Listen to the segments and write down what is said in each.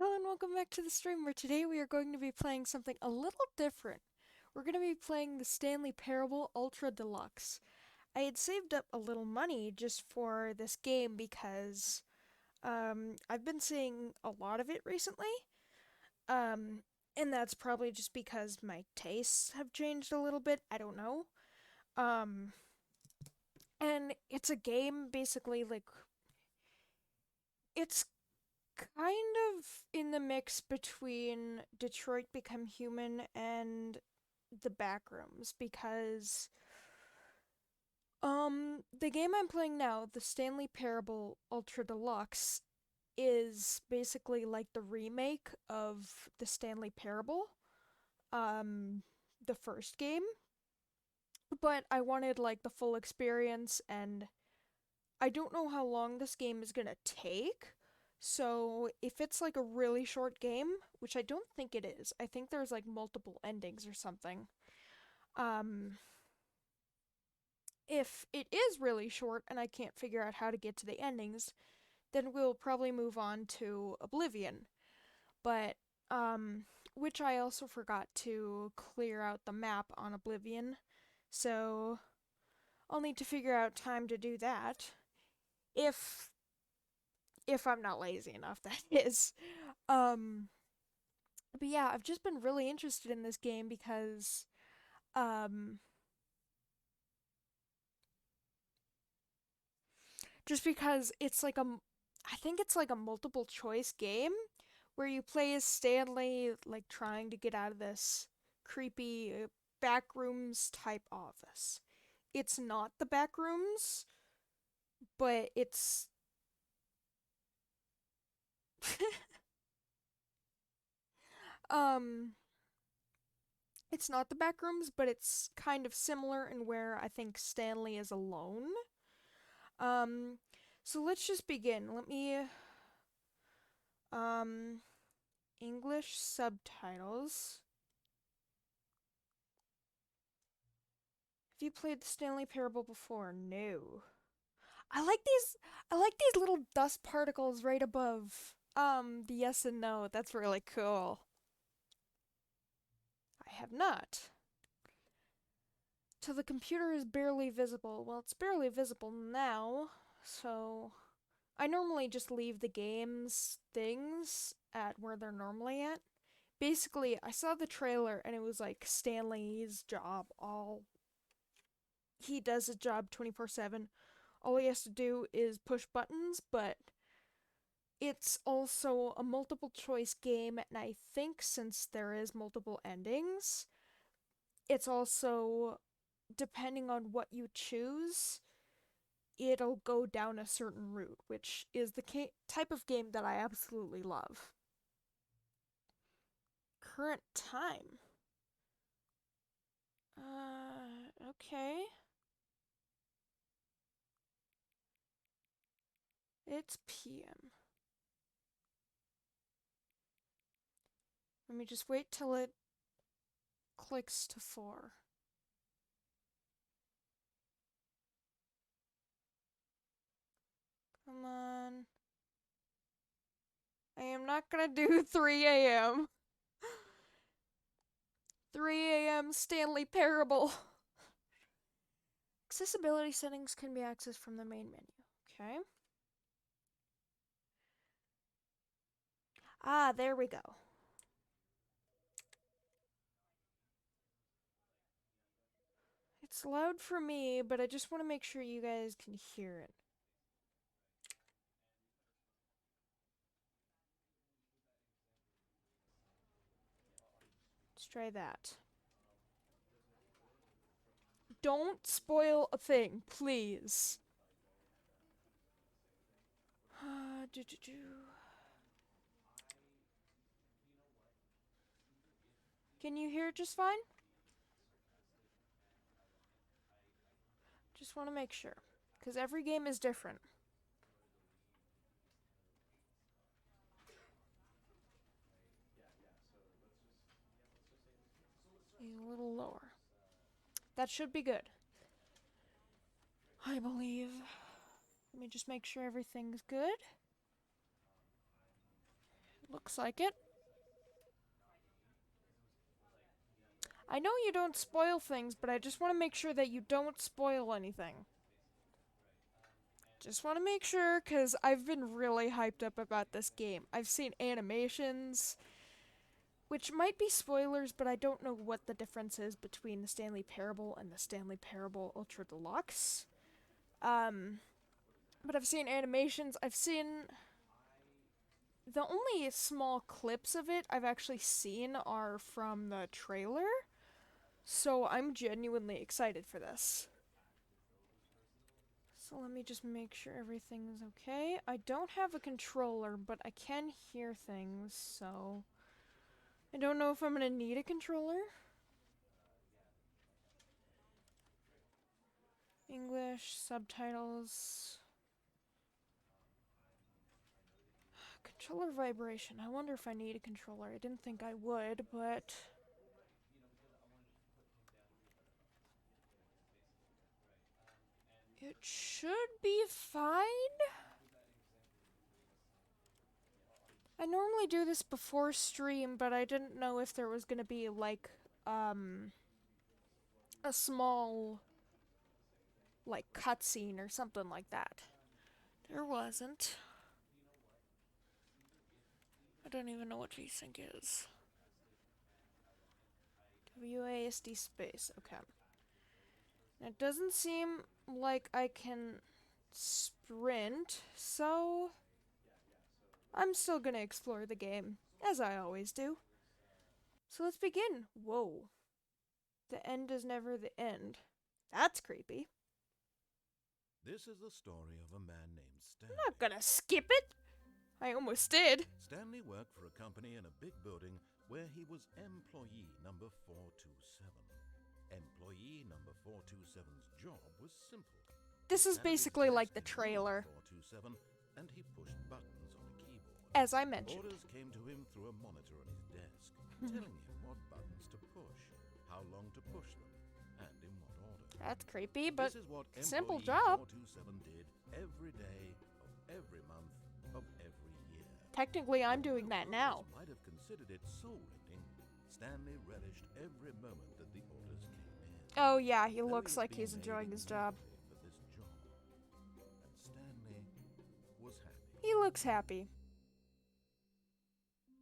Hello and welcome back to the stream where today we are going to be playing something a little different. We're going to be playing the Stanley Parable Ultra Deluxe. I had saved up a little money just for this game because I've been seeing a lot of it recently. Um, and that's probably just because my tastes have changed a little bit. I don't know. Um, and it's a game basically like it's kind of in the mix between Detroit Become Human and the Backrooms because the game I'm playing now, the Stanley Parable Ultra Deluxe, is basically like the remake of the Stanley Parable, um the first game, but I wanted like the full experience and I don't know how long this game is gonna take. So if it's like a really short game, which I don't think it is, I think there's like multiple endings or something. Um, if it is really short and I can't figure out how to get to the endings, then we'll probably move on to Oblivion. But which I also forgot to clear out the map on Oblivion, so I'll need to figure out time to do that. If if I'm not lazy enough, that is. Um, but yeah, I've just been really interested in this game because um, just because it's like I think it's like a multiple choice game where you play as Stanley, like trying to get out of this creepy backrooms type office. It's not the backrooms, but um it's not the backrooms, but it's kind of similar in where I think Stanley is alone. Um, so let's just begin. Let me um English subtitles. Have you played the Stanley Parable before? No. I like these I like these little dust particles right above the yes and no. That's really cool. I have not. Till the computer is barely visible. Well, it's barely visible now, so I normally just leave the game's things at where they're normally at. Basically, I saw the trailer and it was like Stanley's job. All he does a job 24/7. All he has to do is push buttons, but it's also a multiple choice game, and I think since there is multiple endings, it's also depending on what you choose, it'll go down a certain route, which is the type of game that I absolutely love. Current time. Okay. It's PM. Let me just wait till it clicks to 4. Come on. I am not gonna do 3 a.m. 3 a.m. Stanley Parable. Accessibility settings can be accessed from the main menu. Okay. Ah, there we go. It's loud for me, but I just want to make sure you guys can hear it. Let's try that. Don't spoil a thing, please. Can you hear it just fine? Just want to make sure. Because every game is different. A little lower. That should be good. I believe. Let me just make sure everything's good. Looks like it. I know you don't spoil things, but I just want to make sure that you don't spoil anything. Just want to make sure, because I've been really hyped up about this game. I've seen animations, which might be spoilers, but I don't know what the difference is between the Stanley Parable and the Stanley Parable Ultra Deluxe. But I've seen animations, I've seen... The only small clips of it I've actually seen are from the trailer, so I'm genuinely excited for this. So let me just make sure everything is okay. I don't have a controller, but I can hear things, so... I don't know if I'm gonna need a controller. English, subtitles... Controller vibration. I wonder if I need a controller. I didn't think I would, but... It should be fine. I normally do this before stream, but I didn't know if there was gonna be, like, a small, like, cutscene or something like that. There wasn't. I don't even know what VSync is. WASD space, okay. It doesn't seem like I can sprint, so I'm still gonna explore the game, as I always do. So let's begin. Whoa. The end is never the end. That's creepy. This is the story of a man named Stanley. I'm not gonna skip it. I almost did. Stanley worked for a company in a big building where he was employee number 427. Employee number 427's job was simple. This is basically like the trailer. 427, and he pushed buttons on a keyboard. As I mentioned. Orders came to him through a monitor on his desk, telling him what buttons to push, how long to push them, and in what order. That's creepy, but this is what simple employee job. 427 did every day of every month of every year. Technically, I'm doing that now. Might have considered it soul-rending. Stanley relished every moment that the orders came in. Oh yeah, he looks like he's enjoying his job. For this job. And Stanley was happy. He looks happy.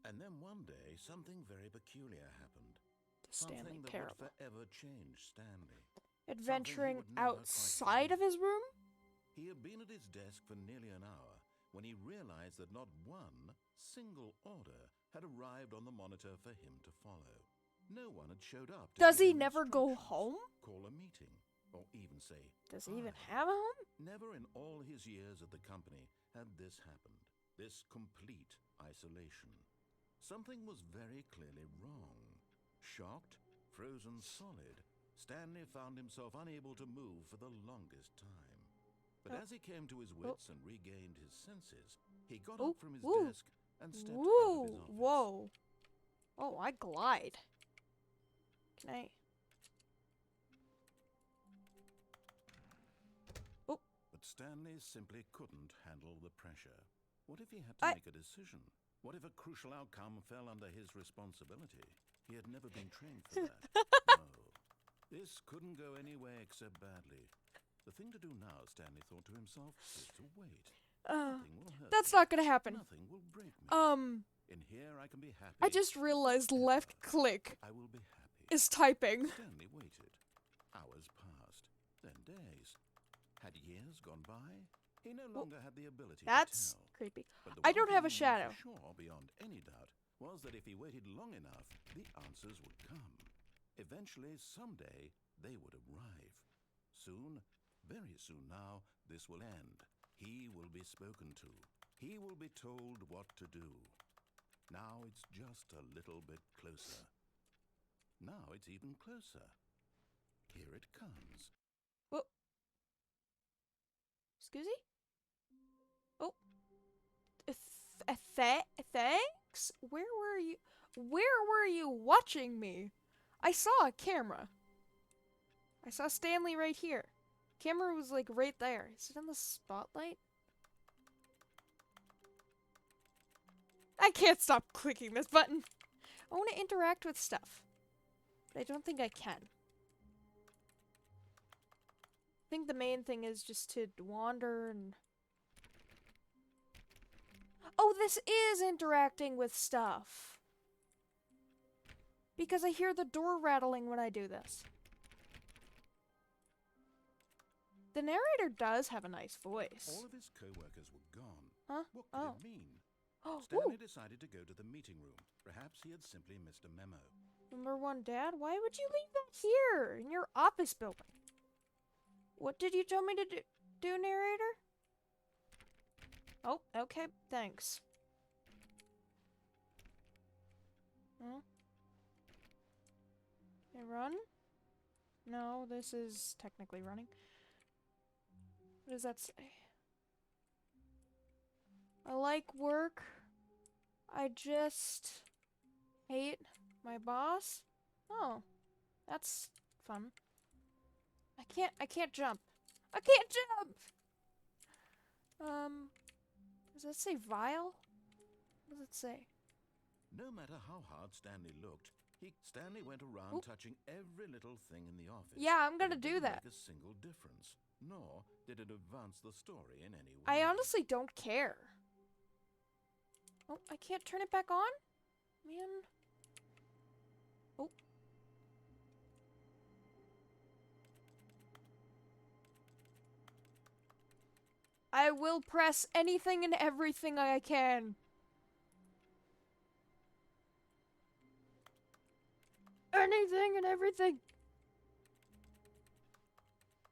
And then one day, something very peculiar happened. The Stanley Something that Parable. would forever change Stanley. Adventuring would never quite outside of his room? He had been at his desk for nearly an hour when he realized that not one single order had arrived on the monitor for him to follow. No one had showed up. Does he never go home? Call a meeting, or even say, Does he even "Hi." have a home? Never in all his years at the company had this happened. This complete isolation. Something was very clearly wrong. Shocked, frozen solid, Stanley found himself unable to move for the longest time. But as he came to his wits and regained his senses, he got up from his desk and stepped out of his office. Whoa. Oh, I glide. Can I? Oh. But Stanley simply couldn't handle the pressure. What if he had to make a decision? What if a crucial outcome fell under his responsibility? He had never been trained for that. No. This couldn't go anywhere except badly. The thing to do now, Stanley thought to himself, is to wait. Nothing will hurt That's me. not gonna happen. Nothing will break me. In here I can be happy. I just realized left click I will be happy. is typing. Stanley waited. Hours passed. Then days. Had years gone by? He no longer had the ability That's to tell. creepy. But the I one don't thing have a he knew shadow. for sure, beyond any doubt, was that if he waited long enough, the answers would come. Eventually, someday, they would arrive. Soon, very soon now, this will end. He will be spoken to. He will be told what to do. Now it's just a little bit closer. Now it's even closer. Here it comes. Whoa. Excuse me? Oh. Thanks? Where were you? Where were you watching me? I saw a camera. I saw Stanley right here. Camera was like right there. Is it in the spotlight? I can't stop clicking this button. I want to interact with stuff, but I don't think I can. I think the main thing is just to wander and... Oh, this is interacting with stuff. Because I hear the door rattling when I do this. The narrator does have a nice voice. All of his co-workers were gone. Huh? What could it mean? Oh, Stanley decided to go to the meeting room. Perhaps he had simply missed a memo. Number one, Dad, why would you leave that here, in your office building? What did you tell me to do, narrator? Oh, okay, thanks. Hmm? Can I run? No, this is technically running. What does that say? I like work. I just hate my boss. Oh, that's fun. I can't jump. I can't jump! Does that say vile? What does it say? No matter how hard Stanley looked, Stanley went around touching every little thing in the office. Yeah, I'm gonna It do didn't that. make a single difference, nor did it advance the story in any way. I honestly don't care. Oh, I can't turn it back on? Man. Oh. I will press anything and everything I can. Anything and everything.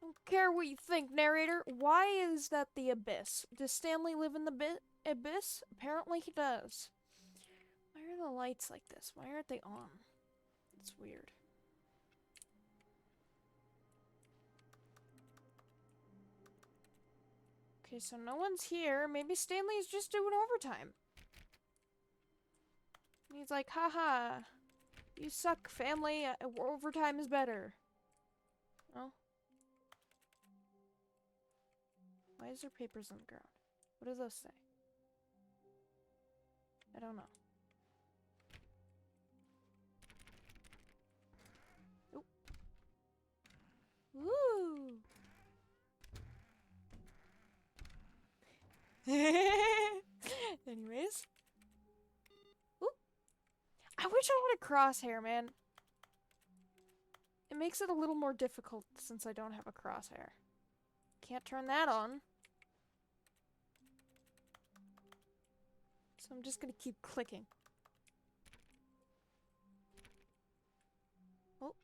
Don't care what you think, narrator. Why is that the abyss? Does Stanley live in the abyss? Apparently he does. Why are the lights like this? Why aren't they on? It's weird. Okay, so no one's here. Maybe Stanley's just doing overtime. He's like, haha, you suck, family. Overtime is better. Oh. Why is there papers on the ground? What does those say? I don't know. Oop. Woo! Anyways. Oop. I wish I had a crosshair, man. It makes it a little more difficult since I don't have a crosshair. Can't turn that on. So I'm just gonna keep clicking. Oh.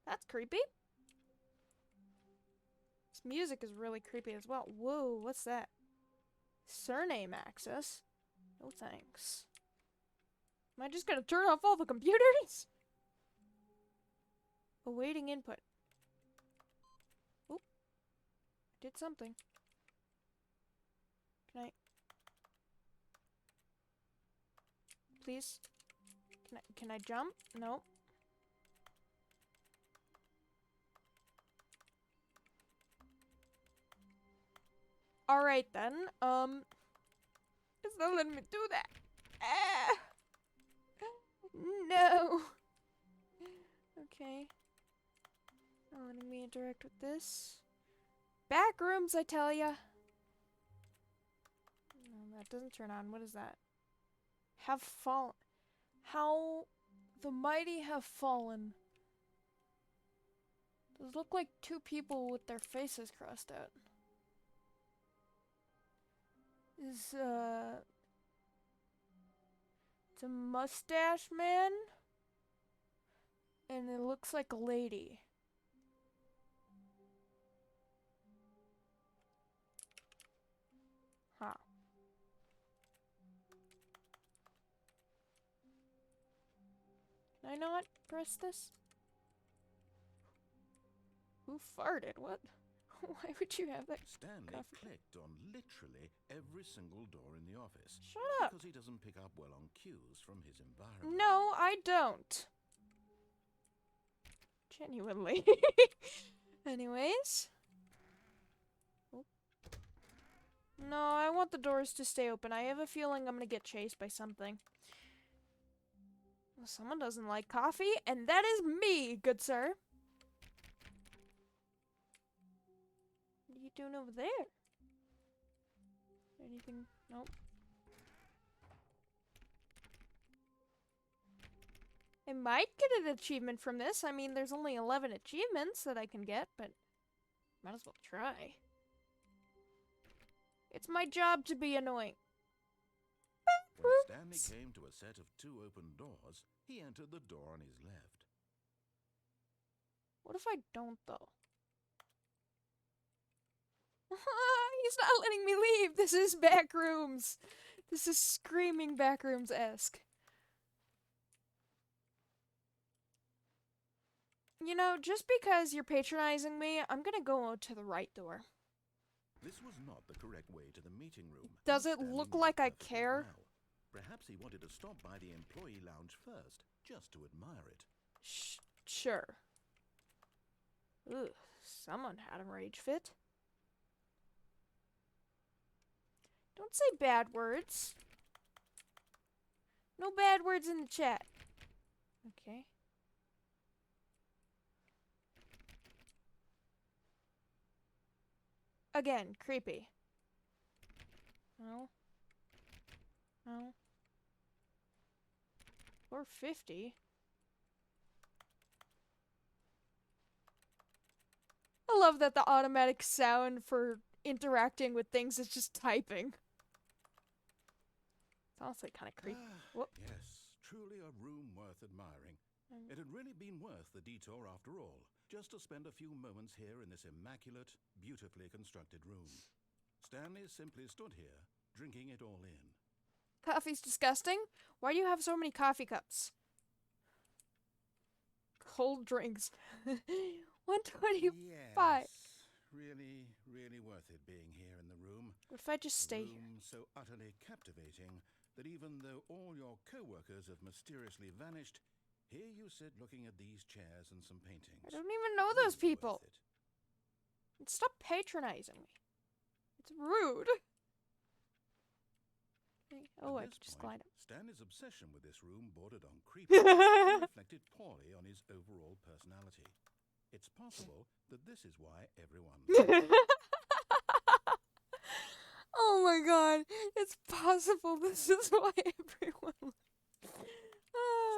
That's creepy. This music is really creepy as well. Whoa, what's that? Surname access? No thanks. Am I just gonna turn off all the computers? Awaiting input. Oh. Did something. Can I... Please? Can I jump? No. Alright then, it's not letting me do that. Ah! No! Okay. Not letting me interact with this. Back rooms, I tell ya! No, that doesn't turn on. What is that? Have fallen. How the mighty have fallen. Those look like two people with their faces crossed out. It's a mustache man, and it looks like a lady. Huh. Can I not press this? Who farted? What? Why would you have that? Stanley coffee? clicked on literally every single door in the office. Shut up! Because he doesn't pick up well on cues from his environment. No, I don't. Genuinely. Anyways. Oh. No, I want the doors to stay open. I have a feeling I'm gonna get chased by something. Well, someone doesn't like coffee, and that is me, good sir. What are you doing over there? Anything? Nope. I might get an achievement from this. I mean, there's only 11 achievements that I can get, but might as well try. It's my job to be annoying. When Stanley came to a set of 2 open doors, he entered the door on his left. What if I don't, though? He's not letting me leave. This is Backrooms. This is screaming Backrooms-esque. You know, just because you're patronizing me, I'm gonna go to the right door. This was not the correct way to the meeting room. Does it look like I care? Well. Perhaps he wanted to stop by the employee lounge first, just to admire it. Sure. Ugh, someone had a rage fit. Don't say bad words. No bad words in the chat. Okay. Again, creepy. No. No. Or 50. I love that the automatic sound for interacting with things is just typing. It's honestly kind of creepy. Yes, truly a room worth admiring. It had really been worth the detour after all, just to spend a few moments here in this immaculate, beautifully constructed room. Stanley simply stood here, drinking it all in. Coffee's disgusting? Why do you have so many coffee cups? Cold drinks. 125. Yes, really worth it being here in the room. What if I just stay here? here? So utterly captivating that even though all your co-workers have mysteriously vanished, here you sit looking at these chairs and some paintings. I don't even know those people. And stop patronizing me. It's rude. Oh, I can just glide up. Stanley's obsession with this room bordered on creepy and reflected poorly on his overall personality. It's possible that this is why everyone... Oh my god, it's possible this is why everyone...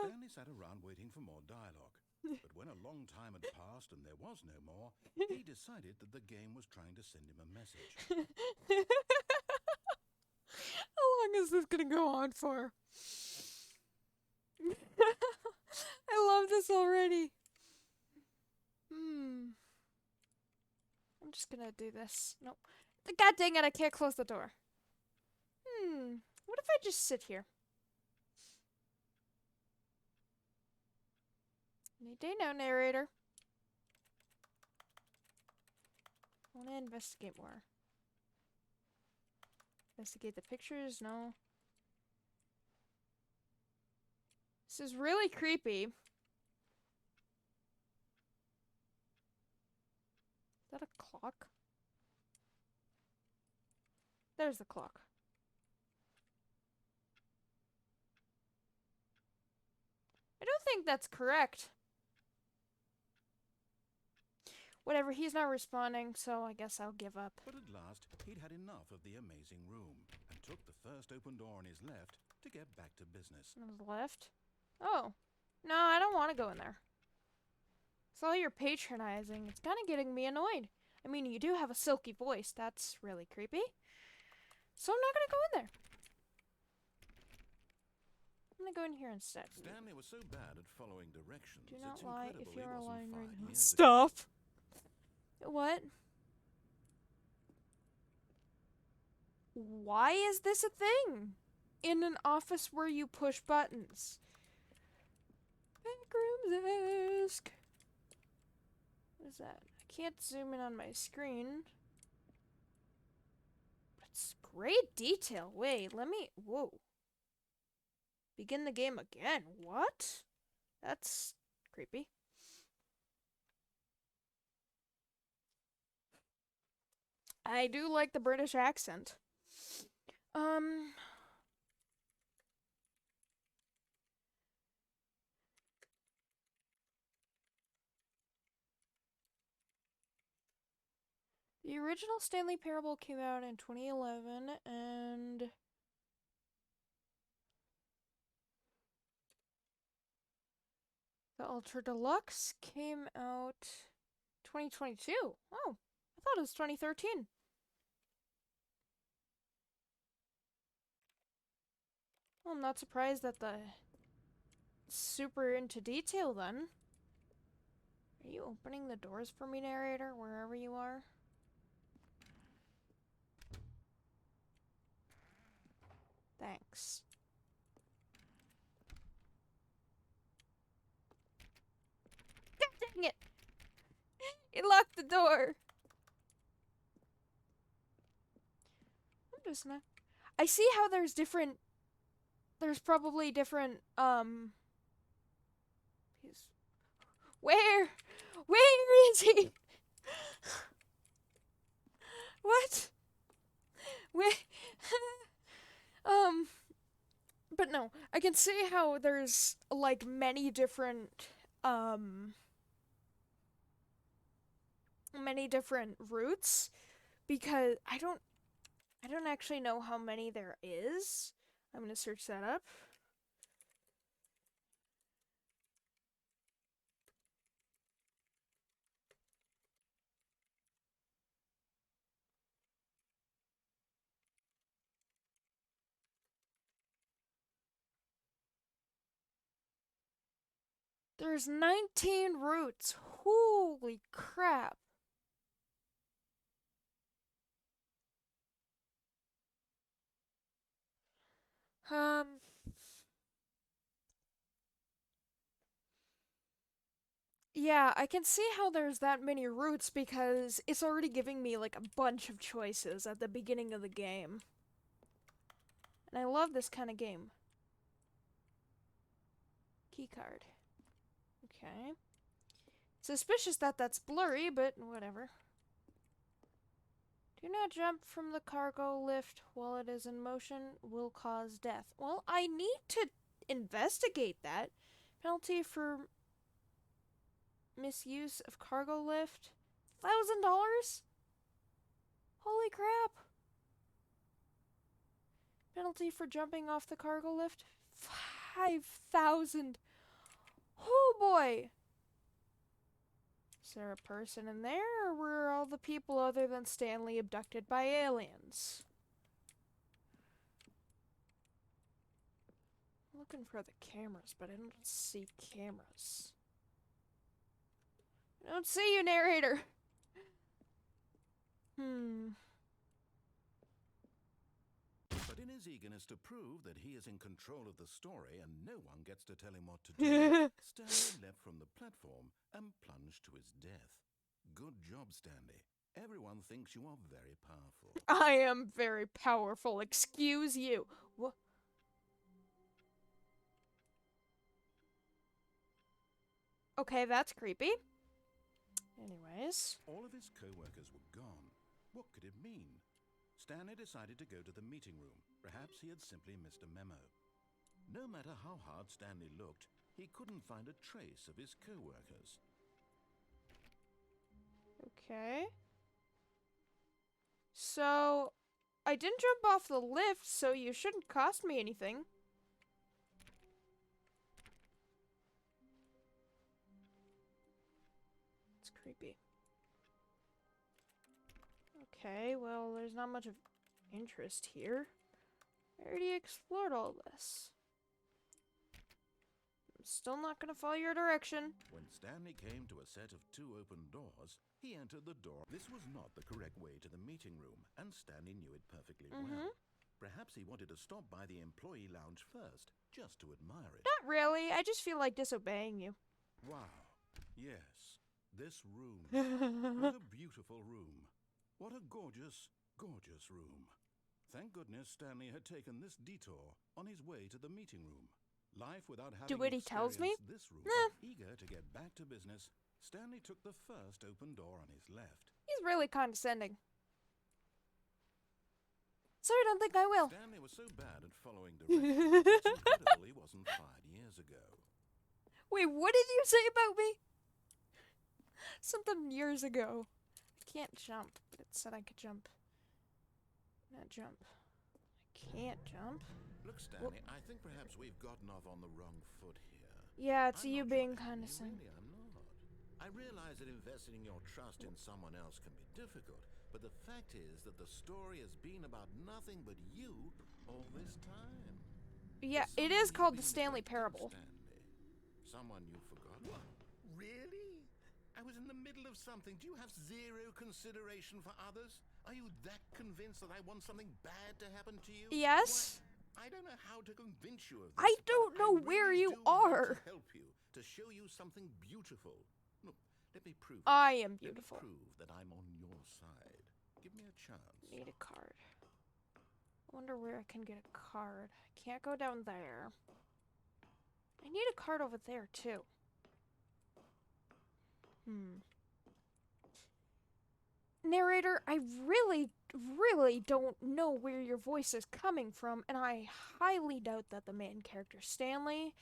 Stanley sat around waiting for more dialogue. But when a long time had passed and there was no more, he decided that the game was trying to send him a message. How long is this gonna go on for? I love this already. I'm just gonna do this. Nope. God dang it, I can't close the door. What if I just sit here? Any day now, narrator. I want to investigate more. Investigate the pictures? No. This is really creepy. Is that a clock? There's the clock. I don't think that's correct. Whatever, he's not responding, so I guess I'll give up. But at last, he'd had enough of the amazing room and took the first open door on his left to get back to business. On his left? Oh. No, I don't want to go in there. It's all your patronizing. It's kind of getting me annoyed. I mean, you do have a silky voice. That's really creepy. So I'm not going to go in there. I'm going to go in here instead. Stanley was so bad at following directions. Do not lie if you are lying right now. Stop! What? Why is this a thing? In an office where you push buttons. Backrooms-esque. What is that? I can't zoom in on my screen. But it's great detail. Wait, let me... Whoa. Begin the game again. What? That's creepy. I do like the British accent. Um, the original Stanley Parable came out in 2011, and the Ultra Deluxe came out 2022. Oh, I thought it was 2013. Well, I'm not surprised that the super into detail then. Are you opening the doors for me, narrator, wherever you are? Thanks. Dang it! It locked the door! I'm just not. I see how there's different. There's probably different, Where? Where is he? What? Where? But no, I can see how there's, like, many different routes, because I don't actually know how many there is. I'm gonna search that up. There's 19 routes. Holy crap. Um, yeah, I can see how there's that many routes because it's already giving me like a bunch of choices at the beginning of the game. And I love this kind of game. Keycard. Okay. Suspicious that that's blurry, but whatever. Do not jump from the cargo lift while it is in motion, will cause death. Well, I need to investigate that. Penalty for misuse of cargo lift? $1,000? Holy crap. Penalty for jumping off the cargo lift? 5,000. Oh boy. Is there a person in there, or were all the people other than Stanley abducted by aliens? I'm looking for the cameras, but I don't see cameras. I don't see you, narrator. But in his eagerness to prove that he is in control of the story and no one gets to tell him what to do, Stanley leapt from the platform and plunged to his death. Good job, Stanley. Everyone thinks you are very powerful. I am very powerful, excuse you. What? Okay, that's creepy. Anyways. All of his co-workers were gone. What could it mean? Stanley decided to go to the meeting room. Perhaps he had simply missed a memo. No matter how hard Stanley looked, he couldn't find a trace of his co-workers. Okay. So, I didn't jump off the lift, so you shouldn't cost me anything. It's creepy. Okay, well, there's not much of interest here. I already explored all this. I'm still not gonna follow your direction. When Stanley came to a set of 2 open doors, he entered the door. This was not the correct way to the meeting room, and Stanley knew it perfectly well. Perhaps he wanted to stop by the employee lounge first, just to admire it. Not really, I just feel like disobeying you. Wow. Yes. This room. What a beautiful room. What a gorgeous, gorgeous room. Thank goodness Stanley had taken this detour on his way to the meeting room. Life without having Do what he tells me? this room, eager to get back to business, Stanley took the first open door on his left. He's really condescending. so I don't think I will. Stanley was so bad at following directions, it's incredible he wasn't fired years ago. Wait, what did you say about me? Something years ago. I can't jump, but it said I could jump. Not jump. I can't jump. Look, Stanley, I think perhaps we've gotten off on the wrong foot here. Yeah, it's I'm you not being your enemy, condescending. really, I'm not. I realize that investing your trust in someone else can be difficult, but the fact is that the story has been about nothing but you all this time. Yeah, There's it someone is you've called the been Stanley neglecting, Parable. Stanley. Someone you forgot. What? Really? I was in the middle of something. Do you have zero consideration for others? Are you that convinced that I want something bad to happen to you? Yes? Why, I don't know how to convince you of this. I but don't know I where really you do want are. to help you, to show you something beautiful. Look, let me prove it. I am beautiful. Let me prove that I'm on your side. Give me a chance. Need a card. I wonder where I can get a card. I can't go down there. I need a card over there, too. Narrator, I really don't know where your voice is coming from, and I highly doubt that the main character, Stanley,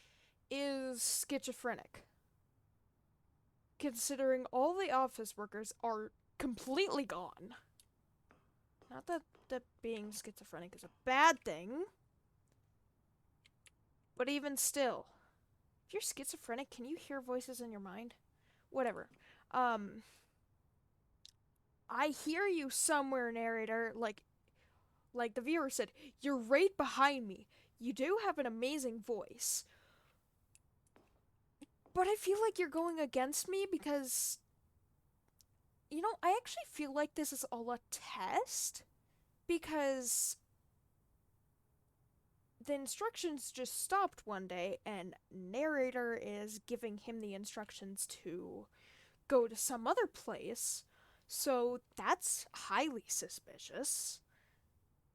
is schizophrenic. Considering all the office workers are completely gone. Not that being schizophrenic is a bad thing, but even still, if you're schizophrenic, can you hear voices in your mind? Whatever. I hear you somewhere, narrator. Like the viewer said, you're right behind me. You do have an amazing voice. But I feel like you're going against me because, you know, I actually feel like this is all a test. Because the instructions just stopped one day and narrator is giving him the instructions to go to some other place. So that's highly suspicious.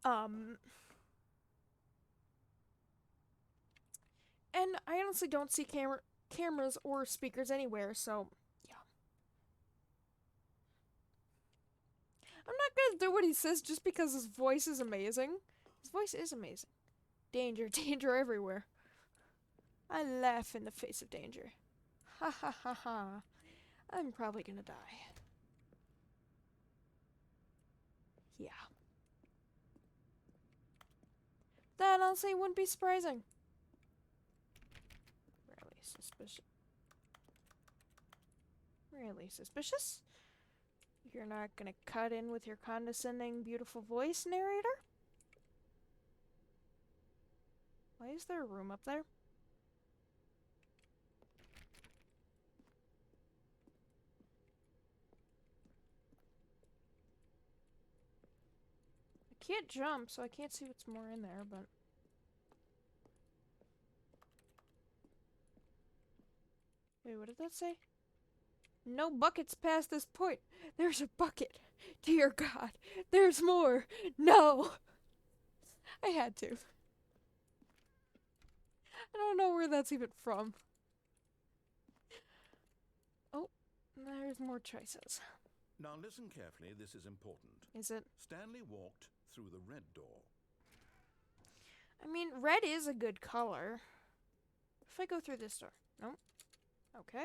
And I honestly don't see cameras or speakers anywhere, so yeah. I'm not gonna do what he says just because his voice is amazing. His voice is amazing. Danger, danger everywhere. I laugh in the face of danger. Ha ha ha ha. I'm probably gonna die. Yeah. That honestly wouldn't be surprising. Really suspicious. Really suspicious? You're not gonna cut in with your condescending, beautiful voice, narrator? Why is there a room up there? I can't jump, so I can't see what's more in there, but... Wait, what did that say? No buckets past this point. There's a bucket. Dear God, there's more. No! I had to. I don't know where that's even from. Oh, there's more choices. Now listen carefully, this is important. Is it? Stanley walked through the red door. I mean, red is a good color. If I go through this door. No? Okay.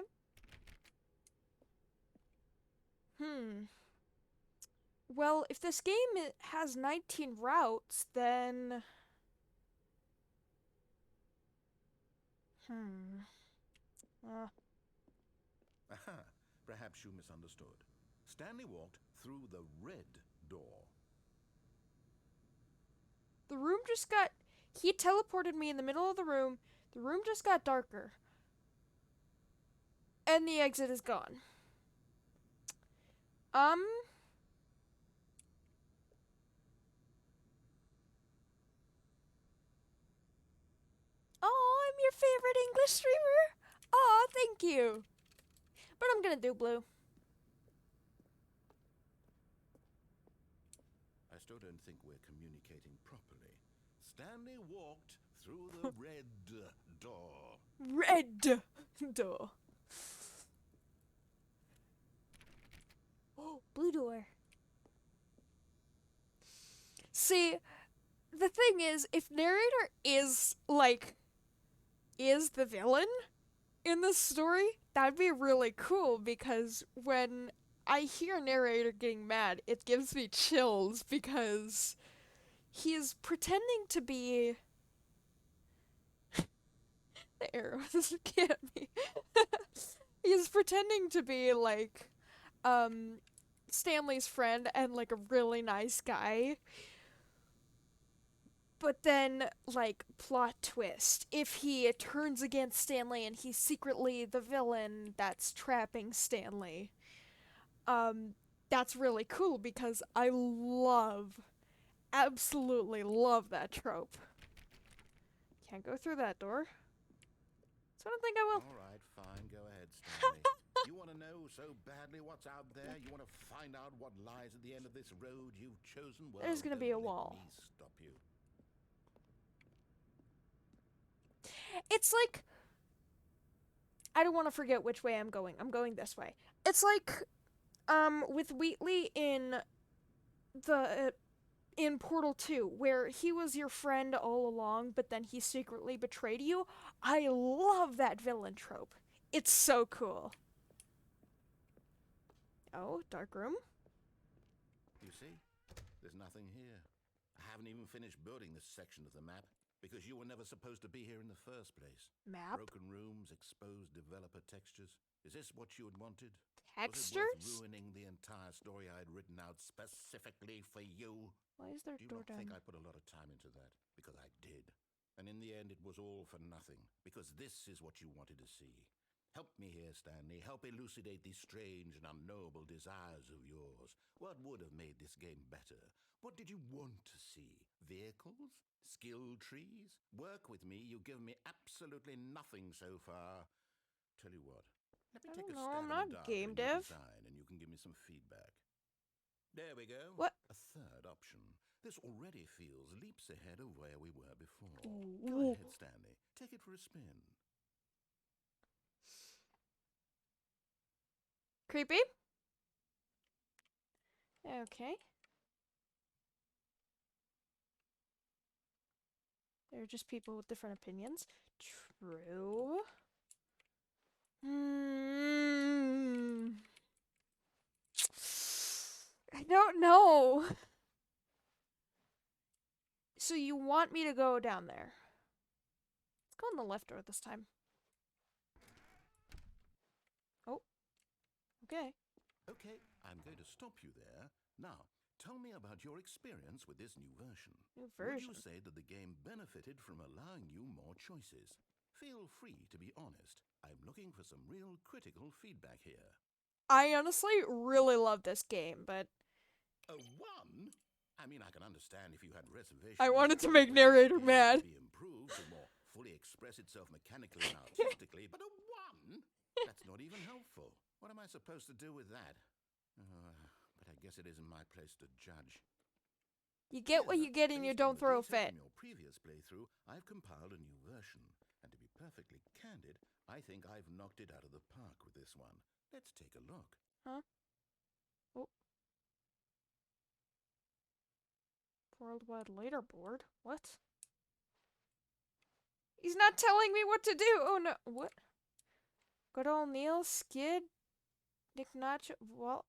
Well, if this game has 19 routes, then... Aha, perhaps you misunderstood. Stanley walked through the red door. The room just got... He teleported me in the middle of the room. The room just got darker. And the exit is gone. Oh, I'm your favorite English streamer. Oh, thank you. But I'm gonna do blue. I still don't think we're communicating properly. Stanley walked through the red door. Red door. Oh, blue door. See, the thing is, if Narrator is, like, is the villain in this story, that'd be really cool because when I hear Narrator getting mad, it gives me chills because he's pretending to be. The arrow doesn't get me. He's pretending to be like um Stanley's friend and like a really nice guy. But then, like, plot twist. If he turns against Stanley and he's secretly the villain that's trapping Stanley, um, that's really cool because I love, absolutely love that trope. Can't go through that door. So I don't think I will. All right, fine. Go ahead, Stanley. You want to know so badly what's out there? You want to find out what lies at the end of this road you've chosen? Well, There's gonna don't be a let wall. me stop you. It's like, I don't want to forget which way I'm going. I'm going this way. It's like, with Wheatley the in Portal 2, where he was your friend all along, but then he secretly betrayed you. I love that villain trope. It's so cool. Oh, dark room. You see? There's nothing here. I haven't even finished building this section of the map because you were never supposed to be here in the first place. Map? Broken rooms, exposed developer textures. Is this what you had wanted? Textures? Was it worth ruining the entire story I had written out specifically for you? Why is there Do you door not think down? I put a lot of time into that? Because I did. And in the end, it was all for nothing. Because this is what you wanted to see. Help me here, Stanley. Help elucidate these strange and unknowable desires of yours. What would have made this game better? What did you want to see? Vehicles? Skill trees? Work with me. You've given me absolutely nothing so far. Tell you what. Let me I take don't a know, stab I'm in the not dark game at a new dev. design, and you can give me some feedback. There we go. What? A third option. This already feels leaps ahead of where we were before. Ooh. Go ahead, Stanley. Take it for a spin. Creepy? Okay. They're just people with different opinions. True. I don't know. So you want me to go down there? Let's go on the left door this time. Oh. Okay. Okay, I'm going to stop you there. Now, tell me about your experience with this new version. New Would version. you say that the game benefited from allowing you more choices? Feel free to be honest. I'm looking for some real critical feedback here. I honestly really love this game, but A 1? I mean, I can understand if you had reservations. I wanted to about make ways the Narrator game mad. could be improved to more fully express itself mechanically and artistically, but a 1? That's not even helpful. What am I supposed to do with that? But I guess it isn't my place to judge. You get what you get and you Based on don't the throw a data fit. from your previous playthrough, I've compiled a new version. And to be perfectly candid, I think I've knocked it out of the park with this one. Let's take a look. Huh? Oh. Worldwide leaderboard? What? He's not telling me what to do! Oh no. What? Good old Neil, Skid, Nick Nacho. Well.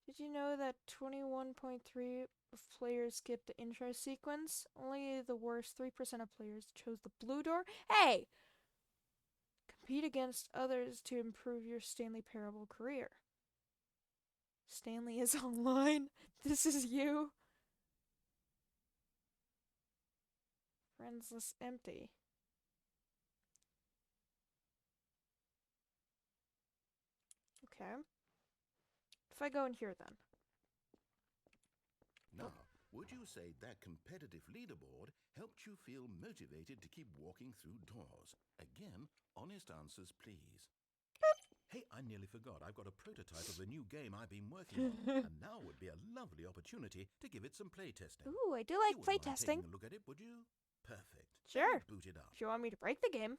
Did you know that 21.3% of players skipped the intro sequence? Only the worst 3% of players chose the blue door? Hey! Compete against others to improve your Stanley Parable career. Stanley is online. This is you. Friends list empty. Okay. If I go in here then. Now, would you say that competitive leaderboard helped you feel motivated to keep walking through doors? Again, honest answers, please. Hey, I nearly forgot. I've got a prototype of a new game I've been working on, and now would be a lovely opportunity to give it some playtesting. Ooh, I do You like wouldn't mind playtesting. taking a look at it, would you? Perfect. Sure. Let me boot it up. If you want me to break the game.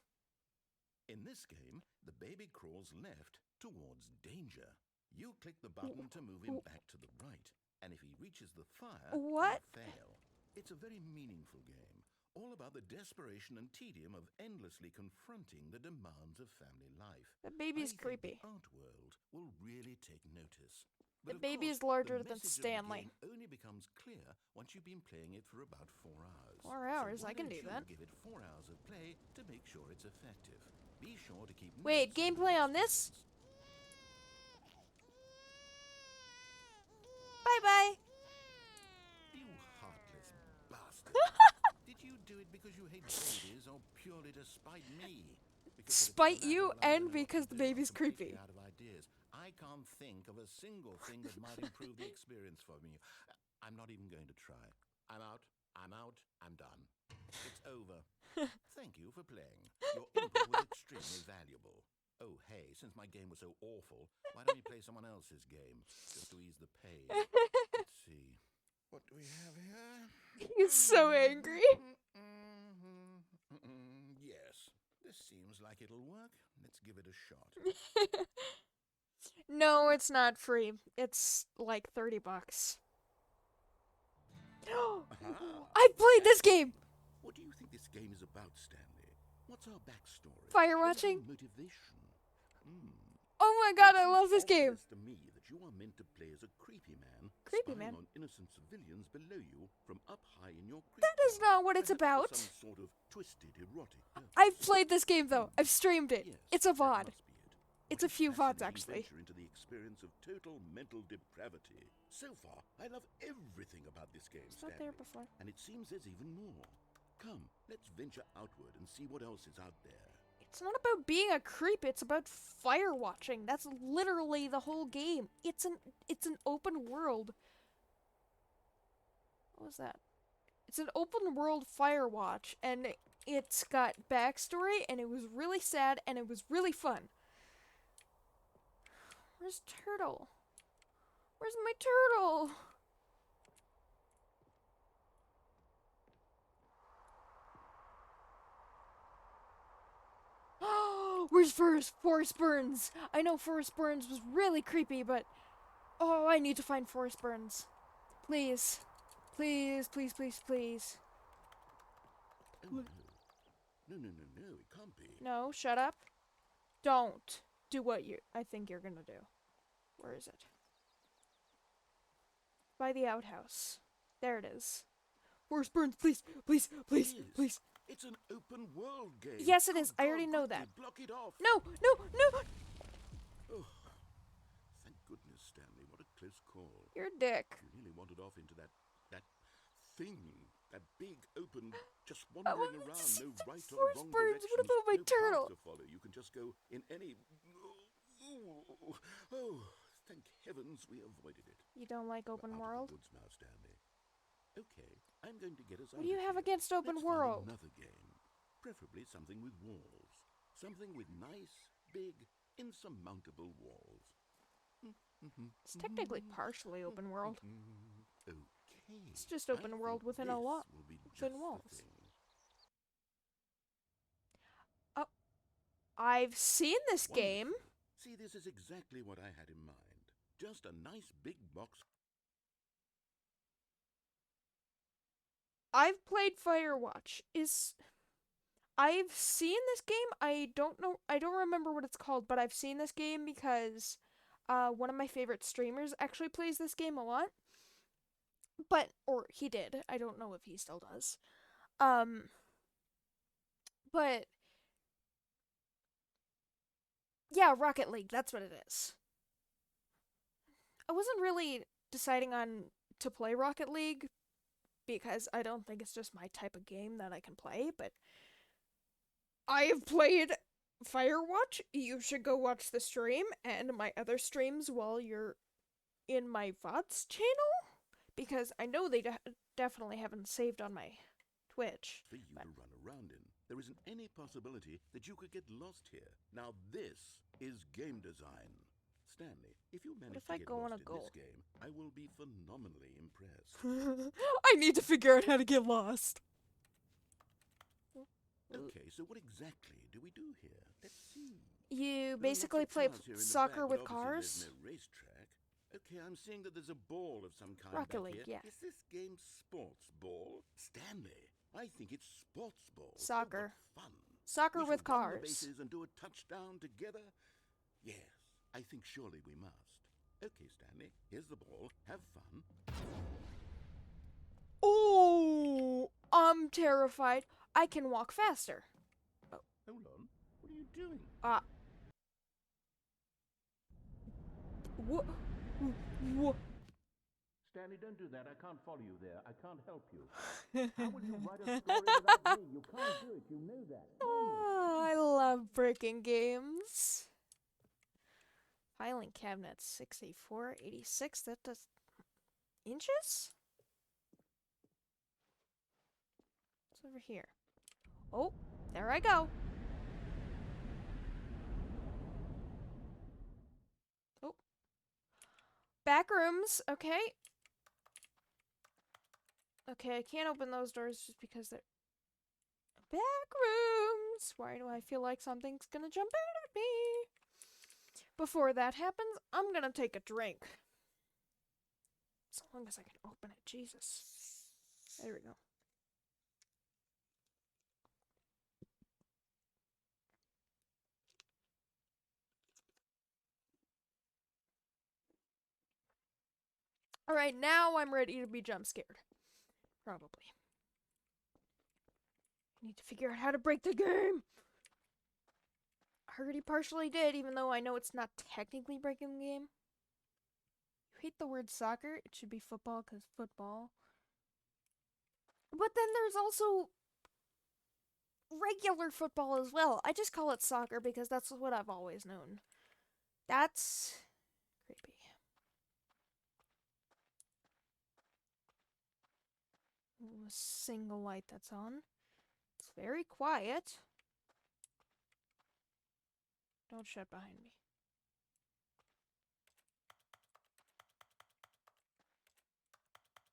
In this game, the baby crawls left towards danger. You click the button to move him back to the right. And if he reaches the fire, What? he'll fail. It's a very meaningful game, all about the desperation and tedium of endlessly confronting the demands of family life. The baby's I think creepy. the art world will really take notice. The But of baby course, is larger the than message Stanley. of the game only becomes clear once you've been playing it for about 4 hours. 4 hours, So why I can don't do you that. Give it 4 hours of play to make sure it's effective. Be sure to keep Wait, notes on your gameplay on this? experience. Bye-bye. You heartless bastard. Did you do it because you hate babies or purely to spite me? Because if it's Spite the you latter, well, I and don't know what because to the do. I'm baby's completely creepy. out of ideas. I can't think of a single thing that might improve the experience for me. I'm not even going to try. I'm out. I'm done. It's over. Thank you for playing. Your input was extremely valuable. Oh, hey, since my game was so awful, why don't we play someone else's game, just to ease the pain? Let's see. What do we have here? He's so angry. Yes, this seems like it'll work. Let's give it a shot. No, it's not free. It's like $30. I've played this game! What do you think this game is about, Stanley? What's our backstory? Fire What is our watching? motivation? Oh my god, I It love this seems game! obvious to me that you are meant to play as a creepy man, Creepy spying man? on innocent civilians below you from up high in your creep. That is not what it's Perhaps about. for some sort of twisted erotic purpose. I've played this game though. I've streamed it. Yes, It's a that VOD. must be it. It's a What few VODs fascinating actually. venture into the experience of total mental depravity. So far, I love everything about this game, It's not there Stanley. before. And it seems there's even more. Come, let's venture outward and see what else is out there. It's not about being a creep, it's about fire watching. That's literally the whole game. It's an open world. What was that? It's an open world fire watch, and it's got backstory, and it was really sad, and it was really fun. Where's Turtle? Where's my turtle? Where's Forest Burns? I know Forest Burns was really creepy, but oh, I need to find Forest Burns. Please. Please, please, please, please. Oh no. No, it can't be. No, shut up. Don't do what I think you're gonna do. Where is it? By the outhouse. There it is. Forest Burns, please, please, please, It is. please. It's an open world game. Yes, it is. Good I already God, know quickly, that. Block it off. No, no, no! Oh, thank goodness, Stanley. What a close call. You're a dick. You nearly wandered off into that thing, that big open, just wandering want around, to see no the right or Forest wrong Burns. directions, What about my no turtle? path to follow. You can just go in any. Oh, thank heavens we avoided it. You don't like We're open out of the world? woods now, Stanley. Okay, I'm going to get us What out do you of have here. against open Let's world? Find another game, preferably something with walls, something with nice, big, insurmountable walls. It's technically partially open world. Okay. It's just open I world think within this a lot. will be within just the walls. thing. Oh, I've seen this game. Wonderful. See, this is exactly what I had in mind. Just a nice big box. I've played Firewatch. I've seen this game. I don't remember what it's called, but I've seen this game because one of my favorite streamers actually plays this game a lot. Or he did. I don't know if he still does. But yeah, Rocket League, that's what it is. I wasn't really deciding on to play Rocket League because I don't think it's just my type of game that I can play, but I've played Firewatch. You should go watch the stream and my other streams while you're in my VODs channel, because I know they definitely haven't saved on my Twitch. For you to run around in. There isn't any possibility that you could get lost here. Now this is game design. Stanley, if you manage if to I get go on lost a in goal? this game, I will be phenomenally impressed. I need to figure out how to get lost. Okay, so what exactly do we do here? Let's see. You There are basically lots of play cars here in the soccer back, with but obviously cars. There's no racetrack. Okay, I'm seeing that there's a ball of some kind Rocket back League, here. yeah. Is this game sports ball? Stanley, I think it's sports ball. Soccer. Oh, but fun. Soccer We with shall run the cars. bases and do a touchdown together? Yes, I think surely we must. Okay, Stanley, here's the ball. Have fun. Oh, I'm terrified. I can walk faster. Oh. Hold on. What are you doing? What? What? Stanley, don't do that. I can't follow you there. I can't help you. How will you write a story without me? You can't do it. You know that. Oh, I love breaking games. Filing cabinet 684, 86. That does inches? What's over here? Oh, there I go. Oh. Back rooms, okay. Okay, I can't open those doors just because they're back rooms. Why do I feel like something's gonna jump out at me? Before that happens, I'm gonna take a drink. As long as I can open it, Jesus. There we go. Alright, now I'm ready to be jump scared. Probably. I need to figure out how to break the game. I already partially did, even though I know it's not technically breaking the game. You hate the word soccer? It should be football, because football. But then there's also regular football as well. I just call it soccer because that's what I've always known. That's creepy. A single light that's on. It's very quiet. Don't shut behind me.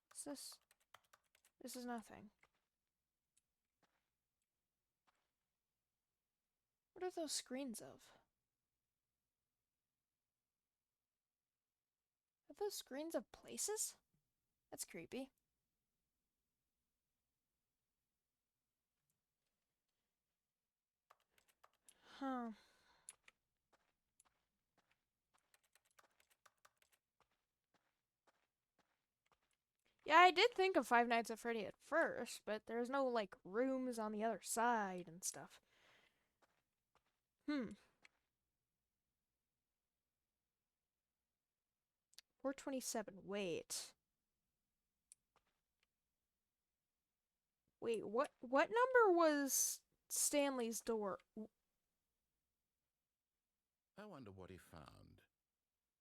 What's this? This is nothing. What are those screens of? Are those screens of places? That's creepy. Huh. Yeah, I did think of Five Nights at Freddy at first, but there's no, like, rooms on the other side and stuff. 427. Wait. Wait, what number was Stanley's door? I wonder what he found.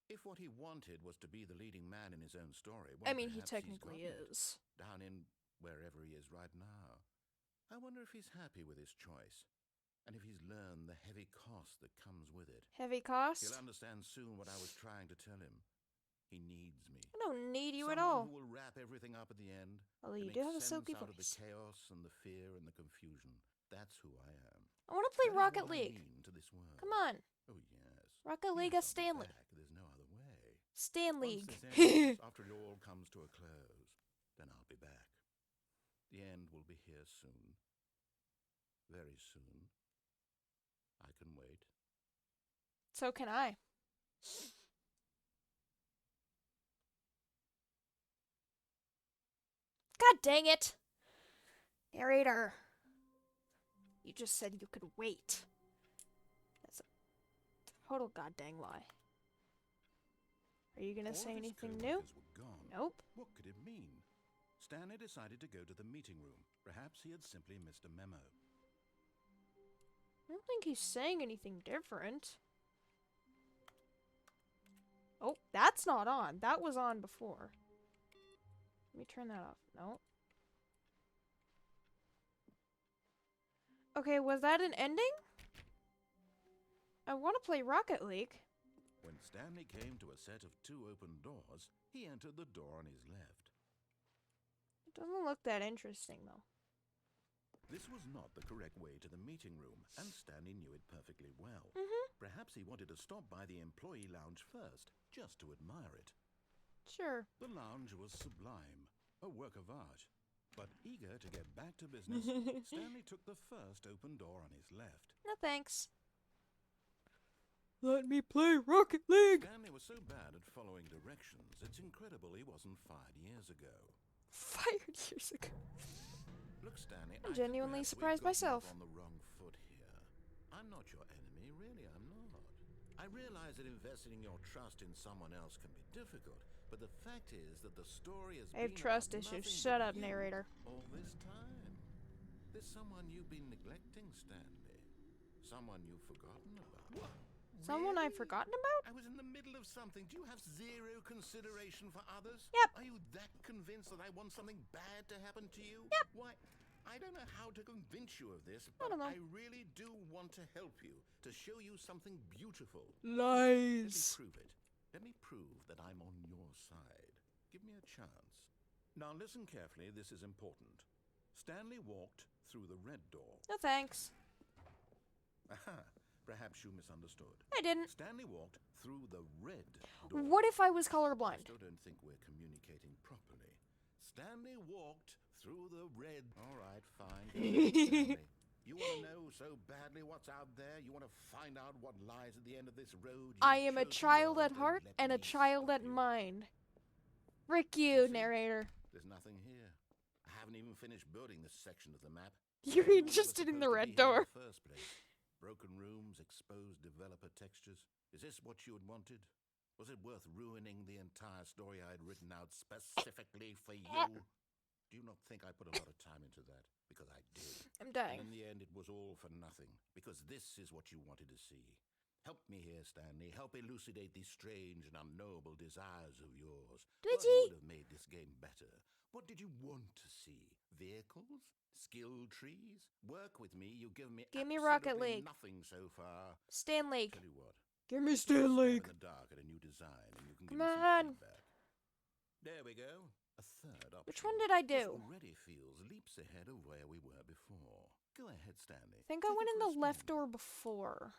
If what he wanted was to be the leading man in his own story, well, I mean, he perhaps technically he's gotten it, is. down in wherever he is right now. I wonder if he's happy with his choice, and if he's learned the heavy cost that comes with it. Heavy cost? He'll understand soon what I was trying to tell him. He needs me. I don't need you Someone at all. who will wrap everything up at the end. Although you to do make have a sense silky out of the voice. chaos and the fear and the confusion. That's who I am. I want to play That is Rocket what I League. mean to this world. Come on. Oh yes. Rocket League Yes, as I'll be Stanley. back. There's no other way. Stan Once League. this ends, after it all comes to a close, then I'll be back. The end will be here soon. Very soon. I can wait. So can I. God dang it! Narrator. You just said you could wait. That's a total goddamn lie. Are you gonna All say of his anything new? co-workers were gone. Nope. What could it mean? Stanley decided to go to the meeting room. Perhaps he had simply missed a memo. I don't think he's saying anything different. Oh, that's not on. That was on before. Let me turn that off. No. Okay, was that an ending? I want to play Rocket League. When Stanley came to a set of 2 open doors, he entered the door on his left. It doesn't look that interesting, though. This was not the correct way to the meeting room, and Stanley knew it perfectly well. Perhaps he wanted to stop by the employee lounge first, just to admire it. Sure. The lounge was sublime, a work of art. But eager to get back to business, Stanley took the first open door on his left. No thanks. Let me play Rocket League! Stanley was so bad at following directions, it's incredible he wasn't fired years ago. Fired years ago. Look, Stanley, I'm I think genuinely perhaps surprised we've gotten myself. off on the wrong foot here. I'm not your enemy, really, I'm not. I realize that investing your trust in someone else can be difficult, but the fact is that the story has I have been trust about issues. nothing Shut but up, you narrator. all this time. There's someone you've been neglecting, Stanley. Someone you've forgotten about. What? Someone I've forgotten about? I was in the middle of something. Do you have zero consideration for others? Yep. Are you that convinced that I want something bad to happen to you? Yep. Why, I don't know how to convince you of this, I but don't know. I really do want to help you, to show you something beautiful. Lies. Let me prove it. Let me prove that I'm on your side. Give me a chance. Now listen carefully, this is important. Stanley walked through the red door. No thanks. Aha, perhaps you misunderstood. I didn't. Stanley walked through the red door. What if I was I colorblind? still don't think we're communicating properly. Stanley walked through the red... All right, fine. Go ahead, Stanley. You want to know so badly what's out there? You want to find out what lies at the end of this road? I am a You've chosen child yours. at Don't heart let and a me child stop at you. mind. Frick you, See? narrator. There's nothing here. I haven't even finished building this section of the map. You're You were never interested in the supposed to red be here door. in the first place. Broken rooms, exposed developer textures. Is this what you had wanted? Was it worth ruining the entire story I had written out specifically for you? Do you not think I put a lot of time into that? Because I did. I'm And dying. in the end, it was all for nothing. Because this is what you wanted to see. Help me here, Stanley. Help elucidate these strange and unknowable desires of yours. What Twitchy. would have made this game better? What did you want to see? Vehicles? Skill trees? Work with me. You've given me Give me Rocket absolutely League. nothing so far. Stanley. Tell you what. Give me Stab Stanley. in the dark at a new design, and you can Come give me some on. feedback. There we go. A third option. Which one did I This do? already feels leaps ahead of where we were before. Go ahead, Stanley. I think I Take went it in for a the left spin. door before.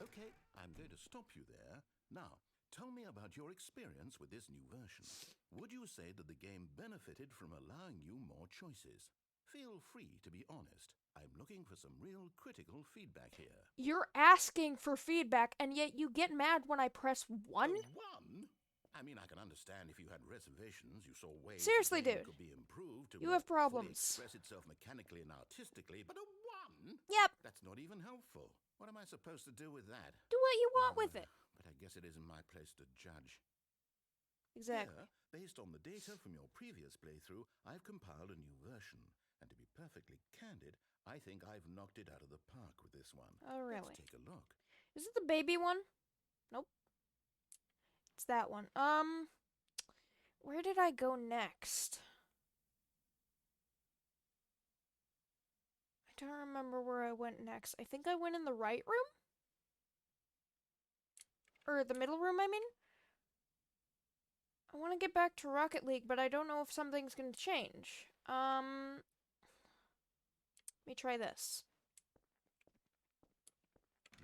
Okay, I'm going to stop you there. Now, tell me about your experience with this new version. Would you say that the game benefited from allowing you more choices? Feel free to be honest. I'm looking for some real critical feedback here. You're asking for feedback, and yet you get mad when I press 1? One? I mean, I can understand if you had reservations, you saw ways Seriously, the game dude. could be improved to You more have problems. fully express itself mechanically and artistically, but a one? Yep. That's not even helpful. What am I supposed to do with that? Do what you want with it. But I guess it isn't my place to judge. Exactly. Here, based on the data from your previous playthrough, I've compiled a new version. And to be perfectly candid, I think I've knocked it out of the park with this one. Oh, really? Let's take a look. Is it the baby one? Nope. It's that one. Where did I go next? I don't remember where I went next. I think I went in the right room? Or the middle room, I mean? I want to get back to Rocket League, but I don't know if something's going to change. Let me try this.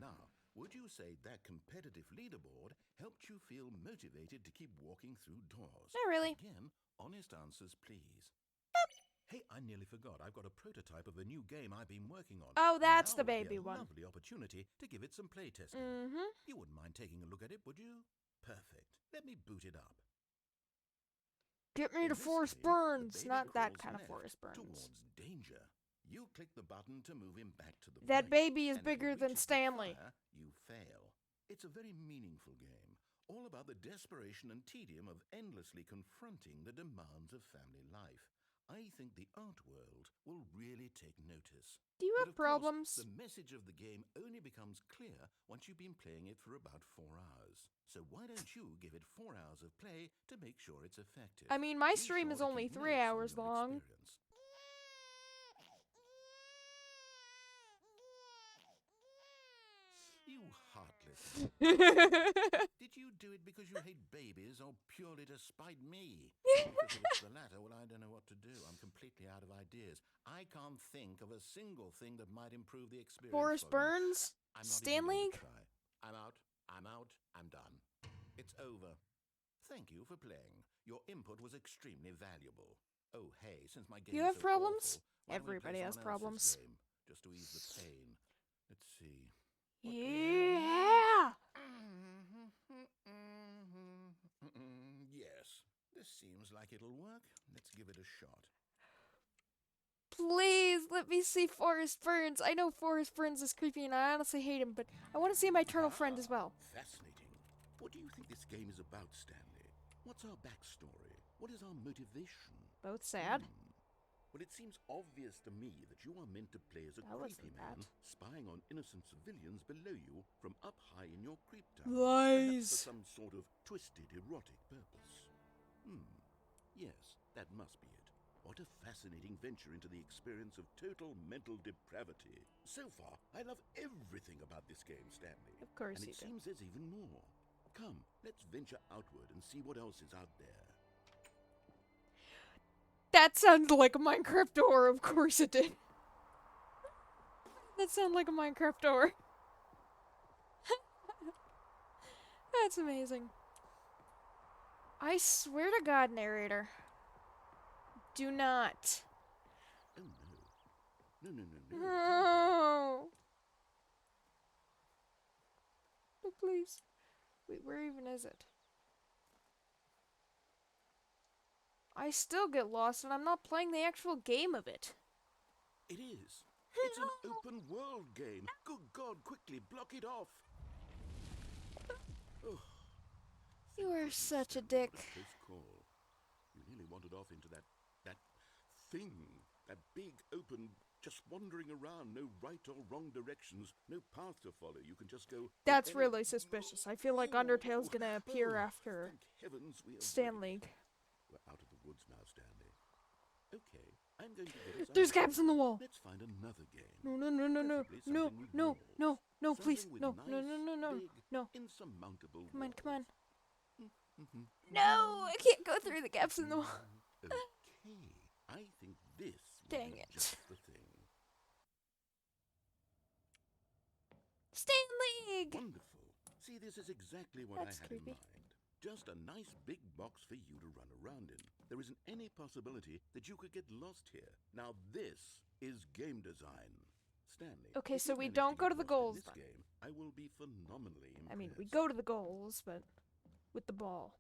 Now, would you say that competitive leaderboard helped you feel motivated to keep walking through doors? Not really. Again, honest answers, please. Hey, I nearly forgot. I've got a prototype of a new game I've been working on. Oh, that's Now the would be baby a one. Lovely opportunity to give it some playtesting. Mm-hmm. You wouldn't mind taking a look at it, would you? Perfect. Let me boot it up. Get me In to this Forest game, the Burns. baby Not that crawls kind of left Forest Burns. towards danger. You click the button to move him back to the That right, baby is and if he bigger than reaches the Stanley. fire, you fail. It's a very meaningful game, all about the desperation and tedium of endlessly confronting the demands of family life. I think the art world will really take notice. Do you But have of course, problems? the message of the game only becomes clear once you've been playing it for about 4 hours. So why don't you give it 4 hours of play to make sure it's effective? I mean, my Be stream sure is to only keep 3 notes on hours your long. experience. You heartless. Did you do it because you hate babies or purely to spite me? Because if it's the latter, well, I don't know what to do. I'm completely out of ideas. I can't think of a single thing that might improve the experience. Forest for you. Burns? I'm not even Stanley? going to try. I'm out. I'm out. I'm done. It's over. Thank you for playing. Your input was extremely valuable. Oh, hey, since my game You is have so problems? awful, why don't we Everybody play has someone else's problems. game, just to ease the pain? Let's see. What do we Yeah! have? Yes, this seems like it'll work. Let's give it a shot. Please let me see Forest Burns. I know Forest Burns is creepy and I honestly hate him, but I want to see my eternal friend as well. Fascinating. What do you think this game is about, Stanley? What's our backstory? What is our motivation? Both sad. Well, it seems obvious to me that you are meant to play as a That creepy wasn't man, bad. spying on innocent civilians below you from up high in your creep tower. Lies. Perhaps for some sort of twisted erotic purpose. Yes, that must be it. What a fascinating venture into the experience of total mental depravity. So far, I love everything about this game, Stanley. Of course And you it do. seems there's even more. Come, let's venture outward and see what else is out there. That sounds like a Minecraft door. Of course it did. That sounded like a Minecraft door. That's amazing. I swear to God, narrator. Do not. Oh no. No. No. No, please. Wait, where even is it? I still get lost and I'm not playing the actual game of it. It is. It's an open world game. Good God, quickly block it off. Oh, You are goodness, such a Stanley, dick. what a close call. You nearly wandered off into that thing. That big open, just wandering around, no right or wrong directions, no path to follow. You can just go. That's really suspicious. I feel like Undertale's gonna appear after Thank heavens we Stanley. We're out of the woods now, Stanley. Okay, I'm going to get us There's out. gaps in the wall. Let's find another game. No, Preferably no, something with no, walls. no, no, Something please, with no, nice, no, big, no. insurmountable Come on, come on. walls. No, I can't go through the gaps in the wall. Okay, I think this will Dang be it. just the thing. Stanley! Wonderful. See, this is exactly what That's I had creepy. in mind. Just a nice big box for you to run around in. There isn't any possibility that you could get lost here. Now this is game design. Stanley. Okay, if so you we manage don't to go get to the lost in goals this then. game, I will be phenomenally impressed. I mean, we go to the goals, but with the ball.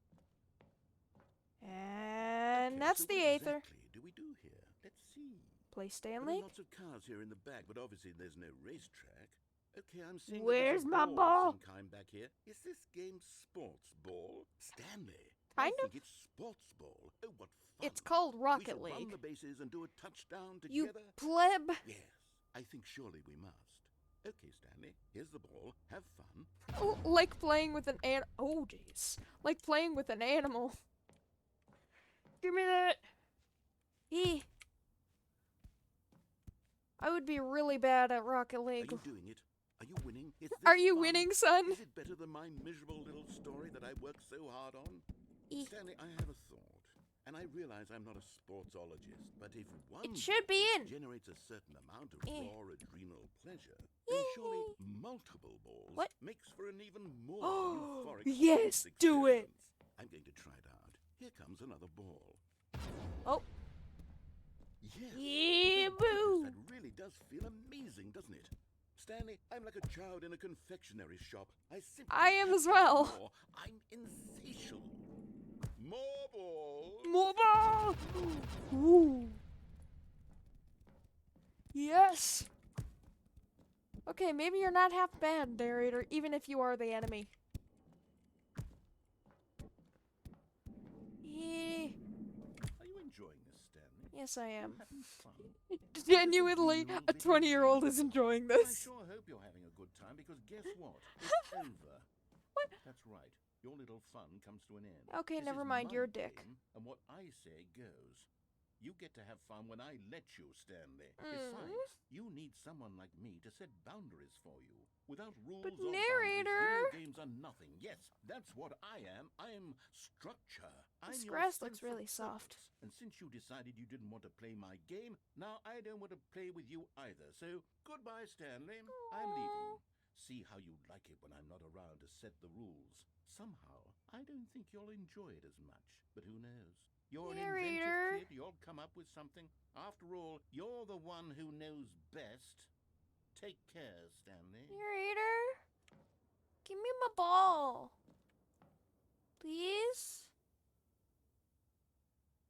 And Okay, that's so the what Aether. exactly do we do here? Let's see. Play There are Stanley. lots of cars here in the back, but obviously there's no racetrack. Okay, I'm seeing Where's that my there's a ball? of some kind back here. Is this game sports ball? Stanley, Kind I of. think it's sports ball. Oh, what fun. It's called We Rocket should run League. the bases and do a touchdown You together. pleb. Yes, I think surely we must. Okay, Stanley, here's the ball. Have fun. Like playing with an oh jeez. Like playing with an animal. Give me that. I would be really bad at Rocket Are League. you doing it? Are you winning? Is this Are you fun? winning, son? Is it better than my miserable little story that I worked so hard on? Stanley, I have a thought. And I realize I'm not a sportsologist, but if one It should be in. generates a certain amount of raw adrenal pleasure, then surely multiple balls What? makes for an even more euphoric Yes, sports do it. experience. I'm going to try it out. Here comes another ball. Oh. Yes. Yeah, Oh, boo. goodness, that really does feel amazing, doesn't it? Stanley, I'm like a child in a confectionery shop. I am have as to well. have more. I'm insatiable. More balls. More ball. Ooh. Yes. Okay, maybe you're not half bad, narrator, even if you are the enemy. Yeah. Are you enjoying this, Stanley? Yes, I am. Having fun? Genuinely, a 20-year-old is enjoying I this. sure hope you're having a good time, because guess what? It's over. What? That's right. Your little fun comes to an end. Okay, This never is mind, my you're a dick. game, and what I say goes. You get to have fun when I let you, Stanley. Besides, you need someone like me to set boundaries for you. Without rules But or narrator! boundaries, video games are nothing. Yes, that's what I am. I am structure. This I'm grass your looks sense of really soft. purpose. And since you decided you didn't want to play my game, now I don't want to play with you either. So, goodbye, Stanley. I'm leaving. See how you like it when I'm not around to set the rules. Somehow, I don't think you'll enjoy it as much. But who knows? You're an Narrator. inventive kid. You'll come up with something. After all, you're the one who knows best. Take care, Stanley. Narrator. Give me my ball. Please?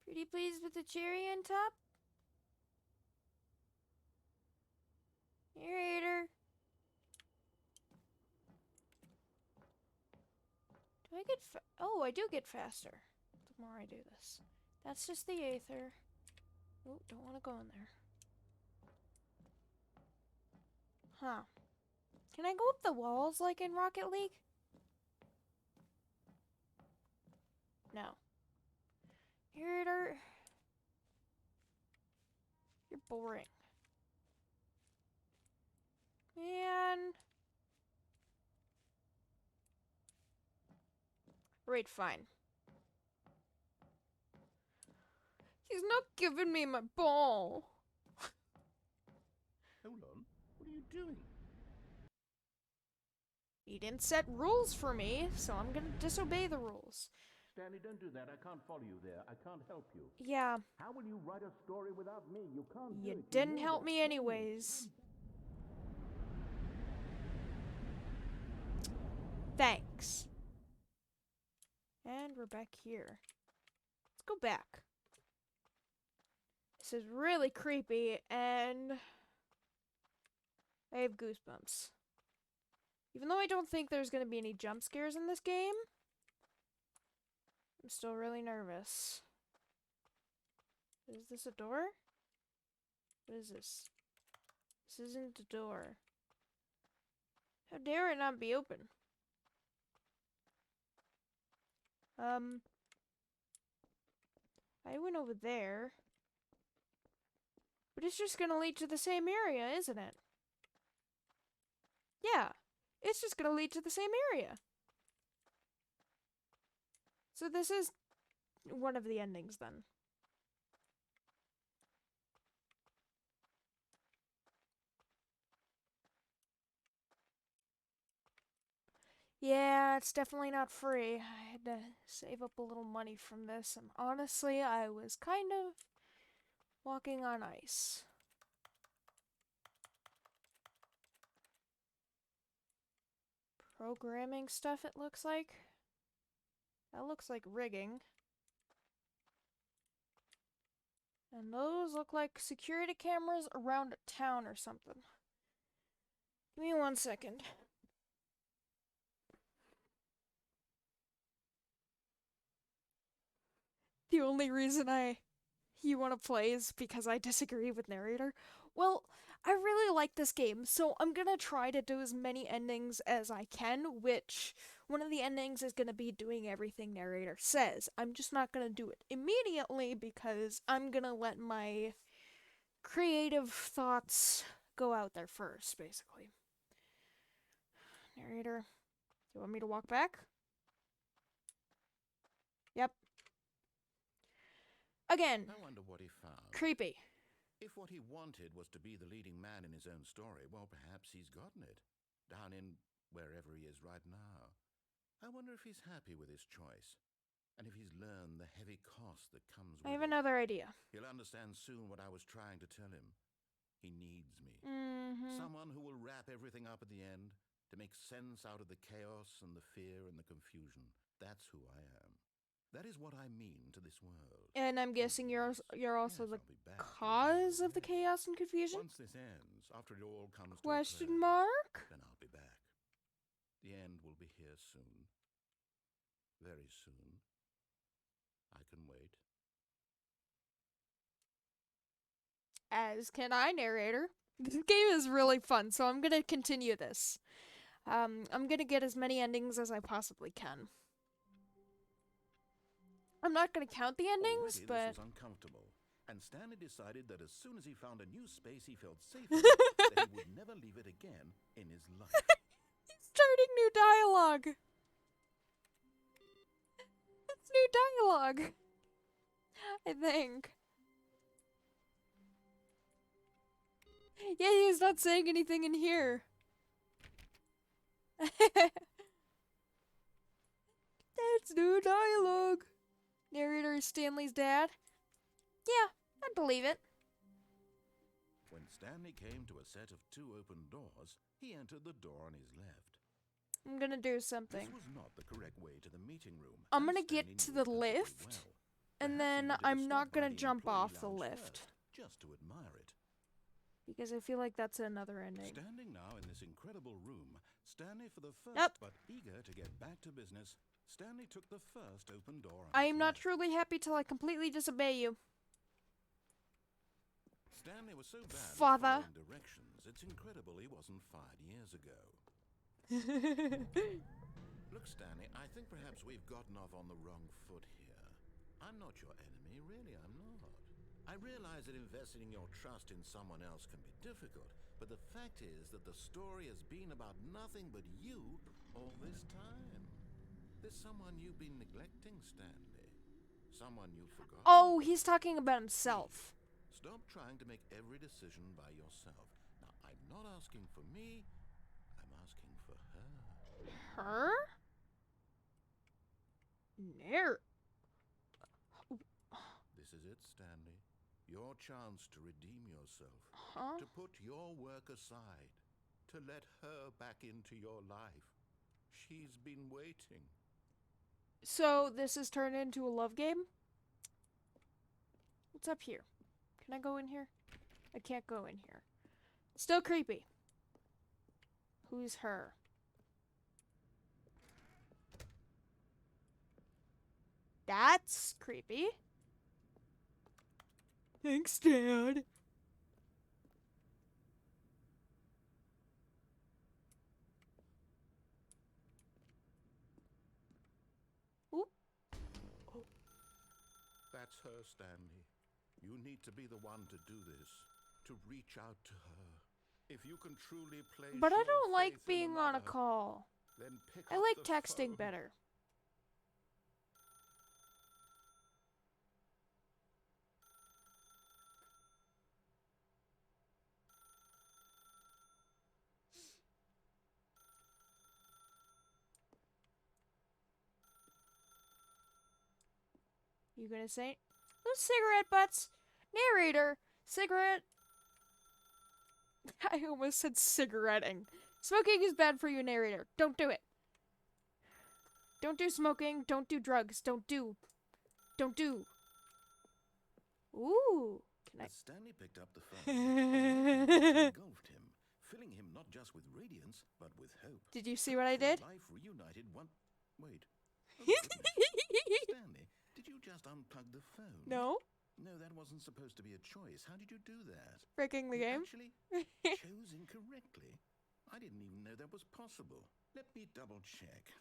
Pretty please with the cherry on top? Narrator. Do I get oh, I do get faster the more I do this. That's just the aether. Oh, don't want to go in there. Huh. Can I go up the walls like in Rocket League? No. Narrator. You're boring. Man. Right, fine. He's not giving me my ball. Hold on. What are you doing? He didn't set rules for me, so I'm gonna disobey the rules. Stanley, don't do that. I can't follow you there. I can't help you. Yeah. How will you write a story without me? You can't do You it. didn't help me anyways. Thanks. And we're back here. Let's go back. This is really creepy, and I have goosebumps. Even though I don't think there's gonna be any jump scares in this game, I'm still really nervous. Is this a door? What is this? This isn't a door. How dare it not be open? I went over there. But it's just gonna lead to the same area, isn't it? Yeah, it's just gonna lead to the same area. So this is one of the endings then. Yeah, it's definitely not free. I had to save up a little money from this, and honestly, I was kind of walking on ice. Programming stuff, it looks like. That looks like rigging. And those look like security cameras around a town or something. Give me 1 second. The only reason you want to play is because I disagree with Narrator. Well, I really like this game, so I'm gonna try to do as many endings as I can, which one of the endings is gonna be doing everything Narrator says. I'm just not gonna do it immediately because I'm gonna let my creative thoughts go out there first, basically. Narrator, do you want me to walk back? Yep. Again, I wonder what he found. creepy. If what he wanted was to be the leading man in his own story, well, perhaps he's gotten it. Down in wherever he is right now. I wonder if he's happy with his choice. And if he's learned the heavy cost that comes with I have it. another idea. He'll understand soon what I was trying to tell him. He needs me. Mm-hmm. Someone who will wrap everything up at the end to make sense out of the chaos and the fear and the confusion. That's who I am. That is what I mean to this world. And I'm guessing you're also Yes, the I'll be back. cause of the chaos and confusion? Once this ends, after it all comes Question to a close, mark? then I'll be back. The end will be here soon. Very soon. I can wait. As can I, Narrator. This game is really fun, so I'm gonna continue this. I'm gonna get as many endings as I possibly can. I'm not gonna count the endings, Already, but this was uncomfortable, and Stanley decided that as soon as he found a new space he felt safe in, that he would never leave it again in his life. he's starting new dialogue. It's new dialogue. I think. Yeah, he's not saying anything in here. That's new dialogue. Narrator is Stanley's dad. Yeah, I'd believe it. When Stanley came to a set of 2 open doors, he entered the door on his left. I'm gonna do something. This was not the correct way to the meeting room. I'm and gonna Stanley get to knew the it perfectly lift, well. and Perhaps he then wanted to I'm stop not by gonna the jump employee off the lounge lift. first, just to admire it. Because I feel like that's another ending. Standing now in this incredible room, Stanley for the first Yep. but eager to get back to business, Stanley took the first open door on I his am not left. truly happy till I completely disobey you. Stanley was so bad at Father. following directions, it's incredible he wasn't fired years ago. Look, Stanley, I think perhaps we've gotten off on the wrong foot here. I'm not your enemy, really, I'm not. I realize that investing your trust in someone else can be difficult, but the fact is that the story has been about nothing but you all this time. There's someone you've been neglecting, Stanley. Someone you've forgotten. Oh, he's talking about himself. Stop trying to make every decision by yourself. Now, I'm not asking for me, I'm asking for her. Her? This is it, Stanley. Your chance to redeem yourself. Huh? To put your work aside. To let her back into your life. She's been waiting. So this has turned into a love game? What's up here? Can I go in here? I can't go in here. Still creepy. Who's her? That's creepy. Thanks, Dad. Oop. That's her, Stanley. You need to be the one to do this. To reach out to her. If you can truly place But I your don't like faith in being on a another, call. then pick I up like the texting phone. better. You gonna say those cigarette butts? Narrator, cigarette. I almost said cigaretting. Smoking is bad for you, narrator. Don't do it. Don't do smoking. Don't do drugs. Don't do. Ooh. Can I? As Stanley picked up the phone, engulfed him, filling him not just with radiance, but with hope. Did you see what I did? Life reunited one. Wait. Oh, goodness. Stanley, did you just unplug the phone? No. No, that wasn't supposed to be a choice. How did you do that? Breaking the You game. actually chose incorrectly. I didn't even know that was possible. Let me double check.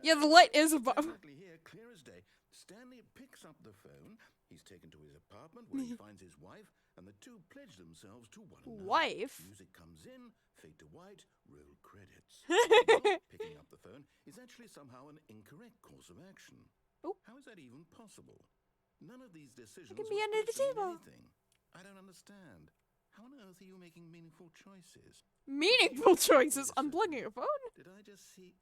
Yeah, the light is above. Definitely here, clear as day. Stanley picks up the phone. He's taken to his apartment where he finds his wife, and the two pledge themselves to one another. Wife? Music comes in, fade to white, roll credits. Not picking up the phone is actually somehow an incorrect course of action. Oh. How is that even possible? None of these decisions can were be under the supposed to mean table. anything. I don't understand. How on earth are you making meaningful choices? Meaningful choices. Wait a Unplugging a phone. Did I just see?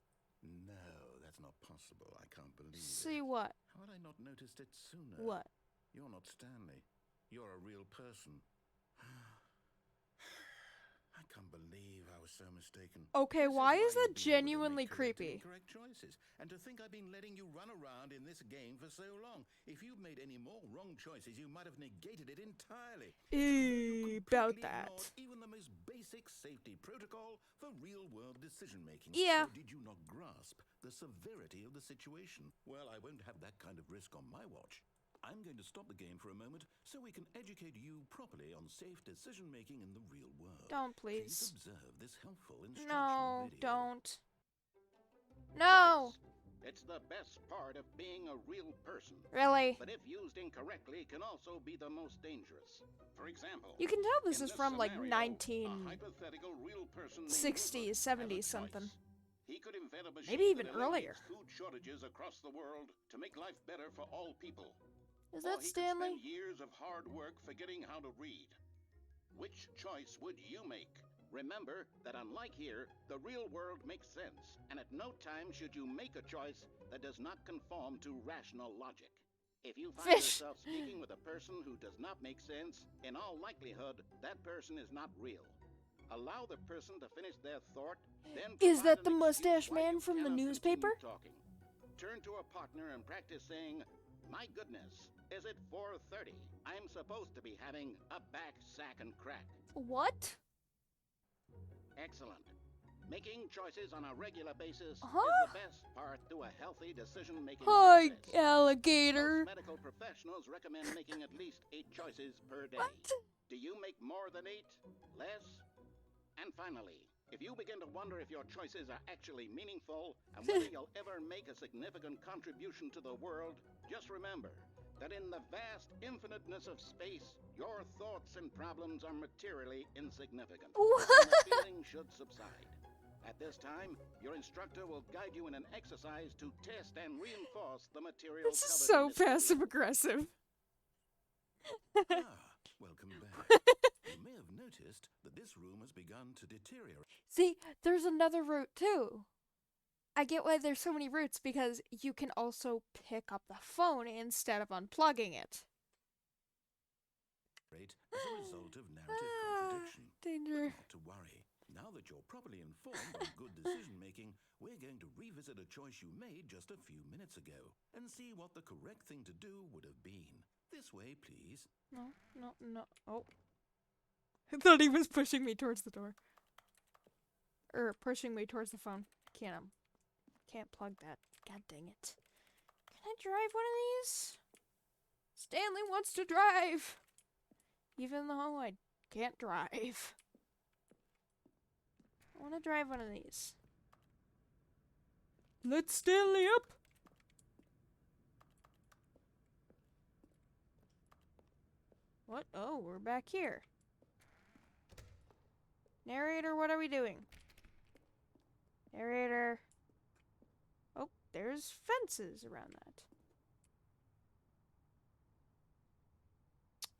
No, that's not possible. I can't believe See it. what? How had I not noticed it sooner? What? You're not Stanley. You're a real person. I can't believe I was so mistaken. Okay, This why is why that you've been able to genuinely make correct and creepy? Incorrect choices, and to think I've been letting you run around in this game for so long. If you'd made any more wrong choices, you might have negated it entirely. About Completely that. ignored even the most basic safety protocol for real-world decision-making. Yeah. Or did you not grasp the severity of the situation? Well, I won't have that kind of risk on my watch. I'm going to stop the game for a moment so we can educate you properly on safe decision-making in the real world. Don't, Please please. observe this helpful instructional No, video. don't. No. It's the best part of being a real person. Really? But if used incorrectly, can also be the most dangerous. For example, You can tell this in is from like scenario, a hypothetical real person named 1960s, Rupert had a 70s something. choice. He could invent a machine Maybe even that earlier. eliminates food shortages across the world to make life better for all people. Is Or that he could Stanley? spend years of hard work forgetting how to read. Which choice would you make? Remember that unlike here, the real world makes sense, and at no time should you make a choice that does not conform to rational logic. If you find Fish. yourself speaking with a person who does not make sense, in all likelihood, that person is not real. Allow the person to finish their thought, then Is provide that the an excuse mustache why man you from the cannot newspaper? continue talking. Turn to a partner and practice saying, "My goodness, is it 4:30? I'm supposed to be having a back, sack, and crack." What? Excellent. Making choices on a regular basis Huh? is the best part to a healthy decision-making Hi, process. alligator. Most medical professionals recommend making at least 8 choices per day. What? Do you make more than 8? Less? And finally, if you begin to wonder if your choices are actually meaningful and whether you'll ever make a significant contribution to the world, just remember that in the vast infiniteness of space, your thoughts and problems are materially insignificant. What? And the feeling should subside. At this time, your instructor will guide you in an exercise to test and reinforce the material This is covered so in this video. passive aggressive. Welcome back. You may have noticed that this room has begun to deteriorate. See, there's another route too. I get why there's so many routes because you can also pick up the phone instead of unplugging it. As a result of narrative contradiction. Danger. Not to worry. Now that you're properly informed on good decision making, we're going to revisit a choice you made just a few minutes ago and see what the correct thing to do would have been. This way, please. No. Oh. I thought he was pushing me towards the door. Or pushing me towards the phone. Can't plug that. God dang it. Can I drive one of these? Stanley wants to drive. Even though I can't drive. I want to drive one of these. Let's Stanley up. What? Oh, we're back here. Narrator, what are we doing? Narrator. Oh, there's fences around that.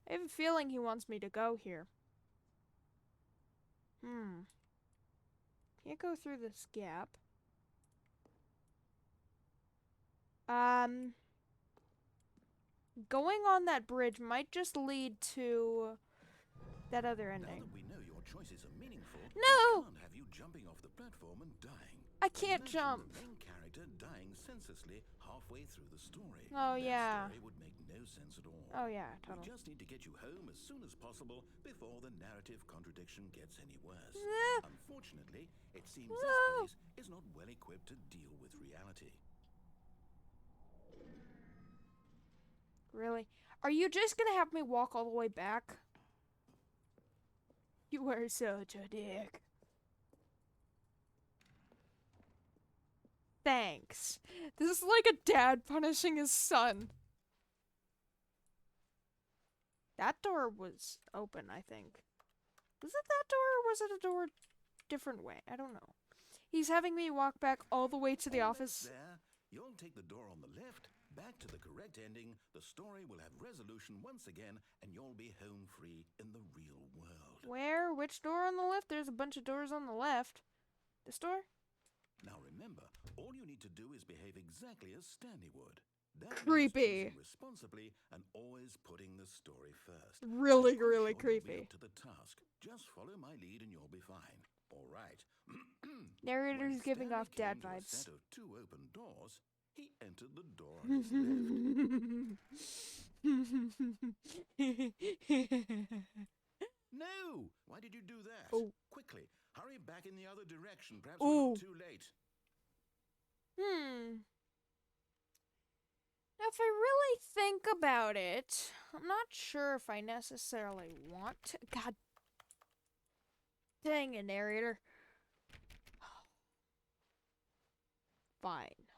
I have a feeling he wants me to go here. Can't go through this gap. Going on that bridge might just lead to that other ending. Now that we know your choices are meaningful, No! we can't have you jumping off the platform and dying. I can't Imagine jump. The main character dying senselessly halfway through the story. Oh, that yeah. story would make no sense at all. Oh yeah, We totally. just need to get you home as soon as possible before the narrative contradiction gets any worse. Ah. Unfortunately, it seems No. this place is not well equipped to deal with reality. Really? Are you just gonna have me walk all the way back? You are such a dick. Thanks. This is like a dad punishing his son. That door was open, I think. Was it that door or was it a door different way? I don't know. He's having me walk back all the way to the Almost office. there. You'll take the door on the left, back to the correct ending. The story will have resolution once again, and you'll be home free in the real world. Where? Which door on the left? There's a bunch of doors on the left. This door? Now remember, all you need to do is behave exactly as Stanley would. That means Creepy. choosing responsibly and always putting the story first. Really, I'm quite really sure you'll be creepy. up to the task. Just follow my lead and you'll be fine. All right. Narrator's When giving Stanley off dad came to a vibes. set of 2 open doors, he entered the door on his left. No! Why did you do that? Oh. Quickly, hurry back in the other direction. Perhaps Oh. we're not too late. Now, if I really think about it, I'm not sure if I necessarily want to. God dang it, narrator. Fine.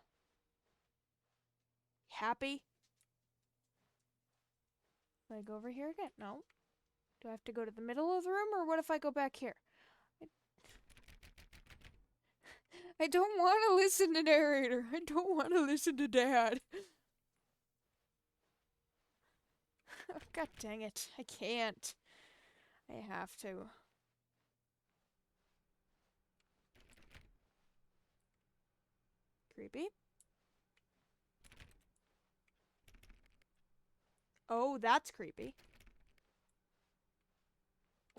Happy? Do I go over here again? No. Do I have to go to the middle of the room, or what if I go back here? I don't want to listen to narrator. I don't want to listen to dad. God dang it. I can't. I have to. Creepy. Oh, that's creepy.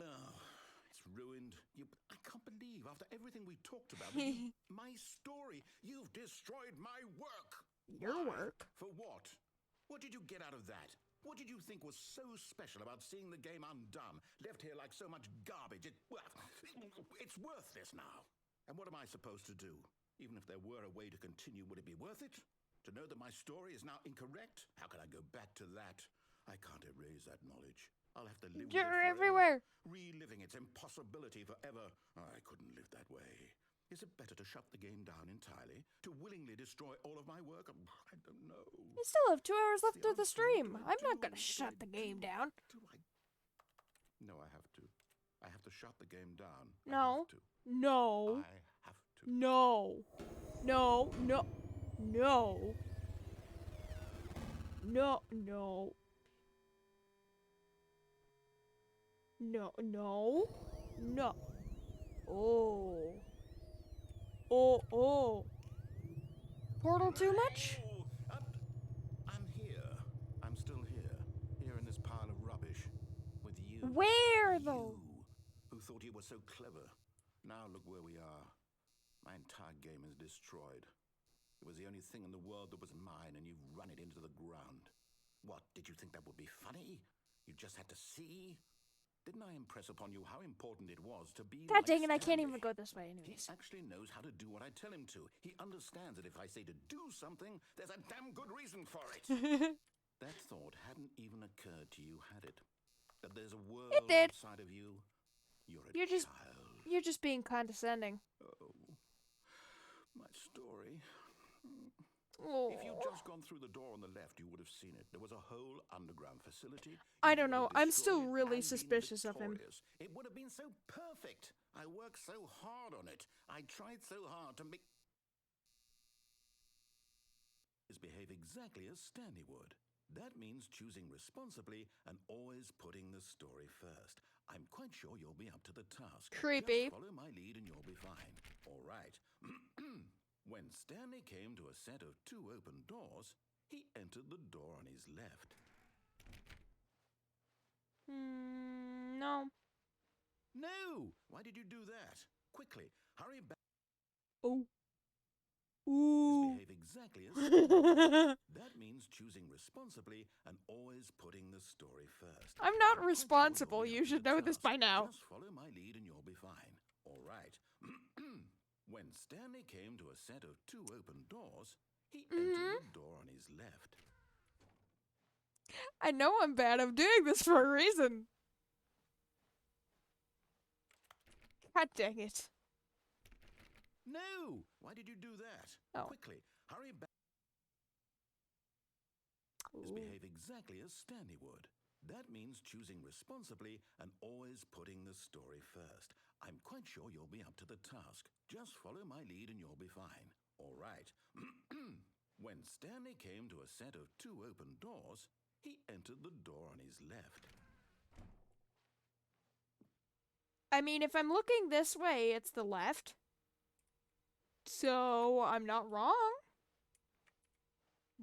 Oh, it's ruined. I can't believe after everything we talked about, my story, you've destroyed my work. Your Why? work? For what? What did you get out of that? What did you think was so special about seeing the game undone, left here like so much garbage? It's worthless now. And what am I supposed to do? Even if there were a way to continue, would it be worth it? To know that my story is now incorrect? How can I go back to that? I can't erase that knowledge. I'll have to live with it You're forever, everywhere. reliving its impossibility forever. I couldn't live that way. Is it better to shut the game down entirely? To willingly destroy all of my work? I don't know. We still have 2 hours left The of the answer, what stream. do I I'm not do? gonna What do shut I the game do? down. No, I have to. I have to shut the game down. No. I have to. No. I have to. No. No. No. No. No. No. No. No. No. Oh. Oh. Oh. Portal too much? No! I'm here. I'm still here. Here in this pile of rubbish. With you. Where though? You, who thought you were so clever. Now look where we are. My entire game is destroyed. It was the only thing in the world that was mine, and you've run it into the ground. What, did you think that would be funny? You just had to see? Didn't I impress upon you how important it was to be God like dang it, I can't Stanley? even go this way He anyways. actually knows how to do what I tell him to. He understands that if I say to do something, there's a damn good reason for it. That thought hadn't even occurred to you, had it? That there's a world It did. outside of you? You're a You're just- child. You're just being condescending. Oh, my story. Oh. If you'd just gone through the door on the left, you would have seen it. There was a whole underground facility. I You don't would know. have I'm destroyed still it really and been suspicious of him. victorious. It would have been so perfect. I worked so hard on it. I tried so hard to make behave exactly as Stanley would. That means choosing responsibly and always putting the story first. I'm quite sure you'll be up to the task. Creepy. Just follow my lead and you'll be fine. All right. When Stanley came to a set of 2 open doors, he entered the door on his left. No. No! Why did you do that? Quickly, hurry back. Oh. Ooh. Behave exactly as That means choosing responsibly and always putting the story first. I'm I'm not quite sure responsible. you'll be You up to should the know this task. by now. Just follow my lead and you'll be fine. All right. When Stanley came to a set of 2 open doors, he entered the door on his left. I know I'm bad. I'm doing this for a reason. God dang it. No! Why did you do that? Oh. Quickly, hurry back. Ooh. Behave exactly as Stanley would. That means choosing responsibly and always putting the story first. I'm quite sure you'll be up to the task. Just follow my lead and you'll be fine. All right. When Stanley came to a set of 2 open doors, he entered the door on his left. I mean, if I'm looking this way, it's the left. So, I'm not wrong.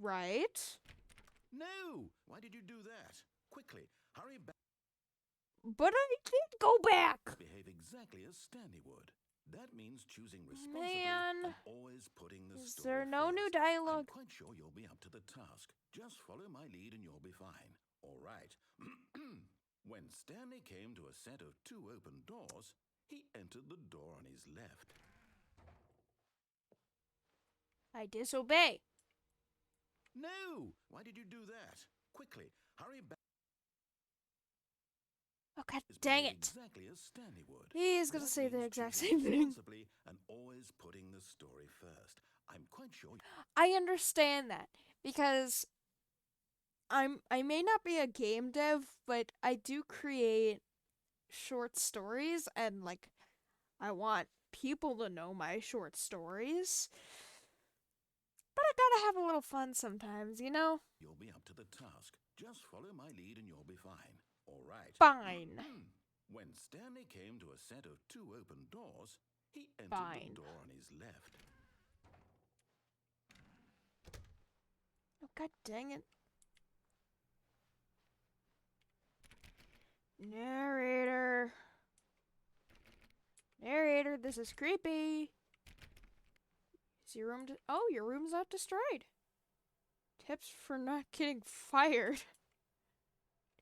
Right? No! Why did you do that? Quickly, hurry back. But I did go back. Behave exactly as Stanley would. That means choosing responsibly Man. and always putting the Is story there no new first. I'm dialogue? quite sure you'll be up to the task. Just follow my lead and you'll be fine. All right. When Stanley came to a set of 2 open doors, he entered the door on his left. I disobey. No! Why did you do that? Quickly, hurry back. Oh, god dang it. Exactly as Stanley would. He's gonna That say the means exact choosing same thing. responsibly and always putting the story first. I'm quite sure. I understand that because I may not be a game dev, but I do create short stories and like I want people to know my short stories. But I gotta have a little fun sometimes, you know? You'll be up to the task. Just follow my lead and you'll be fine. All right. Fine. When Stanley came to a set of 2 open doors, he entered Fine. the door on his left. God dang it. Narrator. Narrator, this is creepy. Is your room... Oh, your room's not destroyed. Tips for not getting fired.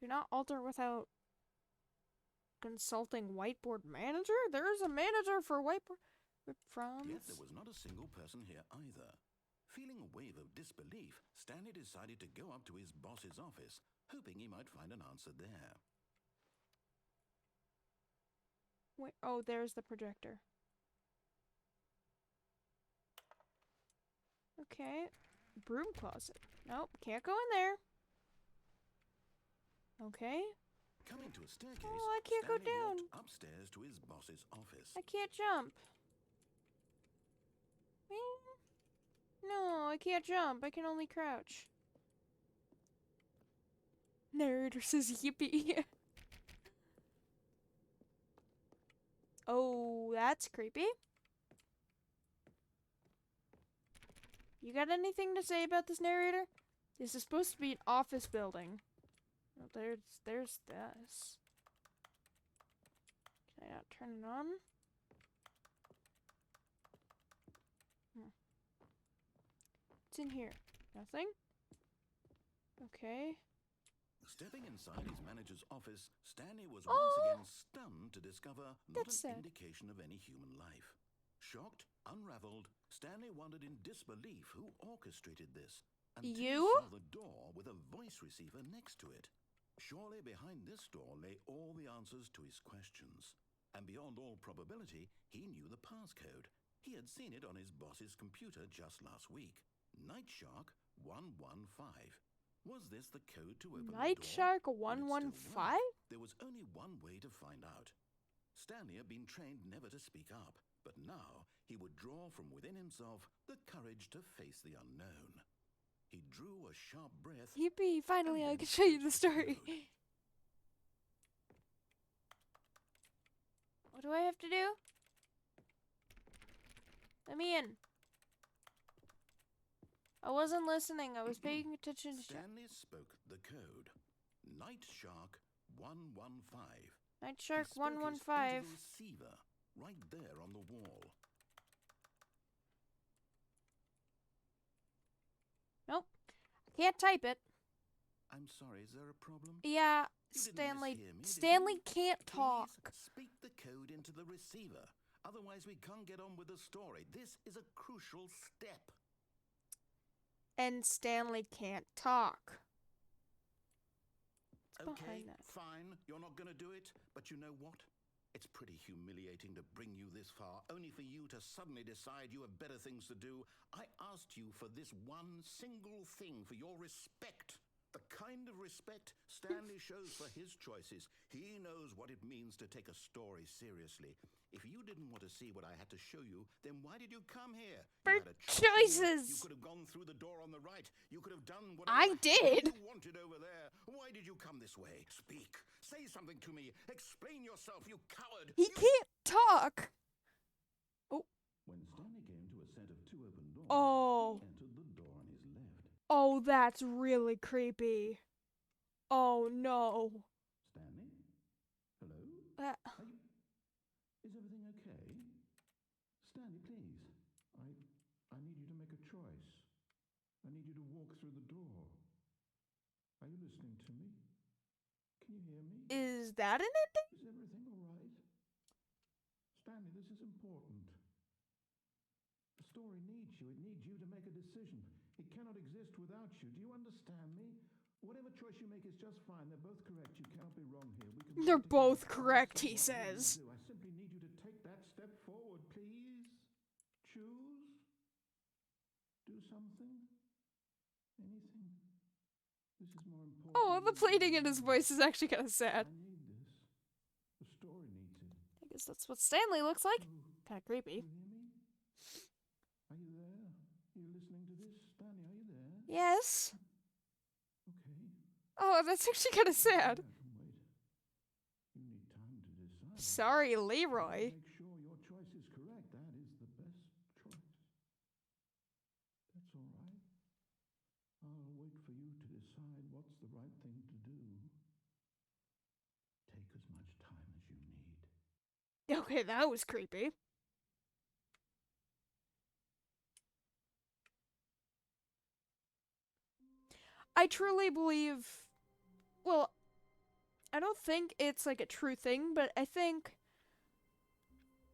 Do not alter without consulting whiteboard manager? There is a manager for whiteboard... Yet there was not a single person here either. Feeling a wave of disbelief, Stanley decided to go up to his boss's office, hoping he might find an answer there. Wait, oh, there's the projector. Okay. Broom closet. Nope, can't go in there. Okay. Coming to a staircase, Oh, I can't Stanley go down. walked upstairs to his boss's office. I can't jump. No, I can't jump. I can only crouch. Narrator says yippee. Oh, that's creepy. You got anything to say about this, narrator? This is supposed to be an office building. Oh, there's this. Can I not turn it on? What's in here? Nothing? Okay. Stepping inside his manager's office, Stanley was Oh! once again stunned to discover not That's an sad. indication of any human life. Shocked, unraveled, Stanley wondered in disbelief who orchestrated this, until You? he saw the door with a voice receiver next to it. Surely behind this door lay all the answers to his questions. And beyond all probability, he knew the passcode. He had seen it on his boss's computer just last week. Night Shark 115. Was this the code to open Night the door? Shark Well, it still 115? worked. There was only one way to find out. Stanley had been trained never to speak up, but now he would draw from within himself the courage to face the unknown. He drew a sharp breath. Yippee, finally I And can then show you the pressed story. code. What do I have to do? Let me in. I wasn't listening. I was paying attention to Stanley spoke the code. Night Shark 115. Night He Shark spoke it into 115. the receiver, right there on the wall. Nope. I can't type it. I'm sorry, is there a problem? Yeah, You didn't Stanley. mishear me, did Stanley you? can't talk. Please speak the code into the receiver. Otherwise, we can't get on with the story. This is a crucial step. And Stanley can't talk. It's Okay, behind that. fine. You're not going to do it. But you know what? It's pretty humiliating to bring you this far, only for you to suddenly decide you have better things to do. I asked you for this one single thing, for your respect. The kind of respect Stanley shows for his choices. He knows what it means to take a story seriously. If you didn't want to see what I had to show you, then why did you come here? For You had a choice. You choices. could have gone through the door on the right. You could have done I whatever did. you wanted over there. Why did you come this way? Speak. Say something to me. Explain yourself, you coward. He can't talk. When Stanley came to a set of two open doors, Oh. he entered the door on his left. Oh, that's really creepy. Oh no. Stanley? Hello? Uh, Are you... Is everything okay? Stanley, please. I need you to make a choice. I need you to walk through the door. Are you listening to me? Can you hear me? is that an ending? Is everything all right? Stanley, this is important. The story needs you. It needs you to make a decision. It cannot exist without you. Do you understand me? Whatever choice you make is just fine. They're both correct. You cannot be wrong here. We can They're work together. both correct, he What do you need says. to do? I simply need you to take that step forward, please. Choose. Do something. Anything. This is more important. Oh, the than pleading in his anything. voice is actually kind of sad. I need this. The story needs it. I guess that's what Stanley looks like. Oh, Kind of can creepy. you hear me? Are you there? Are you listening to this? Stanley, are you there? Yes. Okay. Oh, that's actually kind of sad. Yeah, I can wait. You need time to decide. Sorry, Leroy. Make sure your choice is correct. That is the best choice. That's all right. I'll wait for you to decide what's the right thing to do. Take as much time as you need. Okay, that was creepy. I truly believe, well, I don't think it's like a true thing, but I think,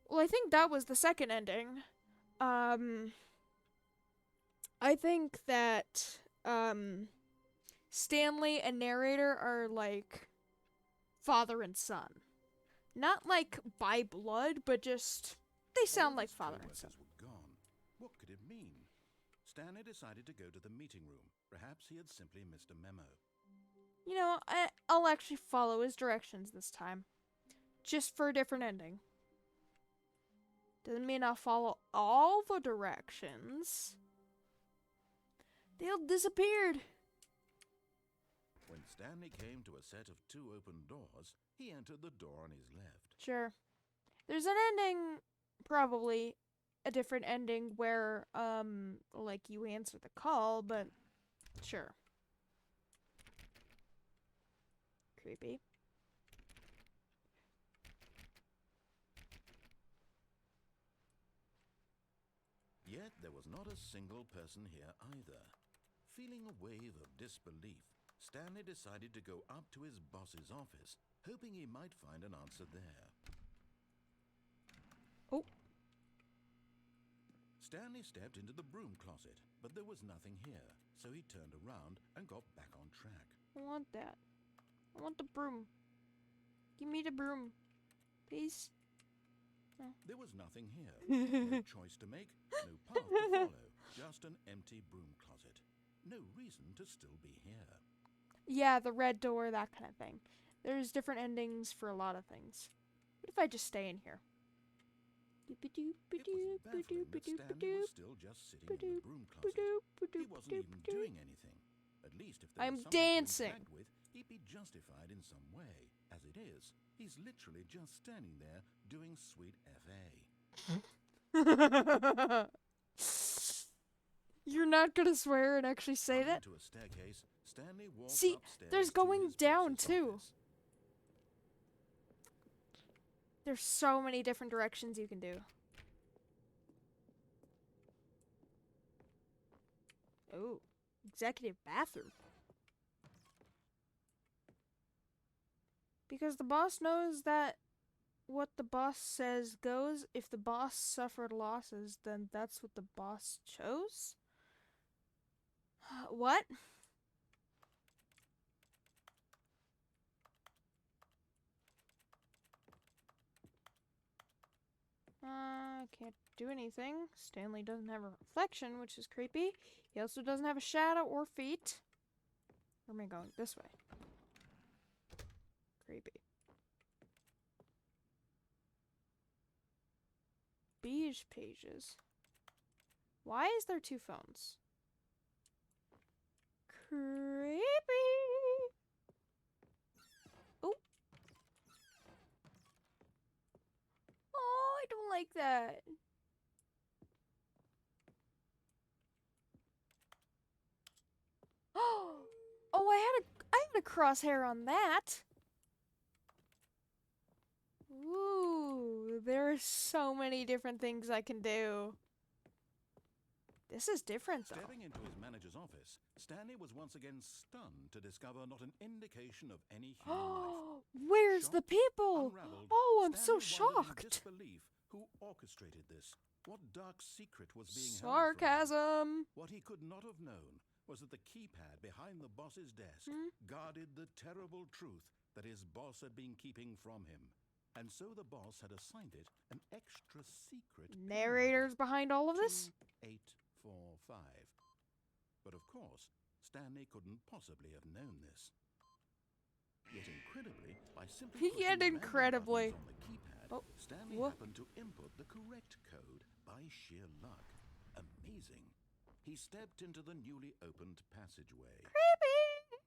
well, I think that was the second ending. I think that, Stanley and Narrator are like father and son. Not like by blood, but just, they sound like father and son. Were gone. What could it mean? Stanley decided to go to the meeting room. Perhaps he had simply missed a memo. You know, I'll actually follow his directions this time. Just for a different ending. Doesn't mean I'll follow all the directions. They all disappeared. When Stanley came to a set of 2 open doors, he entered the door on his left. Sure. There's an ending, probably a different ending where, like you answer the call, but sure. Creepy. Yet there was not a single person here either. Feeling a wave of disbelief, Stanley decided to go up to his boss's office, hoping he might find an answer there. Oh. Stanley stepped into the broom closet, but there was nothing here, so he turned around and got back on track. I want that. I want the broom. Give me the broom. Please. No. There was nothing here. No choice to make, no path to follow, just an empty broom closet. No reason to still be here. Yeah, the red door, that kind of thing. There's different endings for a lot of things. What if I just stay in here? It was baffling that Stanley was still just sitting in the broom closet. He wasn't even doing anything. At least if there was something dancing. to interact with, he'd be justified in some way. As it is, he's literally just standing there doing sweet FA. You're not gonna swear and actually say that? To a staircase, Stanley walked See, upstairs there's to going his down boss's too. office. There's so many different directions you can do. Oh, executive bathroom. Because the boss knows that what the boss says goes. If the boss suffered losses, then that's what the boss chose? What? Can't do anything. Stanley doesn't have a reflection, which is creepy. He also doesn't have a shadow or feet. Where am I going? This way. Creepy. Beige pages. Why is there 2 phones? Creepy. Oh. Oh, I don't like that. Oh, I had a crosshair on that. Ooh, there are so many different things I can do. This is different, though. Stepping into his manager's office, Stanley was once again stunned to discover not an indication of any human life. Where's Shocked, the people? unraveled, Oh, I'm so Stanley wondered in shocked. disbelief who orchestrated this. What dark secret was being held from Sarcasm. him? What he could not have known was that the keypad behind the boss's desk guarded the terrible truth that his boss had been keeping from him. And so the boss had assigned it an extra secret Narrators behind all of this? 845. But of course, Stanley couldn't possibly have known this. Yet incredibly, by simply pushing Yet random incredibly. buttons on the keypad, Oh, Stanley wha- happened to input the correct code by sheer luck. Amazing. He stepped into the newly opened passageway. Creepy.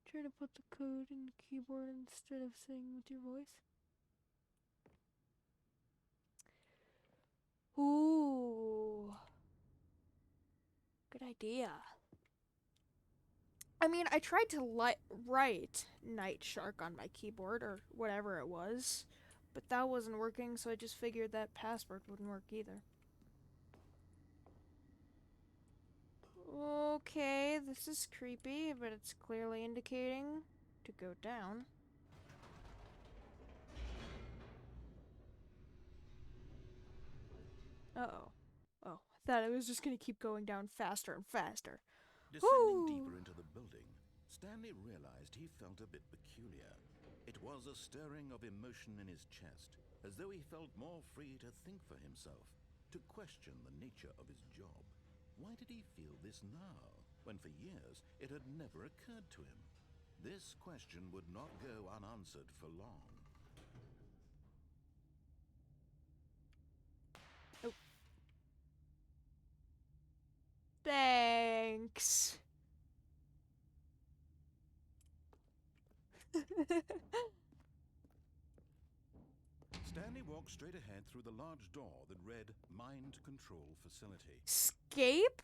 Try to put the code in the keyboard instead of saying with your voice. Ooh. idea. I mean, I tried to write Night Shark on my keyboard, or whatever it was, but that wasn't working, so I just figured that password wouldn't work either. Okay, this is creepy, but it's clearly indicating to go down. Uh-oh. Oh, I thought it was just gonna keep going down faster and faster. Descending deeper into the building, Stanley realized he felt a bit peculiar. It was a stirring of emotion in his chest, as though he felt more free to think for himself, to question the nature of his job. Why did he feel this now, when for years it had never occurred to him? This question would not go unanswered for long. Oh. Thanks. Stanley walked straight ahead through the large door that read Mind Control Facility. Escape?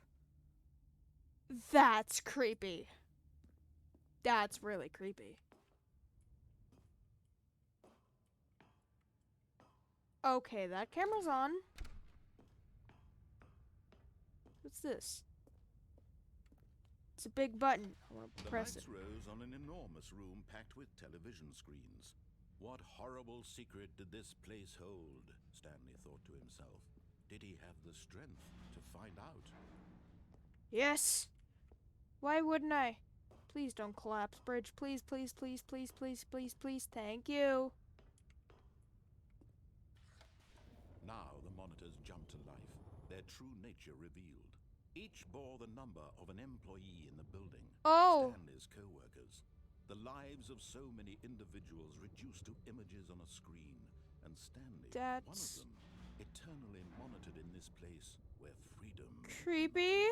That's creepy. That's really creepy. Okay, that camera's on. What's this? It's a big button. I want to The press lights it. rose on an enormous room packed with television screens. What horrible secret did this place hold? Stanley thought to himself. Did he have the strength to find out? Yes. Why wouldn't I? Please don't collapse, bridge. Please, please, please, please, please, please, please. Thank you. Now the monitors jumped to life, their true nature revealed. Each bore the number of an employee in the building. Oh. Stanley's co-workers. The lives of so many individuals reduced to images on a screen. And Stanley, one of them, eternally monitored in this place where freedom... Creepy.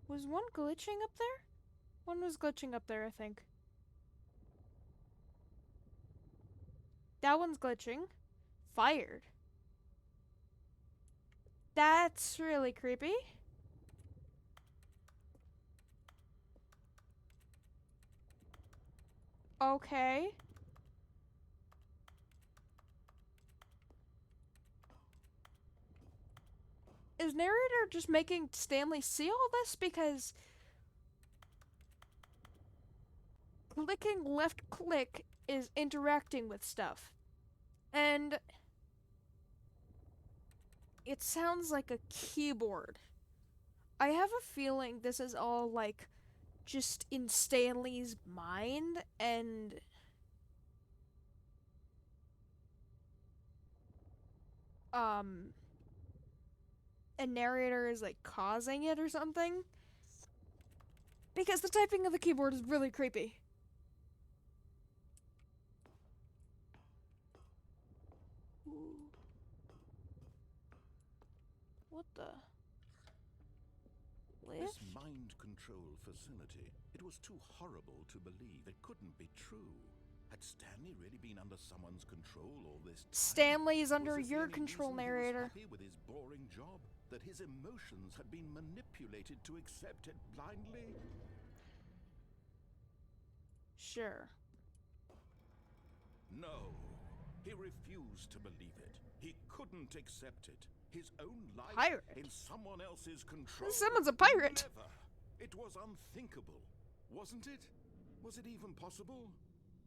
Was one glitching up there? One was glitching up there, I think. That one's glitching. Fired. That's really creepy. Okay. Is Narrator just making Stanley see all this? Because clicking left click is interacting with stuff. And it sounds like a keyboard. I have a feeling this is all like just in Stanley's mind, and a narrator is like causing it or something. Because the typing of the keyboard is really creepy. Ooh. What the? Lift? This mind control facility, it was too horrible to believe. It couldn't be true. Had Stanley really been under someone's control all this time? Stanley's under Was this your the only control, reason he narrator. was happy with his boring job? That his emotions had been manipulated to accept it blindly? Sure. No. He refused to believe it. He couldn't accept it. His own life Pirate. in someone else's control. Someone's a pirate. Never. It was unthinkable, wasn't it? Was it even possible?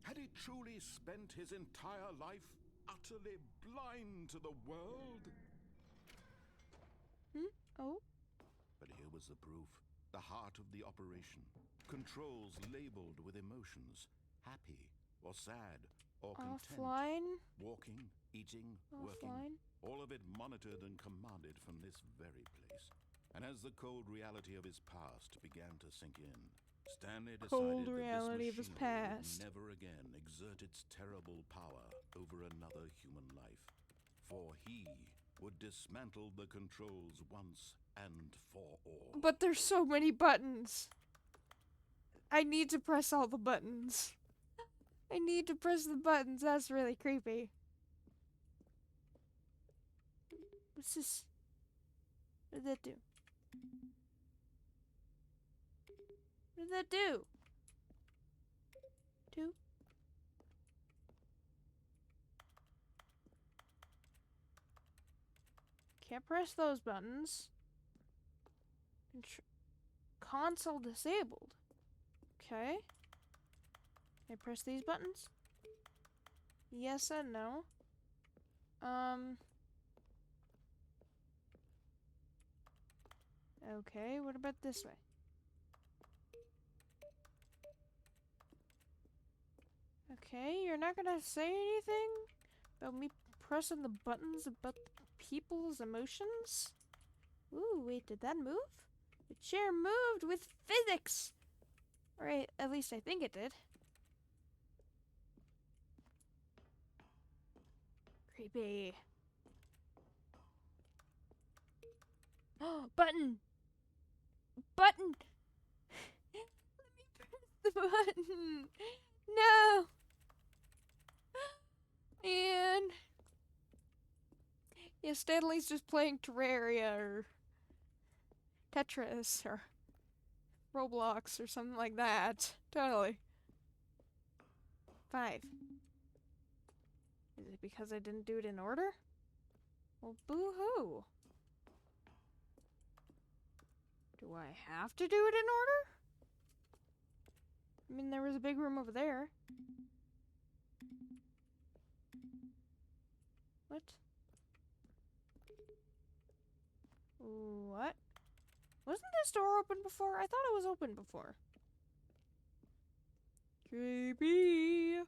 Had he truly spent his entire life utterly blind to the world? Oh. But here was the proof. The heart of the operation. Controls labeled with emotions. Happy or sad or content. Offline. Walking, eating, working. Offline. All of it monitored and commanded from this very place. And as the cold reality of his past began to sink in, Stanley decided Cold that reality of this his machinery past. would never again exert its terrible power over another human life. For he would dismantle the controls once and for all. But there's so many buttons. I need to press all the buttons. I need to press the buttons. That's really creepy. What's this? What did that do? What did that do? Two? Can't press those buttons. Console disabled. Okay. Can I press these buttons? Yes and no. Okay, what about this way? Okay, you're not gonna say anything about me pressing the buttons about the people's emotions? Ooh, wait, did that move? The chair moved with physics! Alright, at least I think it did. Creepy. Oh, button! Button! Let me press the button! No! And yeah, Stanley's just playing Terraria or Tetris or Roblox or something like that. Totally. 5. Is it because I didn't do it in order? Well, boo-hoo. Do I have to do it in order? I mean, there was a big room over there. What? What? Wasn't this door open before? I thought it was open before. Creepy.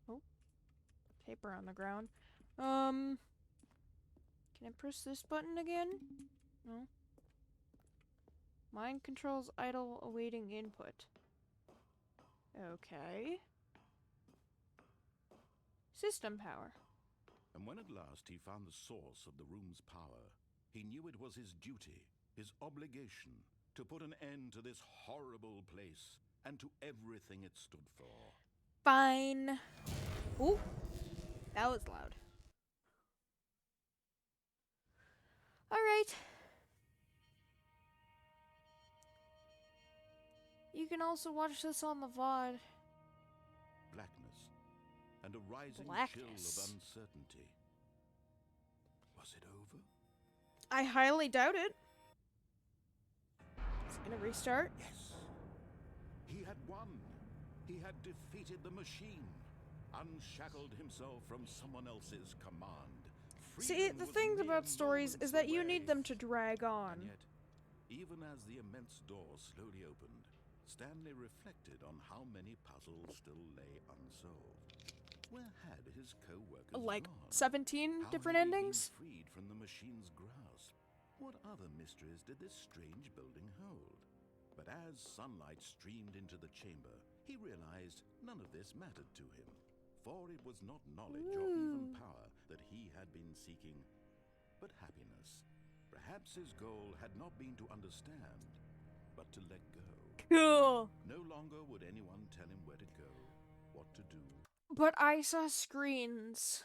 Oh. Paper on the ground. Can I press this button again? No. Mind controls idle awaiting input. Okay. System power. And when at last he found the source of the room's power, he knew it was his duty, his obligation, to put an end to this horrible place and to everything it stood for. Fine. Ooh. That was loud. Alright. You can also watch this on the VOD. Blackness and a rising chill of uncertainty. Was it over? I highly doubt it. Is it gonna restart? Yes. He had won. He had defeated the machine, unshackled himself from someone else's command. See, the thing about stories is that you need them to drag on. And yet, even as the immense door slowly opened, Stanley reflected on how many puzzles still lay unsolved. Where had his co-workers Like gone? 17 How different had he been endings? freed from the machine's grasp? What other mysteries did this strange building hold? But as sunlight streamed into the chamber, he realized none of this mattered to him. For it was not knowledge or even power that he had been seeking, but happiness. Perhaps his goal had not been to understand, but to let go. Cool. No longer would anyone tell him where to go, what to do. But I saw screens.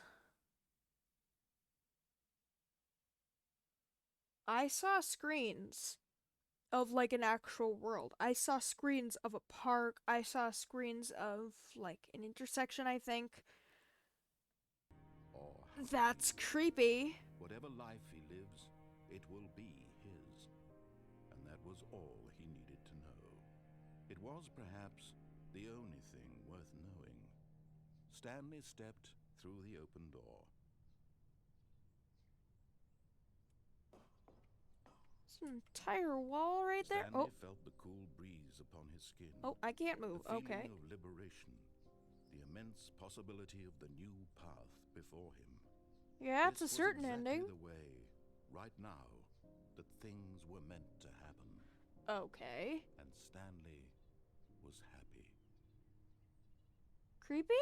I saw screens of like an actual world. I saw screens of a park. I saw screens of like an intersection, I think. That's creepy. Whatever life he lives, it will be his. And that was all he needed to know. It was perhaps the only thing worth knowing. Stanley stepped through the open door. It's an entire wall right there. Stanley Oh. felt the cool breeze upon his skin. Oh, I can't move. The feeling Okay. of liberation, the immense possibility of the new path before him. Yeah, it's a This was certain exactly ending. the way, right now, that things were meant to happen. Okay. And Stanley was happy. Creepy?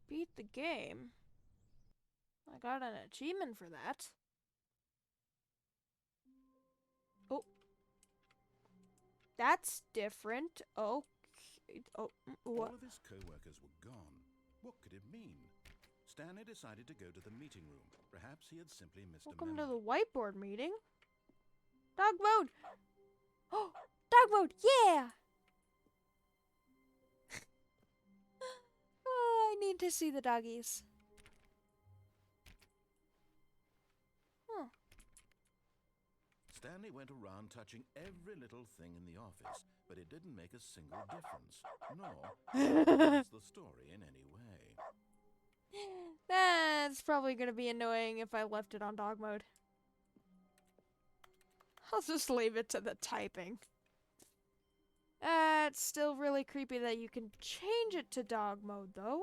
Beat the game. I got an achievement for that. Oh. That's different. Oh, All what? of his co-workers were gone. What could it mean? Stanley decided to go to the meeting room. Perhaps he had simply missed a Welcome memo. to the whiteboard meeting. Dog mode! Oh, dog mode! Yeah! Oh, I need to see the doggies. Huh. Stanley went around touching every little thing in the office, but it didn't make a single difference, nor advance the story in any way. That's probably gonna be annoying if I left it on dog mode. I'll just leave it to the typing. It's still really creepy that you can change it to dog mode, though.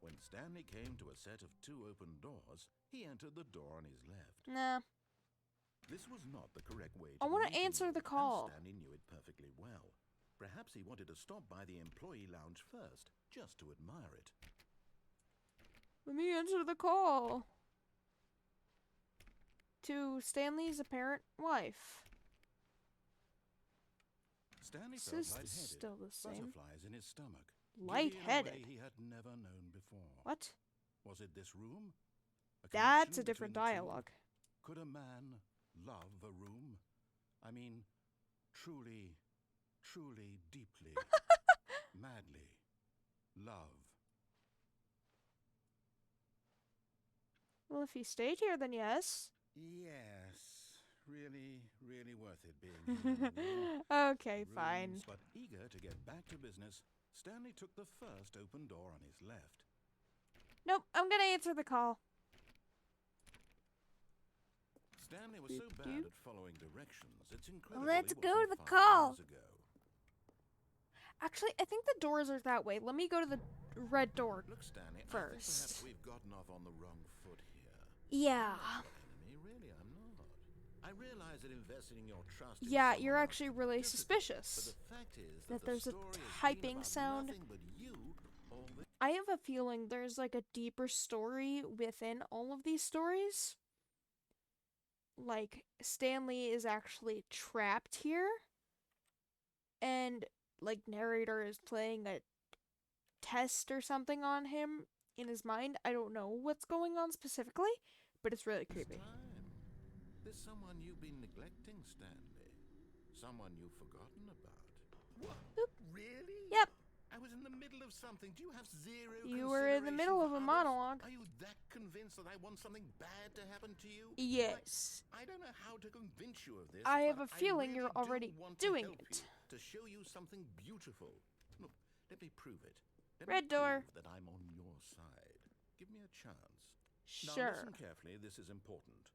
When Stanley came to a set of 2 open doors, he entered the door on his left. Nah. This was not the correct way to I the want to meeting answer room, the call. and Stanley knew it perfectly well. Perhaps he wanted to stop by the employee lounge first, just to admire it. Let me answer the call. To Stanley's apparent wife. Stanley This felt is lightheaded, still the same. butterflies in his stomach. Lightheaded? Giddy in a way he had never known before. What? Was it this room? That's connection a different between the two? dialogue. Could a man love a room? I mean, truly, truly, deeply, madly love. Well, if he stayed here, then yes. Yes, really, really worth it being here in the room. Okay, fine. Rooms, but eager to get back to business, Stanley took the first open door on his left. Nope, I'm gonna answer the call. Stanley was so bad at following directions, it's incredible Let's he go to wasn't the 5 call. years ago. Actually, I think the doors are that way. Let me go to the red door. Look, Stanley, I think First. perhaps we've gotten off on the wrong foot here. Yeah. Enemy, really, I'm not. I realize that investing your trust in Yeah, someone you're else actually can be really difficult, suspicious. But the fact is that the there's a story has been typing about sound. nothing but you all the I have a feeling there's like a deeper story within all of these stories. Like, Stanley is actually trapped here. And, like, Narrator is playing a test or something on him in his mind. I don't know what's going on specifically, but it's really creepy. time. There's someone you've been neglecting, Stanley. Someone you've forgotten about. What? Oop. Really? Yep. I was in the middle of something. Do you have zero You were in the consideration middle of for a others? monologue. Are you that convinced that I want something bad to happen to you? Yes. I don't know how to convince you of this. I have but a feeling really you're do already want doing to help it. you, to show you something beautiful. Look, let me prove it. Let Red me door. prove that I'm on your side. Give me a chance. Now Sure. listen carefully. This is important.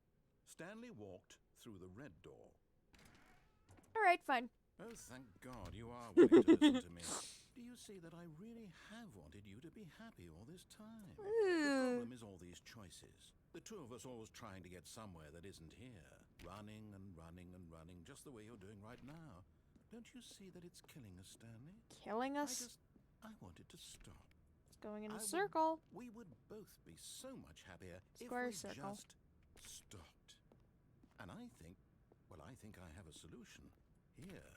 Stanley walked through the red door. Alright, fine. Oh, thank God you are willing to listen to me. Do you see that I really have wanted you to be happy all this time? The problem is all these choices. The two of us always trying to get somewhere that isn't here. Running and running and running, just the way you're doing right now. Don't you see that it's killing us, Stanley? Killing us? I wanted to stop. It's going in a I would- circle. We would both be so much happier Square if we circle. just stopped. And I think I have a solution. Here,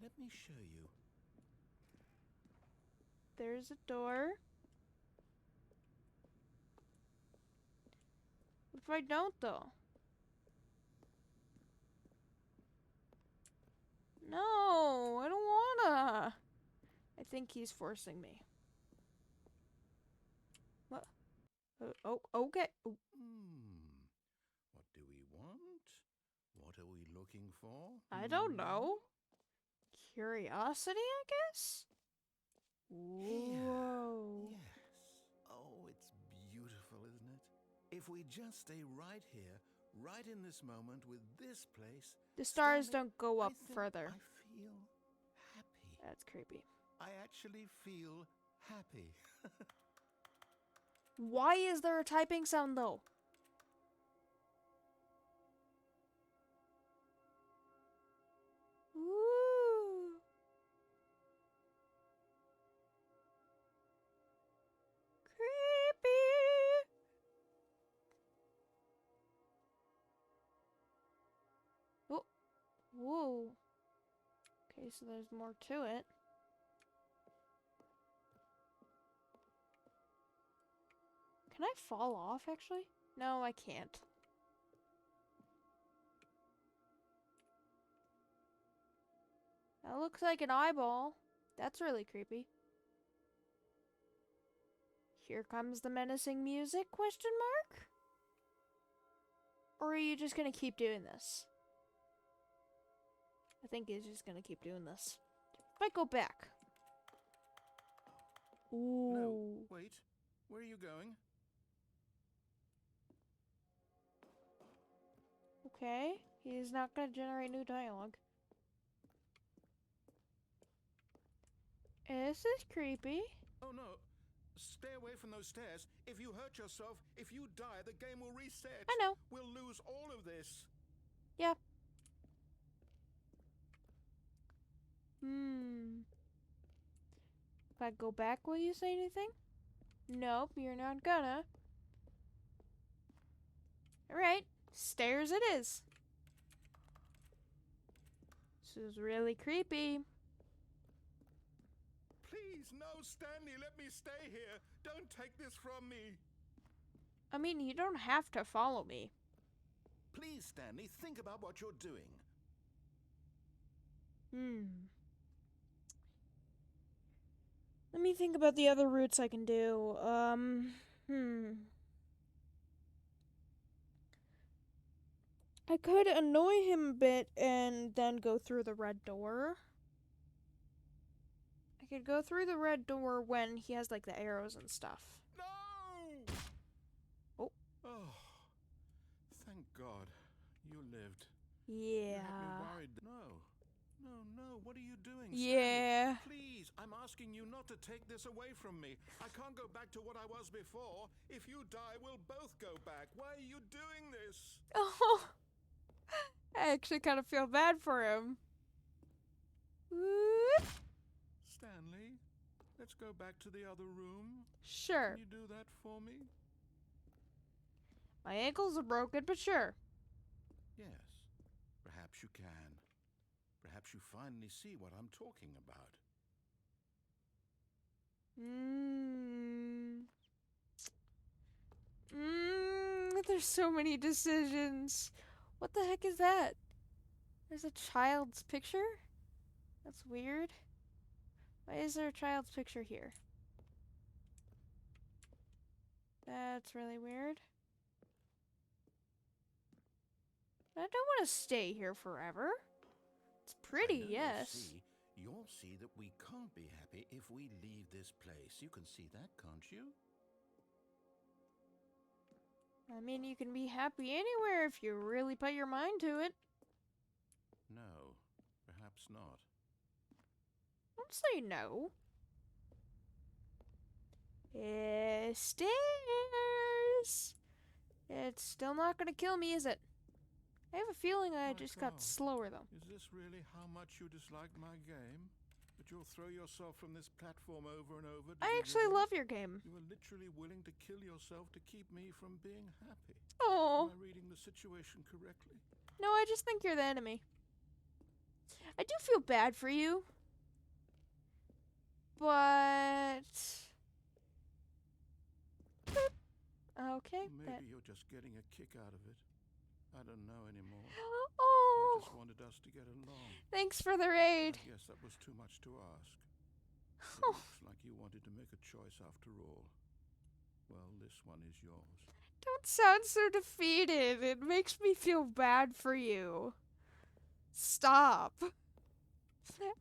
let me show you. There's a door. What if I don't, though? No, I don't wanna. I think he's forcing me. What? Oh, okay. Ooh. What do we want? What are we looking for? I don't know. Curiosity, I guess? Whoa. Yes. Oh, it's beautiful, isn't it? If we just stay right here, right in this moment with this place. The stars Stanley, don't go I up think further. I feel happy. That's creepy. I actually feel happy. Why is there a typing sound, though? Ooh. Creepy. Oh. Whoa. Okay, so there's more to it. Can I fall off, actually? No, I can't. That looks like an eyeball. That's really creepy. Here comes the menacing music, question mark? Or are you just gonna keep doing this? I think he's just gonna keep doing this. If I go back. Ooh. No, wait. Where are you going? Okay. He's not gonna generate new dialogue. This is creepy. Oh no. Stay away from those stairs. If you hurt yourself, if you die, the game will reset. I know. We'll lose all of this. Yeah. If I go back, will you say anything? Nope, you're not gonna. Alright, stairs it is. This is really creepy. Please, no, Stanley, let me stay here. Don't take this from me. I mean, you don't have to follow me. Please, Stanley, think about what you're doing. Let me think about the other routes I can do. I could annoy him a bit and then go through the red door. I could go through the red door when he has, like, the arrows and stuff. No! Oh. Oh, thank God. You lived. Yeah. You had me worried. No, what are you doing? Yeah. Stanley, please, I'm asking you not to take this away from me. I can't go back to what I was before. If you die, we'll both go back. Why are you doing this? Oh. I actually kind of feel bad for him. Whoop. Stanley, let's go back to the other room. Sure. Can you do that for me? My ankles are broken, but sure. Yes, perhaps you can. Perhaps you finally see what I'm talking about. There's so many decisions. What the heck is that? There's a child's picture? That's weird. Why is there a child's picture here? That's really weird. I don't want to stay here forever. It's pretty, yes. You'll see that we can't be happy if we leave this place. You can see that, can't you? I mean, you can be happy anywhere if you really put your mind to it. No, perhaps not. Don't say no. Stairs. It's still not gonna kill me, is it? I have a feeling I just got slower, though. Is this really how much you dislike my game? That you'll throw yourself from this platform over and over? I actually love your game. You were literally willing to kill yourself to keep me from being happy. Oh. Am I reading the situation correctly? No, I just think you're the enemy. I do feel bad for you. But... Okay. Maybe you're just getting a kick out of it. I don't know anymore. Oh. I just wanted us to get along. Thanks for the raid. I guess that was too much to ask. It Oh. looks like you wanted to make a choice after all. Well, this one is yours. Don't sound so defeated. It makes me feel bad for you. Stop.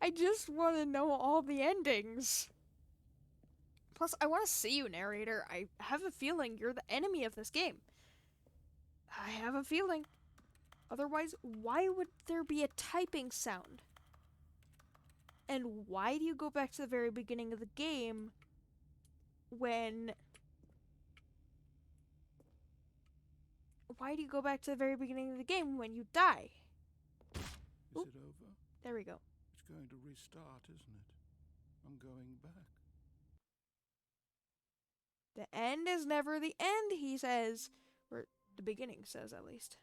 I just want to know all the endings. Plus, I want to see you, narrator. I have a feeling you're the enemy of this game. I have a feeling. Otherwise, why would there be a typing sound? And why do you go back to the very beginning of the game when... Why do you go back to the very beginning of the game when you die? Is it over? There we go. It's going to restart, isn't it? I'm going back. The end is never the end, he says. Or the beginning says, at least.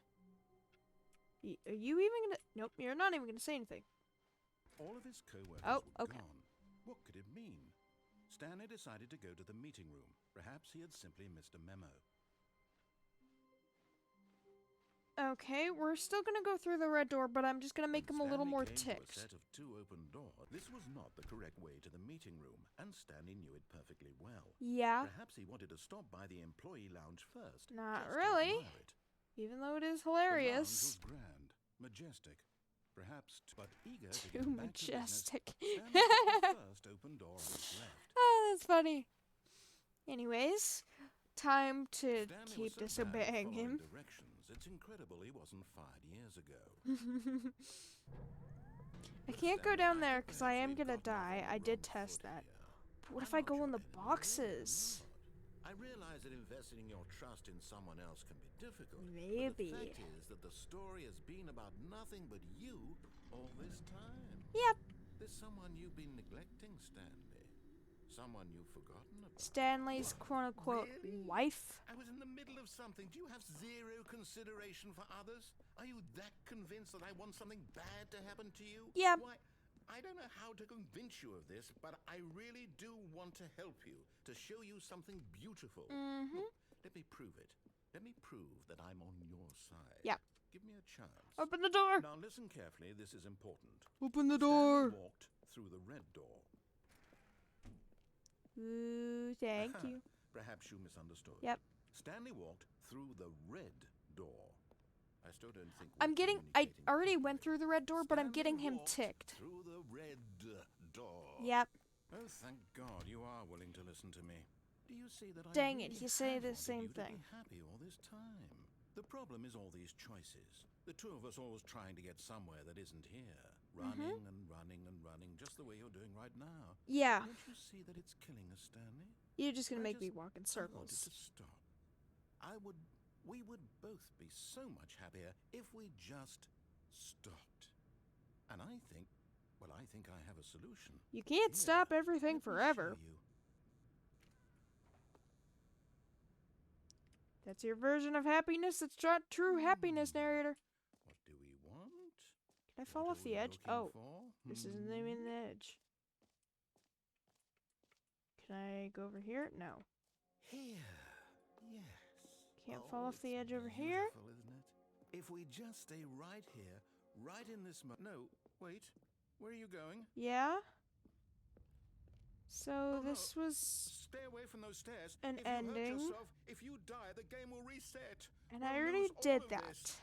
Are you even gonna... Nope, you're not even gonna say anything. All of his co-workers Oh, were okay. gone. What could it mean? Stanley decided to go to the meeting room. Perhaps he had simply missed a memo. Okay, we're still gonna go through the red door, but I'm just gonna make When him a little Stanley more came to ticked. a set of 2 open doors. This was not the correct way to the meeting room, and Stanley knew it perfectly well. Yeah, Perhaps he wanted to stop by the employee lounge first. not just to really. admire it. Even though it is The lounge was hilarious. grand, majestic, perhaps but eager to Too get back to business. majestic. Stanley took the first open door on his left. Oh, that's funny. Anyways, time to Stanley was keep so bad at disobeying following him. directions, it's incredible he wasn't fired years ago. I can't go down there because I am gonna die. I did test that. But what if I go in the boxes? I realize that investing your trust in someone else can be difficult. Maybe. But the fact is that the story has been about nothing but you all this time. Yep. There's someone you've been neglecting, Stanley. Someone you've forgotten about. Stanley's quote-unquote Really? wife. I was in the middle of something. Do you have zero consideration for others? Are you that convinced that I want something bad to happen to you? Yeah. Why, I don't know how to convince you of this, but I really do want to help you, to show you something beautiful. Look, let me prove it. Let me prove that I'm on your side. Yeah. Give me a chance. Open the door. Now listen carefully, this is important. Open the Stanley walked through the red door. Ooh, thank you. Perhaps you misunderstood. Yep. Stanley walked through the red door. I still don't think I communicating already properly. went through the red door, but I'm Stanley getting him walked ticked. Through the red door. Yep. Oh, thank God you are willing to listen to me. Do you see that I Dang it, really he say have the wanted same you to thing. be happy all this time. The problem is all these choices. The two of us always trying to get somewhere that isn't here. Running and running and running, just the way you're doing right now. Yeah. Don't you see that it's killing us, Stanley? You're just gonna I make me just- walk in I wanted circles. to stop. We would both be so much happier if we just stopped. And I think I have a solution. You can't Here, stop everything let me forever. show you. That's your version of happiness. It's not true happiness, narrator. What do we want? Can I fall What off are the we edge? looking Oh, for? this isn't even the edge. Can I go over here? No. Here. Yes. Can't fall off the it's edge over here? beautiful, isn't it? If we just stay right here, right in this No, wait. Where are you going? Yeah. So Oh, no. this was, Stay away from those stairs. An if you ending. hurt yourself, if you die, the game will reset. and We'll I already lose all did of that. this.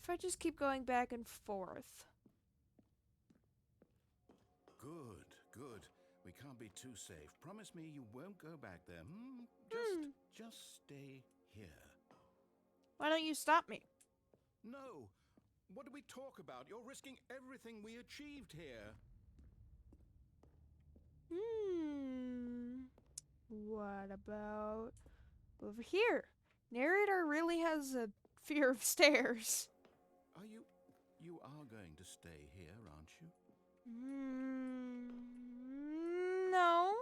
If I just keep going back and forth. Good, good. We can't be too safe. Promise me you won't go back there. Just stay here. Why don't you stop me? No. What do we talk about? You're risking everything we achieved here. What about over here? Narrator really has a fear of stairs. Are you... You are going to stay here, aren't you? No.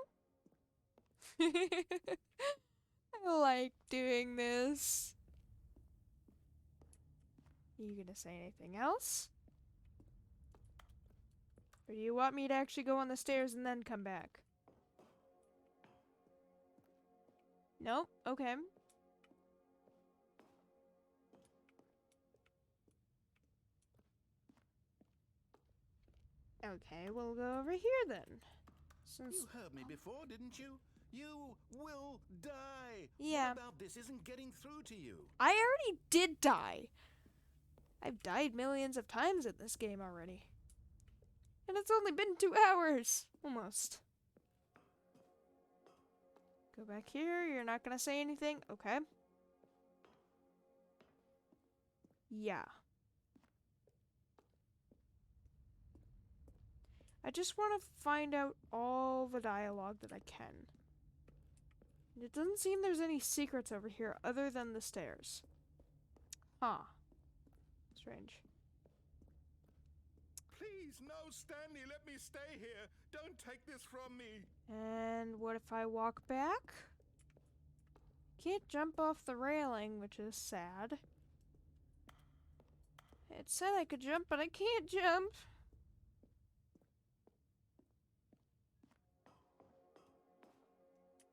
I like doing this. Are you gonna say anything else? Or do you want me to actually go on the stairs and then come back? Nope. Okay. Okay, we'll go over here then. Since You heard me before, didn't you? You will die. Yeah. What about this isn't getting through to you? I already did die. I've died millions of times in this game already. And it's only been 2 hours. Almost. Go back here. You're not gonna say anything? Okay. Yeah. I just want to find out all the dialogue that I can. It doesn't seem there's any secrets over here other than the stairs. Huh. Strange. Please, no, Stanley, let me stay here. Don't take this from me. And what if I walk back? Can't jump off the railing, which is sad. It said I could jump, but I can't jump.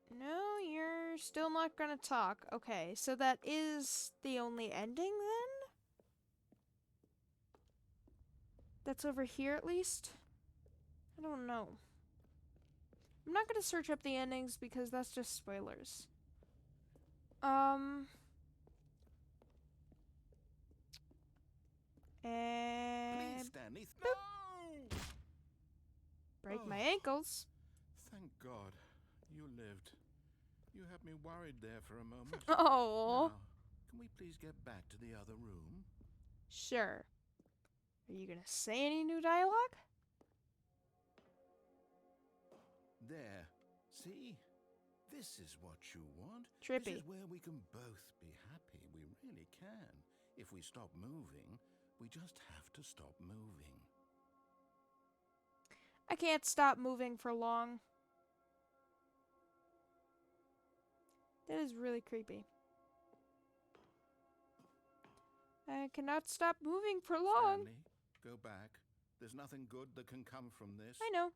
No, you're still not gonna talk. Okay, so that is the only ending then? That's over here at least? I don't know. I'm not gonna search up the endings because that's just spoilers. Please, And Stanley. No! break my Oh. ankles. Thank God. You lived. You had me worried there for a moment. Oh, Now, can we please get back to the other room? sure. Are you gonna say any new dialogue? There. See? This is what you want. Trippy. This is where we can both be happy. We really can. If we stop moving, we just have to stop moving. I can't stop moving for long. That is really creepy. I cannot stop moving for long. Stanley, go back. There's nothing good that can come from this. I know.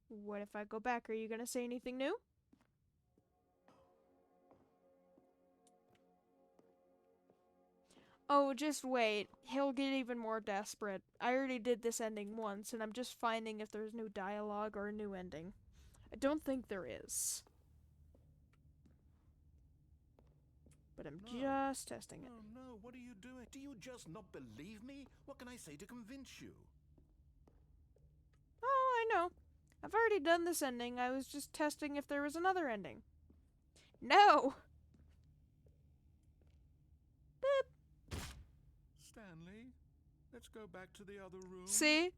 What if I go back? Are you gonna say anything new? Oh, just wait. He'll get even more desperate. I already did this ending once, and I'm just finding if there's new dialogue or a new ending. I don't think there is. But I'm just testing it. Oh no, what are you doing? Do you just not believe me? What can I say to convince you? Oh, I know. I've already done this ending. I was just testing if there was another ending. No! Boop. Stanley, let's go back to the other room. See?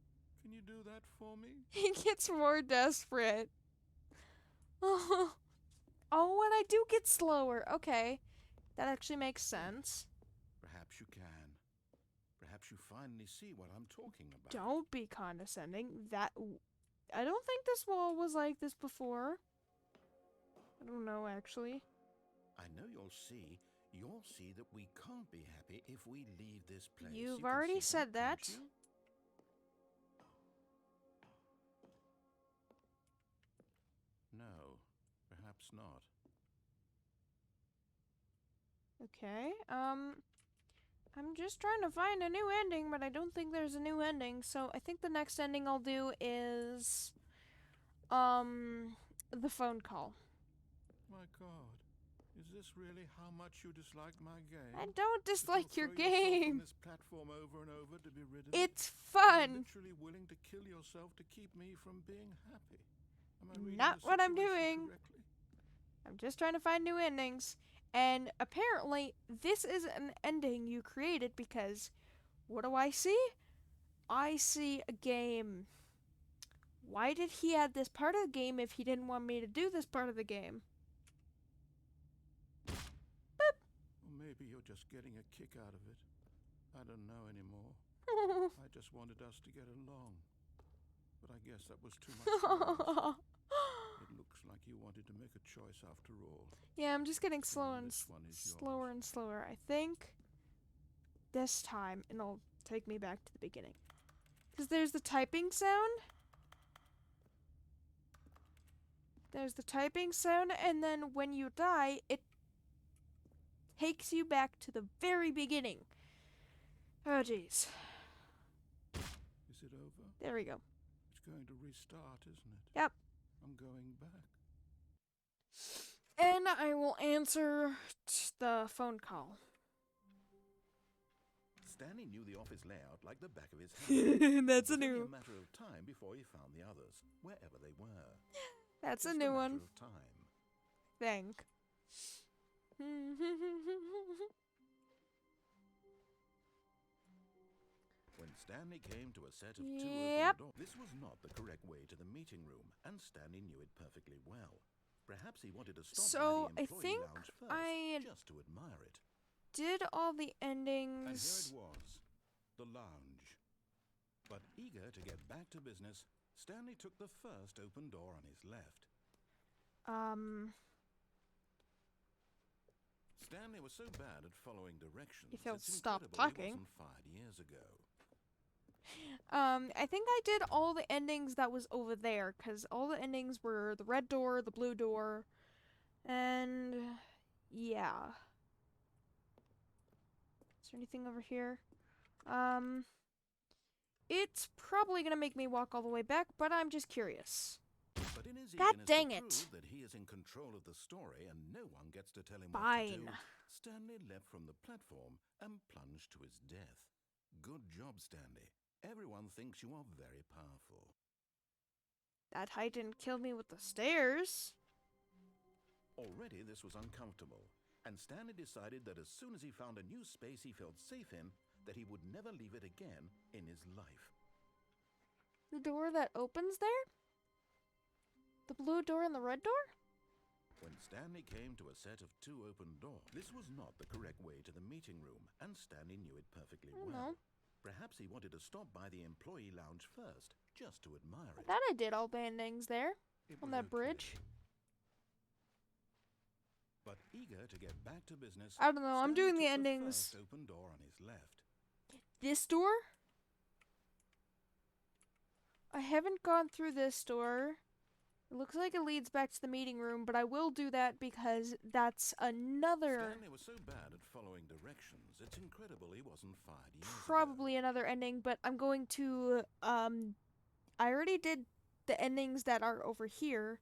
Can you do that for me? He gets more desperate. Oh, and I do get slower. Okay. That actually makes sense. Perhaps you can. Perhaps you finally see what I'm talking about. Don't be condescending. I don't think this wall was like this before. I don't know, actually. I know you'll see. You'll see that we can't be happy if we leave this place. You've You can already see said that. can't you? No, perhaps not. Okay, I'm just trying to find a new ending, but I don't think there's a new ending, so I think the next ending I'll do is, the phone call. My God, is this really how much you dislike my game? I don't That dislike your you'll throw yourself on game. this platform over and over to be rid of It's You're fun. literally willing to kill yourself to keep me from being happy. Am I reading Not the what I'm situation doing. correctly? I'm just trying to find new endings. And apparently, this is an ending you created because what do I see? I see a game. Why did he add this part of the game if he didn't want me to do this part of the game? Or maybe you're just getting a kick out of it. I don't know anymore. Boop. I just wanted us to get along. But I guess that was too much to ask. It looks like you wanted to make a choice after all. Yeah, I'm just getting slower and this one is slower yours. and slower. I think this time it'll take me back to the beginning. Because there's the typing sound. There's the typing sound, and then when you die, it takes you back to the very beginning. Oh, jeez. Is it over? There we go. It's going to restart, isn't it? Yep. I'm going back. And I will answer the phone call. Stanley knew the office layout like the back of his hand. That's It a was only new. a matter of time before he found the others, wherever they were. That's a Just new matter one. of time. Thank. When Stanley came to a set of two Yep. open doors, this was not the correct way to the meeting room, and Stanley knew it perfectly well. Perhaps he wanted to stop So, by I the employee think lounge first, I just to admire it. did all the And here endings. it was, the lounge. But eager to get back to business, Stanley took the first open door on his left. Stanley was so bad at following directions, If he'll it's stop incredible talking. he wasn't fired years ago. I think I did all the endings that was over there, because all the endings were the red door, the blue door, and yeah. Is there anything over here? It's probably gonna make me walk all the way back, but I'm just curious. But in his God eagerness dang to it. prove that he is in control of the story and no one gets to tell him Fine. what to do, Stanley leapt from the platform and plunged to his death. Good job, Stanley. Everyone thinks you are very powerful. That height didn't kill me with the stairs. Already this was uncomfortable, and Stanley decided that as soon as he found a new space he felt safe in, that he would never leave it again in his life. The door that opens there? The blue door and the red door? When Stanley came to a set of two open doors, this was not the correct way to the meeting room, and Stanley knew it perfectly I don't well. know. Perhaps he wanted to stop by the employee lounge first, just to admire I it. thought I did all the endings there, It on was that okay. bridge. But eager to get back to business, I don't know, I'm Stanley doing the took endings. first open door on his left. This door? I haven't gone through this door. It looks like it leads back to the meeting room, but I will do that because that's another, Stanley was so bad at following directions, it's incredible he wasn't fired years probably ago. another ending, but I'm going to, I already did the endings that are over here,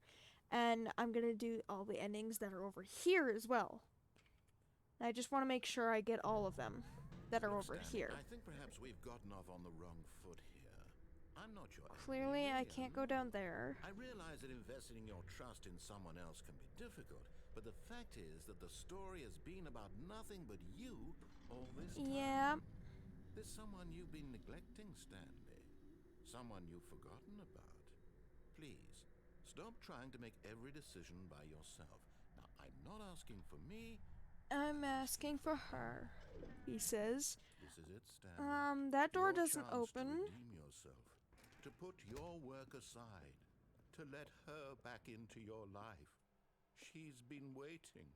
and I'm gonna do all the endings that are over here as well. And I just want to make sure I get all of them that are Look, over Stanley, here. I think perhaps we've gotten off on the wrong foot here. I'm not your enemy, Clearly, I really, can't I'm go not. down there. I realize that investing your trust in someone else can be difficult, but the fact is that the story has been about nothing but you all this time. Yeah. There's someone you've been neglecting, Stanley. Someone you've forgotten about. Please, stop trying to make every decision by yourself. Now, I'm not asking for me. I'm asking for her, he says. This is it, Stanley. That door Your doesn't chance open. to redeem yourself, to put your work aside, to let her back into your life. She's been waiting.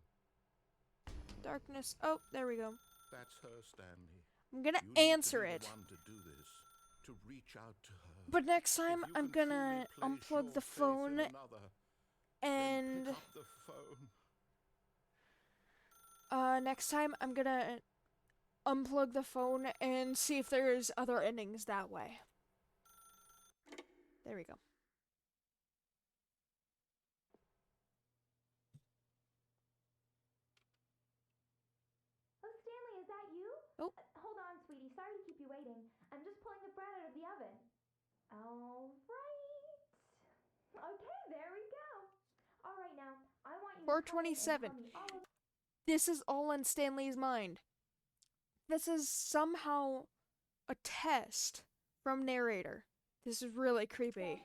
Darkness. Oh, there we go. That's her, Stanley. I'm gonna You need answer to be it. the one to do this, to reach out to her. But next time, If you I'm can gonna truly place unplug your the faith in phone another, and then pick up the phone. next time I'm gonna unplug the phone and see if there's other endings that way. There we go. Oh, Stanley, is that you? Oh. Hold on, sweetie. Sorry to keep you waiting. I'm just pulling the bread out of the oven. All right. Okay, there we go. All right, now, I want you to 427. This is all in Stanley's mind. This is somehow a test from Narrator. This is really creepy.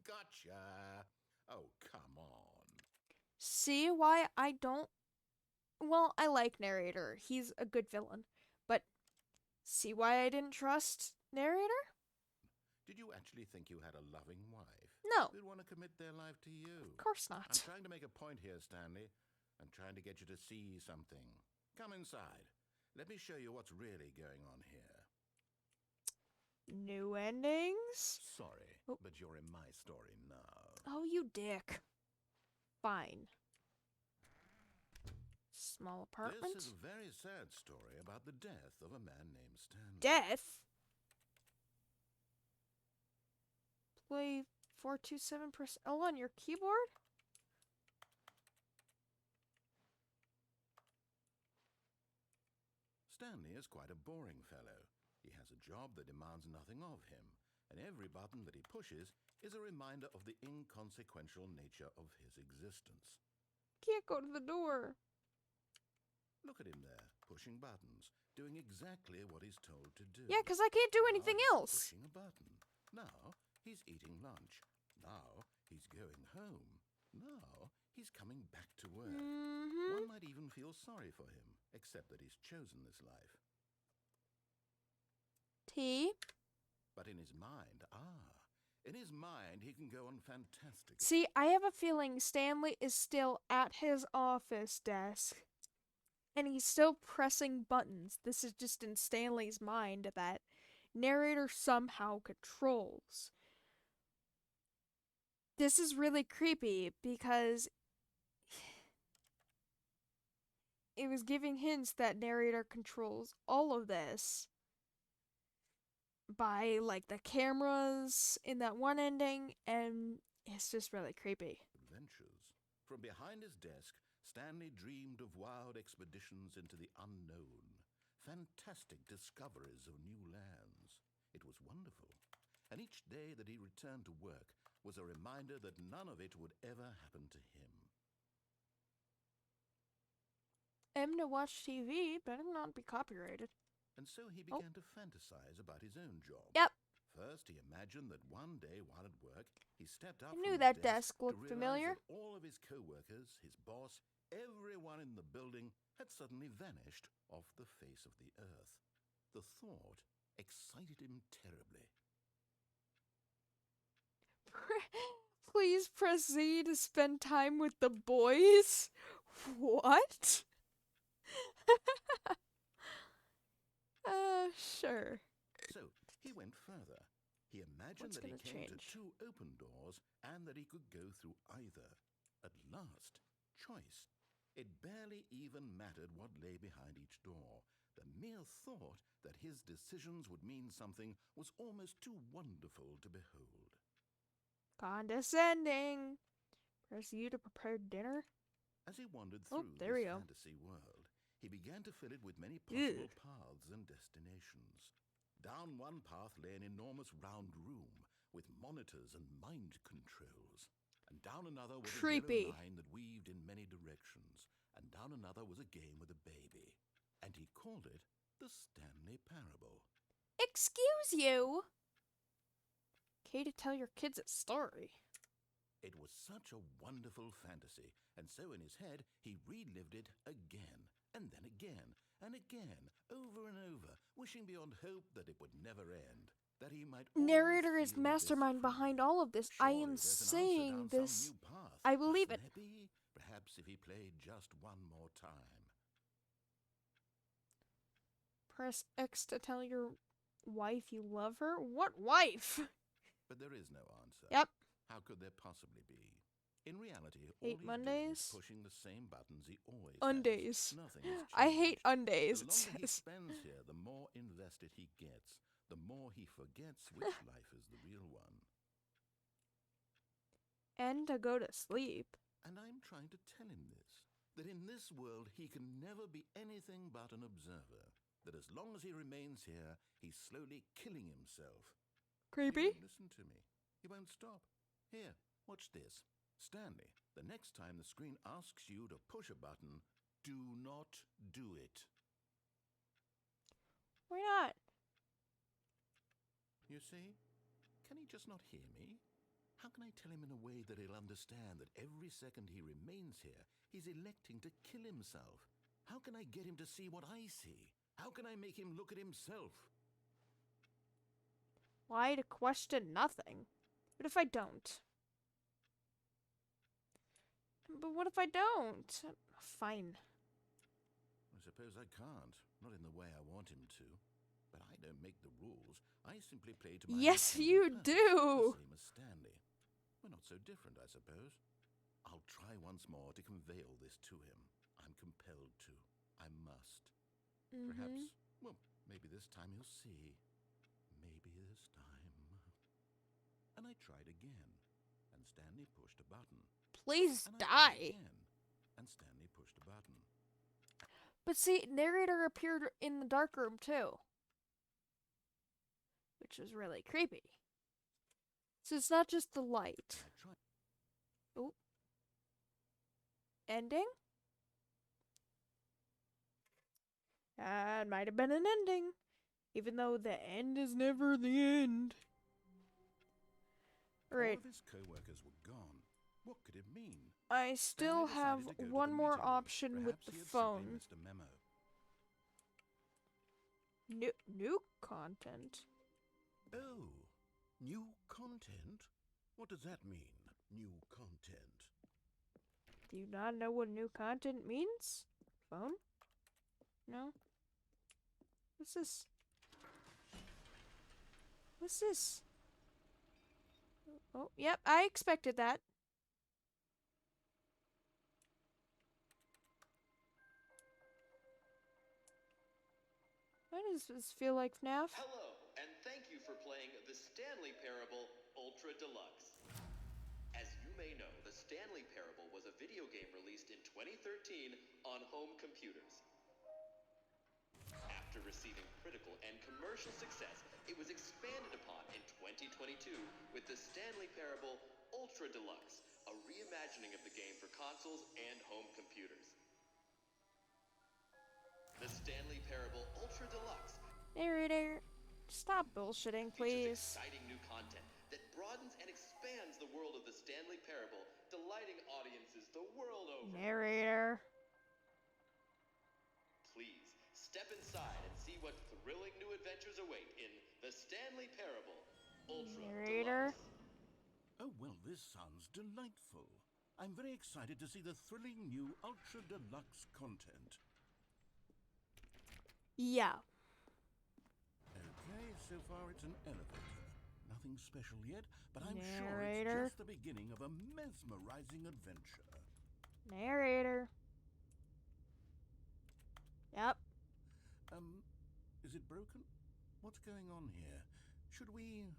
Gotcha. Oh, come on. See why I don't... Well, I like Narrator. He's a good villain. But see why I didn't trust Narrator? Did you actually think you had a loving wife? No, Who'd want to commit their life to you? of course I'm not. trying to make a point here, Stanley. I'm trying to get you to see something. Come inside. Let me show you what's really going on here. New endings? Sorry, Oh. but you're in my story now. Oh, you dick. Fine. Small apartment? This is a very sad story about the death of a man named Stanley. Death? Play 427%. Oh, on your keyboard? Stanley is quite a boring fellow. He has a job that demands nothing of him, and every button that he pushes is a reminder of the inconsequential nature of his existence. Can't go to the door. Look at him there, pushing buttons, doing exactly what he's told to do. Yeah, because I can't do anything Now he's else. Pushing a button. Now he's eating lunch. Now he's going home. Now he's coming back to work. Mm-hmm. One might even feel sorry for him, except that he's chosen this life. Tea? But in his mind, In his mind, he can go on fantastic. See, I have a feeling Stanley is still at his office desk. And he's still pressing buttons. This is just in Stanley's mind that Narrator somehow controls. This is really creepy because it was giving hints that Narrator controls all of this by like the cameras in that one ending, and it's just really creepy. Adventures. From behind his desk, Stanley dreamed of wild expeditions into the unknown, fantastic discoveries of new lands. It was wonderful, and each day that he returned to work was a reminder that none of it would ever happen to him. I'm to watch TV, better not be copyrighted. And so he began to fantasize about his own job. Yep. First, he imagined that one day while at work, he stepped up I from knew his that desk desk looked to realize familiar. that all of his co-workers, his boss, everyone in the building had suddenly vanished off the face of the earth. The thought excited him terribly. Please proceed to spend time with the boys. What? Sure. So he went further. He imagined What's that he gonna came change? to two open doors and that he could go through either. At last, choice. It barely even mattered what lay behind each door. The mere thought that his decisions would mean something was almost too wonderful to behold. Condescending. Press you to prepare dinner. As he wandered Oh, through there this we go. fantasy world, he began to fill it with many possible Ugh. paths and destinations. Down one path lay an enormous round room with monitors and mind controls. And down another was Creepy. a yellow line that weaved in many directions. And down another was a game with a baby. And he called it the Stanley Parable. Excuse you. Okay to tell your kids a story. It was such a wonderful fantasy, and so in his head he relived it again, and then again, and again, over and over, wishing beyond hope that it would never end, that he might always Narrator is feel this mastermind free. behind all of this. I Surely am there's an answer saying down this. some new path. I believe it. Mustn't there be? Perhaps if he played just one more time. Press X to tell your wife you love her. What wife? But there is no answer. Yep. How could there possibly be? In reality, all Hate he's Mondays? doing is pushing the same buttons he always has. Undays. Nothing has I hate changed. undays. The It longer he says. spends here, the more invested he gets. The more he forgets which life is the real one. And to go to sleep. And I'm trying to tell him this. That in this world he can never be anything but an observer. That as long as he remains here, he's slowly killing himself. He Creepy. won't listen to me. He won't stop. Here, watch this. Stanley, the next time the screen asks you to push a button, do not do it. Why not? You see? Can he just not hear me? How can I tell him in a way that he'll understand that every second he remains here, he's electing to kill himself? How can I get him to see what I see? How can I make him look at himself? Why to question nothing? What if I don't? But what if I don't? Fine. I suppose I can't. Not in the way I want him to. But I don't make the rules. I simply play to my Yes, intended you purpose, do. The same as Stanley. We're not so different, I suppose. I'll try once more to convey all this to him. I'm compelled to. I must. Perhaps, well, maybe this time he'll see. Maybe this time. And I tried again. And Stanley pushed a button. Please And I tried die. again. And Stanley pushed a button. But see, Narrator appeared in the dark room too. Which was really creepy. So it's not just the light. I tried. Oh. Ending? It might have been an ending. Even though the end is never the end. Alright, All of his co-workers were gone. What could it mean? I still Stanley have decided to go to one the more meeting room. option with Perhaps the he had simply phone. missed a memo. New content. Oh, New content? What does that mean, new content? Do you not know what new content means? Phone? No? What's this? What's this? Oh, yep, I expected that. Why does this feel like FNAF? Hello, and thank you for playing the Stanley Parable Ultra Deluxe. As you may know, the Stanley Parable was a video game released in 2013 on home computers. After receiving critical and commercial success, it was expanded upon in 2022 with the Stanley Parable Ultra Deluxe, a reimagining of the game for consoles and home computers. The Stanley Parable Ultra Deluxe Narrator, stop bullshitting, features please. exciting new content that broadens and expands the world of the Stanley Parable, delighting audiences the world over. Narrator. Please, step inside and see what thrilling new adventures await in the Stanley Parable Ultra Narrator. Deluxe. Oh, well, this sounds delightful. I'm very excited to see the thrilling new Ultra Deluxe content. Yeah. Okay, so far it's an elevator. Nothing special yet, but I'm sure Narrator. it's just the beginning of a mesmerizing adventure. Narrator. Yep. Is it broken? What's going on here? Should we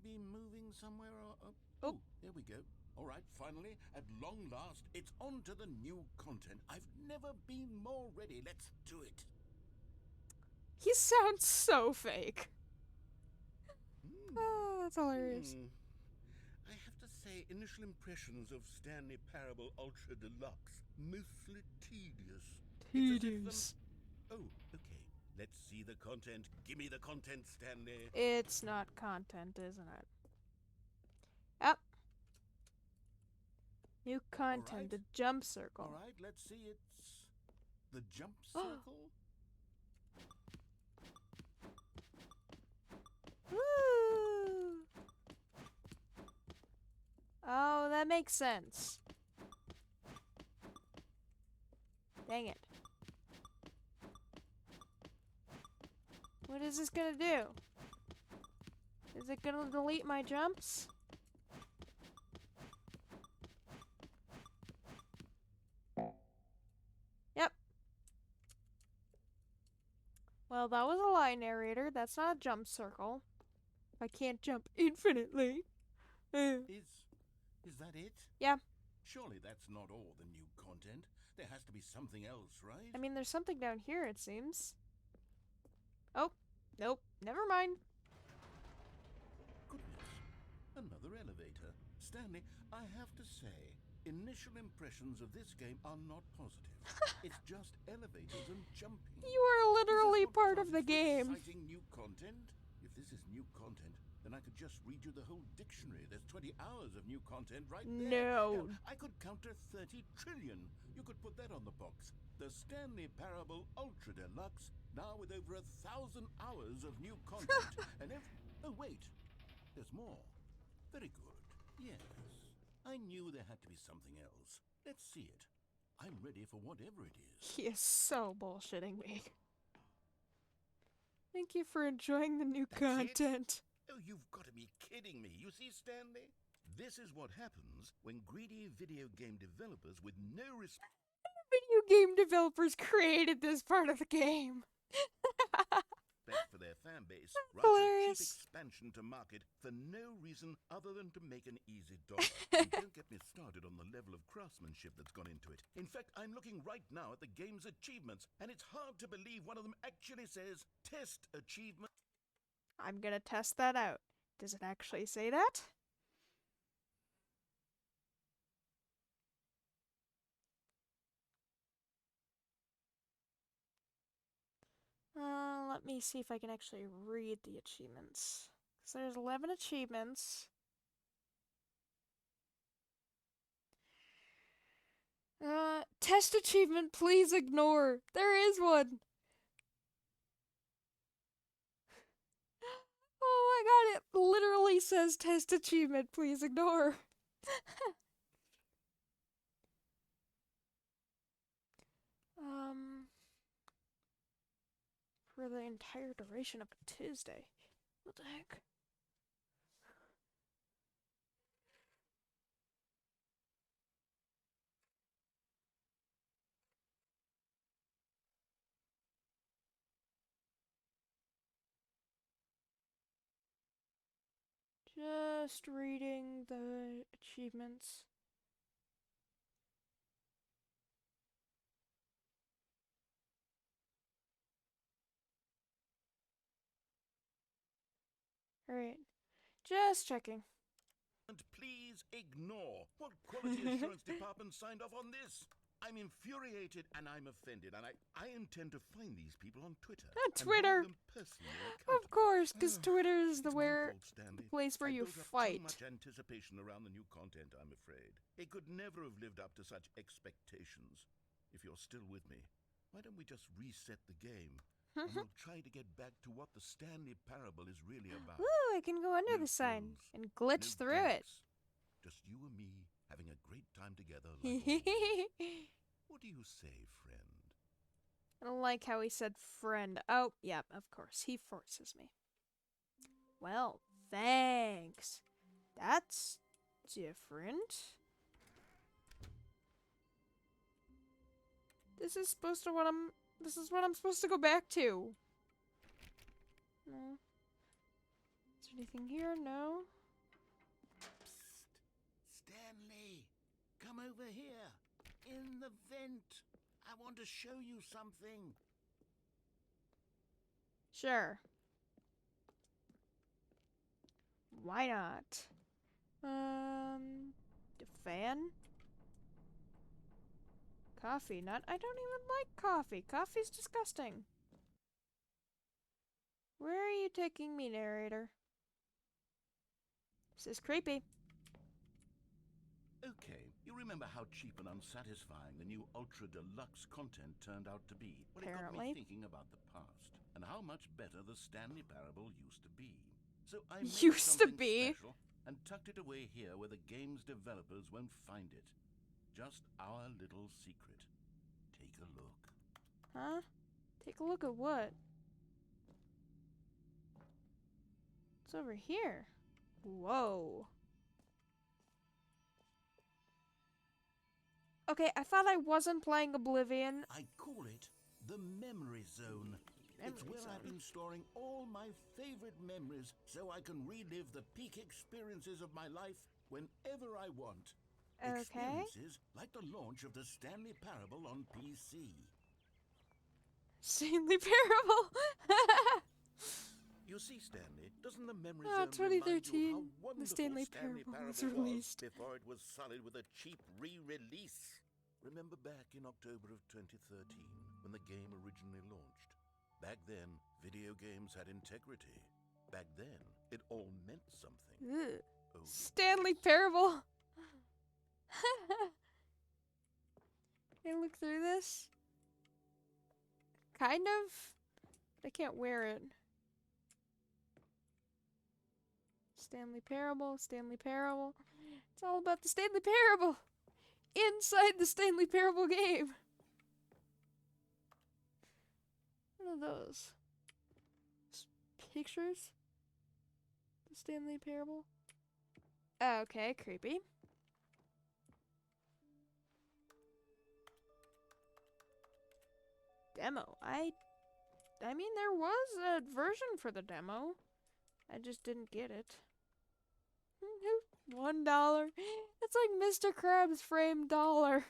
be moving somewhere or... Oh. There we go. All right, finally, at long last, it's on to the new content. I've never been more ready. Let's do it. He sounds so fake. Oh, that's hilarious. I have to say, initial impressions of Stanley Parable Ultra Deluxe, mostly tedious. Tedious. Oh, okay. Let's see the content. Give me the content, Stanley. It's not content, isn't it? Yep. New content, the jump circle. All right, let's see. It's the jump circle. Woo! Oh, that makes sense. Dang it. What is this gonna do? Is it gonna delete my jumps? Yep. Well, that was a lie, narrator. That's not a jump circle. I can't jump infinitely. Is that it? Yeah. Surely that's not all the new content. There has to be something else, right? I mean, there's something down here, it seems. Oh, nope. Never mind. Goodness. Another elevator. Stanley, I have to say, initial impressions of this game are not positive. It's just elevators and jumping. You are literally Is this what part of the comes with game. Exciting new content? If this is new content, then I could just read you the whole dictionary. There's 20 hours of new content right there. No. Hell, I could counter 30 trillion. You could put that on the box. The Stanley Parable Ultra Deluxe, now with over 1,000 hours of new content. And if... Oh, wait. There's more. Very good. Yes. I knew there had to be something else. Let's see it. I'm ready for whatever it is. He is so bullshitting me. Thank you for enjoying the new That's it? content. Oh, you've got to be kidding me. You see, Stanley? This is what happens when greedy video game developers with no respect Video game developers created this part of the game. for their fan base rush a cheap hilarious. expansion to market for no reason other than to make an easy dollar. And don't get me started on the level of craftsmanship that's gone into it. In fact, I'm looking right now at the game's achievements, and it's hard to believe one of them actually says test achievement. I'm gonna test that out. Does it actually say that? Let me see if I can actually read the achievements. So there's 11 achievements. Test achievement, please ignore. There is one. Oh, I got it. literally says test achievement, please ignore. For the entire duration of a Tuesday. What the heck? Just reading the achievements. Alright. Just checking. And please ignore. What quality assurance department signed off on this? I'm infuriated and I'm offended, and I intend to find these people on Twitter. Twitter! And hold them personally Of course, because Twitter is the It's my where fault, Stanley. place where I you built up fight. too much anticipation around the new content, I'm afraid. It could never have lived up to such expectations. If you're still with me, why don't we just reset the game? And we'll try to get back to what the Stanley Parable is really about. Ooh, I can go under No the sign fools, and glitch no through it. gimmicks. Just you and me having a great time together like always. What do you say, friend? I don't like how he said friend. Oh, yep, of course. He forces me. Well, thanks. That's different. This is what I'm supposed to go back to. No. Is there anything here? No. Psst. Stanley, come over here. In the vent. I want to show you something. Sure. Why not? The fan? Coffee nut? I don't even like coffee. Coffee's disgusting. Where are you taking me, narrator? This is creepy. Okay, you remember how cheap and unsatisfying the new Ultra Deluxe content turned out to be? Well, it got Apparently. me thinking about the past and how much better the Stanley Parable used to be. So I made Used to something be? special and tucked it away here where the game's developers won't find it. Just our little secret. Take a look. Huh? Take a look at what? It's over here. Whoa. Okay, I thought I wasn't playing Oblivion. I call it the Memory Zone. It's where I've been storing all my favorite memories so I can relive the peak experiences of my life whenever I want. Okay. Experiences like the launch of the Stanley Parable on PC. Stanley Parable. You see, Stanley, doesn't the Memory Ah, Zone remind you 2013, how the wonderful Stanley Parable was Parable released. before it was sullied with a cheap re-release? Remember back in October of 2013 when the game originally launched? Back then, video games had integrity. Back then, it all meant something. Ugh. Oh, Stanley Parable. Can I look through this? Kind of. I can't wear it. Stanley Parable, Stanley Parable. It's all about the Stanley Parable. Inside the Stanley Parable game. What are those? Pictures? The Stanley Parable? Okay, creepy. Demo. I mean, there was a version for the demo. I just didn't get it. $1. It's like Mr. Krabs framed dollar.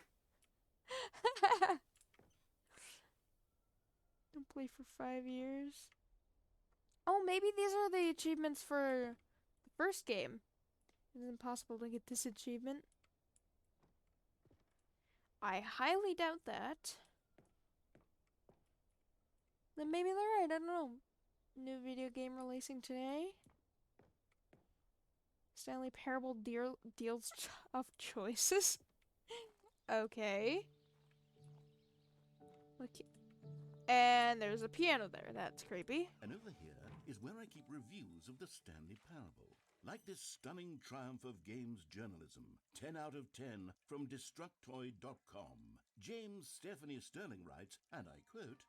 Don't play for 5 years. Oh, maybe these are the achievements for the first game. It's impossible to get this achievement. I highly doubt that. Then maybe they're right, I don't know. New video game releasing today. Stanley Parable deals of choices. Okay. Look. And there's a piano there. That's creepy. and over here, is where I keep reviews of the Stanley Parable. Like this stunning triumph of games journalism, 10 out of 10 from Destructoid.com. James Stephanie Sterling writes, and I quote,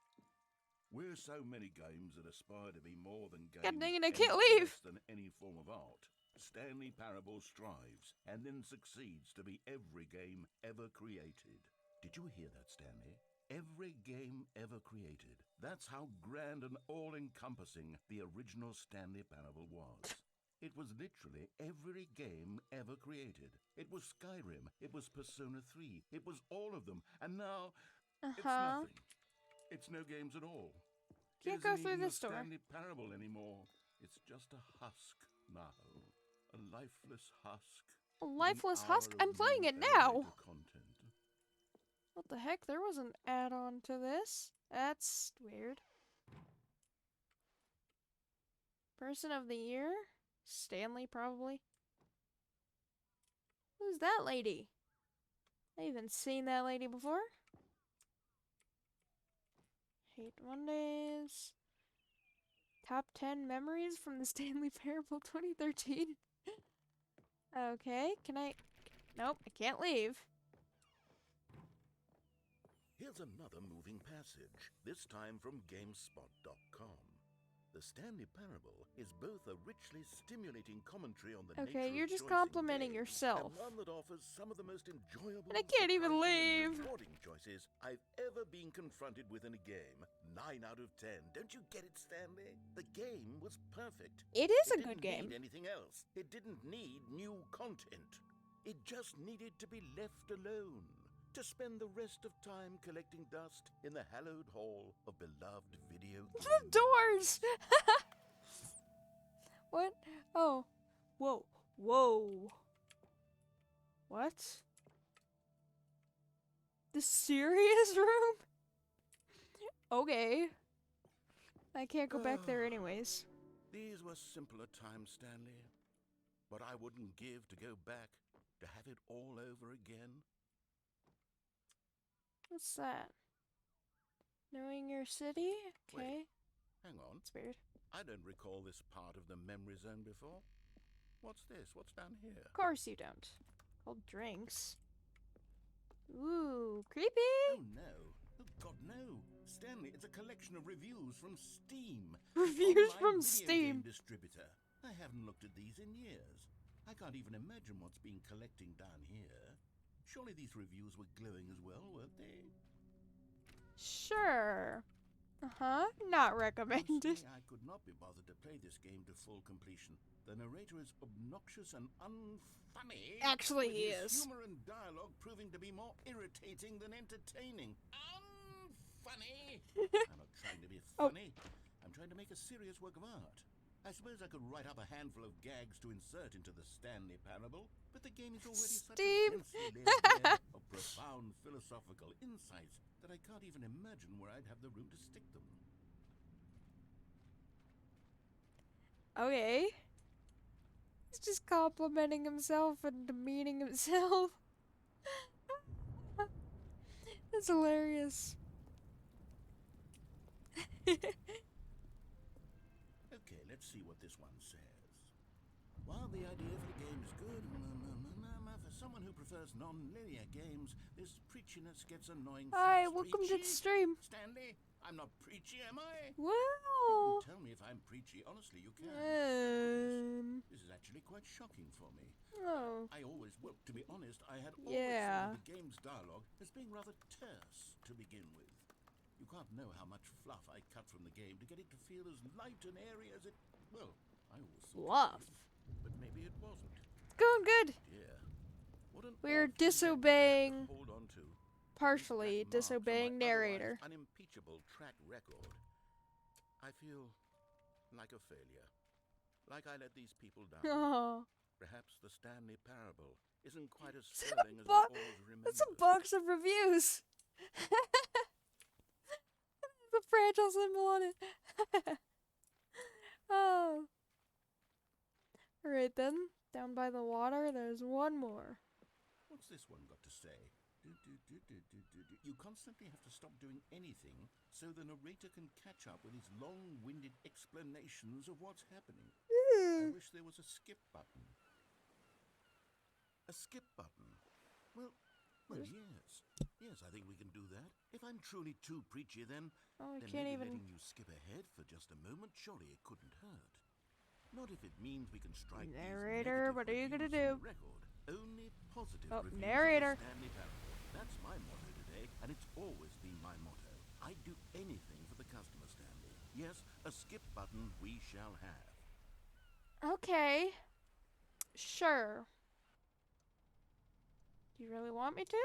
"We're so many games that aspire to be more than games God dang it, I and can't leave! less than any form of art. Stanley Parable strives and then succeeds to be every game ever created." Did you hear that, Stanley? Every game ever created. That's how grand and all-encompassing the original Stanley Parable was. It was literally every game ever created. It was Skyrim. It was Persona 3. It was all of them. And now, it's nothing. It's no games at all. Can't It go isn't through even this a door. Stanley Parable anymore. It's just a husk now. A lifeless husk. A with an lifeless hour husk? of I'm playing new it now! elevator content. What the heck? There was an add-on to this? That's weird. Person of the year? Stanley, probably. Who's that lady? I haven't seen that lady before. Hate Mondays. Top 10 memories from the Stanley Parable 2013. Okay, can I... Nope, I can't leave. Here's another moving passage, this time from GameSpot.com. The Stanley Parable is both a richly stimulating commentary on the Okay, nature you're of just choice in complimenting games, yourself. and one that offers some of the most enjoyable And I can't even surprising, and leave. rewarding choices I've ever been confronted with in a game. 9 out of 10. Don't you get it, Stanley? The game was perfect. It is It a good didn't game. need anything else. It didn't need new content. It just needed to be left alone, to spend the rest of time collecting dust in the hallowed hall of beloved video games. The doors! What? Oh. Whoa. Whoa. What? The serious room? Okay. I can't go back there anyways. These were simpler times, Stanley. But I wouldn't give to go back, to have it all over again. What's that? Knowing your city? Okay. Hang on. It's weird. I don't recall this part of the memory zone before. What's this? What's down here? Of course you don't. Called drinks. Ooh, creepy! Oh no. Oh God, no. Stanley, it's a collection of reviews from Steam. Reviews Online from video Steam. game distributor. I haven't looked at these in years. I can't even imagine what's been collecting down here. Surely these reviews were glowing as well, weren't they? Sure. Uh-huh. Not recommended. Honestly, I could not be bothered to play this game to full completion. The narrator is obnoxious and unfunny. Actually, with he his is. humor and dialogue proving to be more irritating than entertaining. Unfunny! I'm not trying to be Oh. funny. I'm trying to make a serious work of art. I suppose I could write up a handful of gags to insert into the Stanley Parable, but the game is already such a Steve. densely layered web of profound philosophical insights that I can't even imagine where I'd have the room to stick them. Okay. He's just complimenting himself and demeaning himself. That's hilarious. Okay, let's see what this one says. While the idea for the game is good, for someone who prefers non-linear games, this preachiness gets annoying Hi, fast. welcome to the Preachy? stream. Stanley, I'm not preachy, am I? Wow. Tell me if I'm preachy. Honestly, you can. This is actually quite shocking for me. Oh. I always, well, to be honest, I had always Yeah. thought of the game's dialogue as being rather terse to begin with. You can't know how much fluff I cut from the game to get it to feel as light and airy as it, well, I always thought Fluff. it would, but maybe it wasn't. It's going good. Dear, what an We're awful thing to have disobeying, to hold on to. partially These black marks on my disobeying narrator. otherwise unimpeachable track record. I feel like a failure. Like I let these people down. Oh. Perhaps the Stanley Parable isn't quite as It's a sterling as I bo- always remember. That's a box of reviews. The fragile symbol on it. Oh. Alright then. Down by the water, there's one more. What's this one got to say? You constantly have to stop doing anything so the narrator can catch up with his long-winded explanations of what's happening. I wish there was a skip button. A skip button? Well, yes. Yes, I think we can do that. If I'm truly too preachy, then Oh, we then can't maybe even. letting you skip ahead for just a moment, surely it couldn't hurt. Not if it means we can strike Narrator, these what are you gonna reviews from do? the record. Only positive Oh, reviews narrator. of the Stanley Parable. That's my motto today, and it's always been my motto. I'd do anything for the customer, Stanley. Yes, a skip button we shall have. Okay. Sure. Do you really want me to?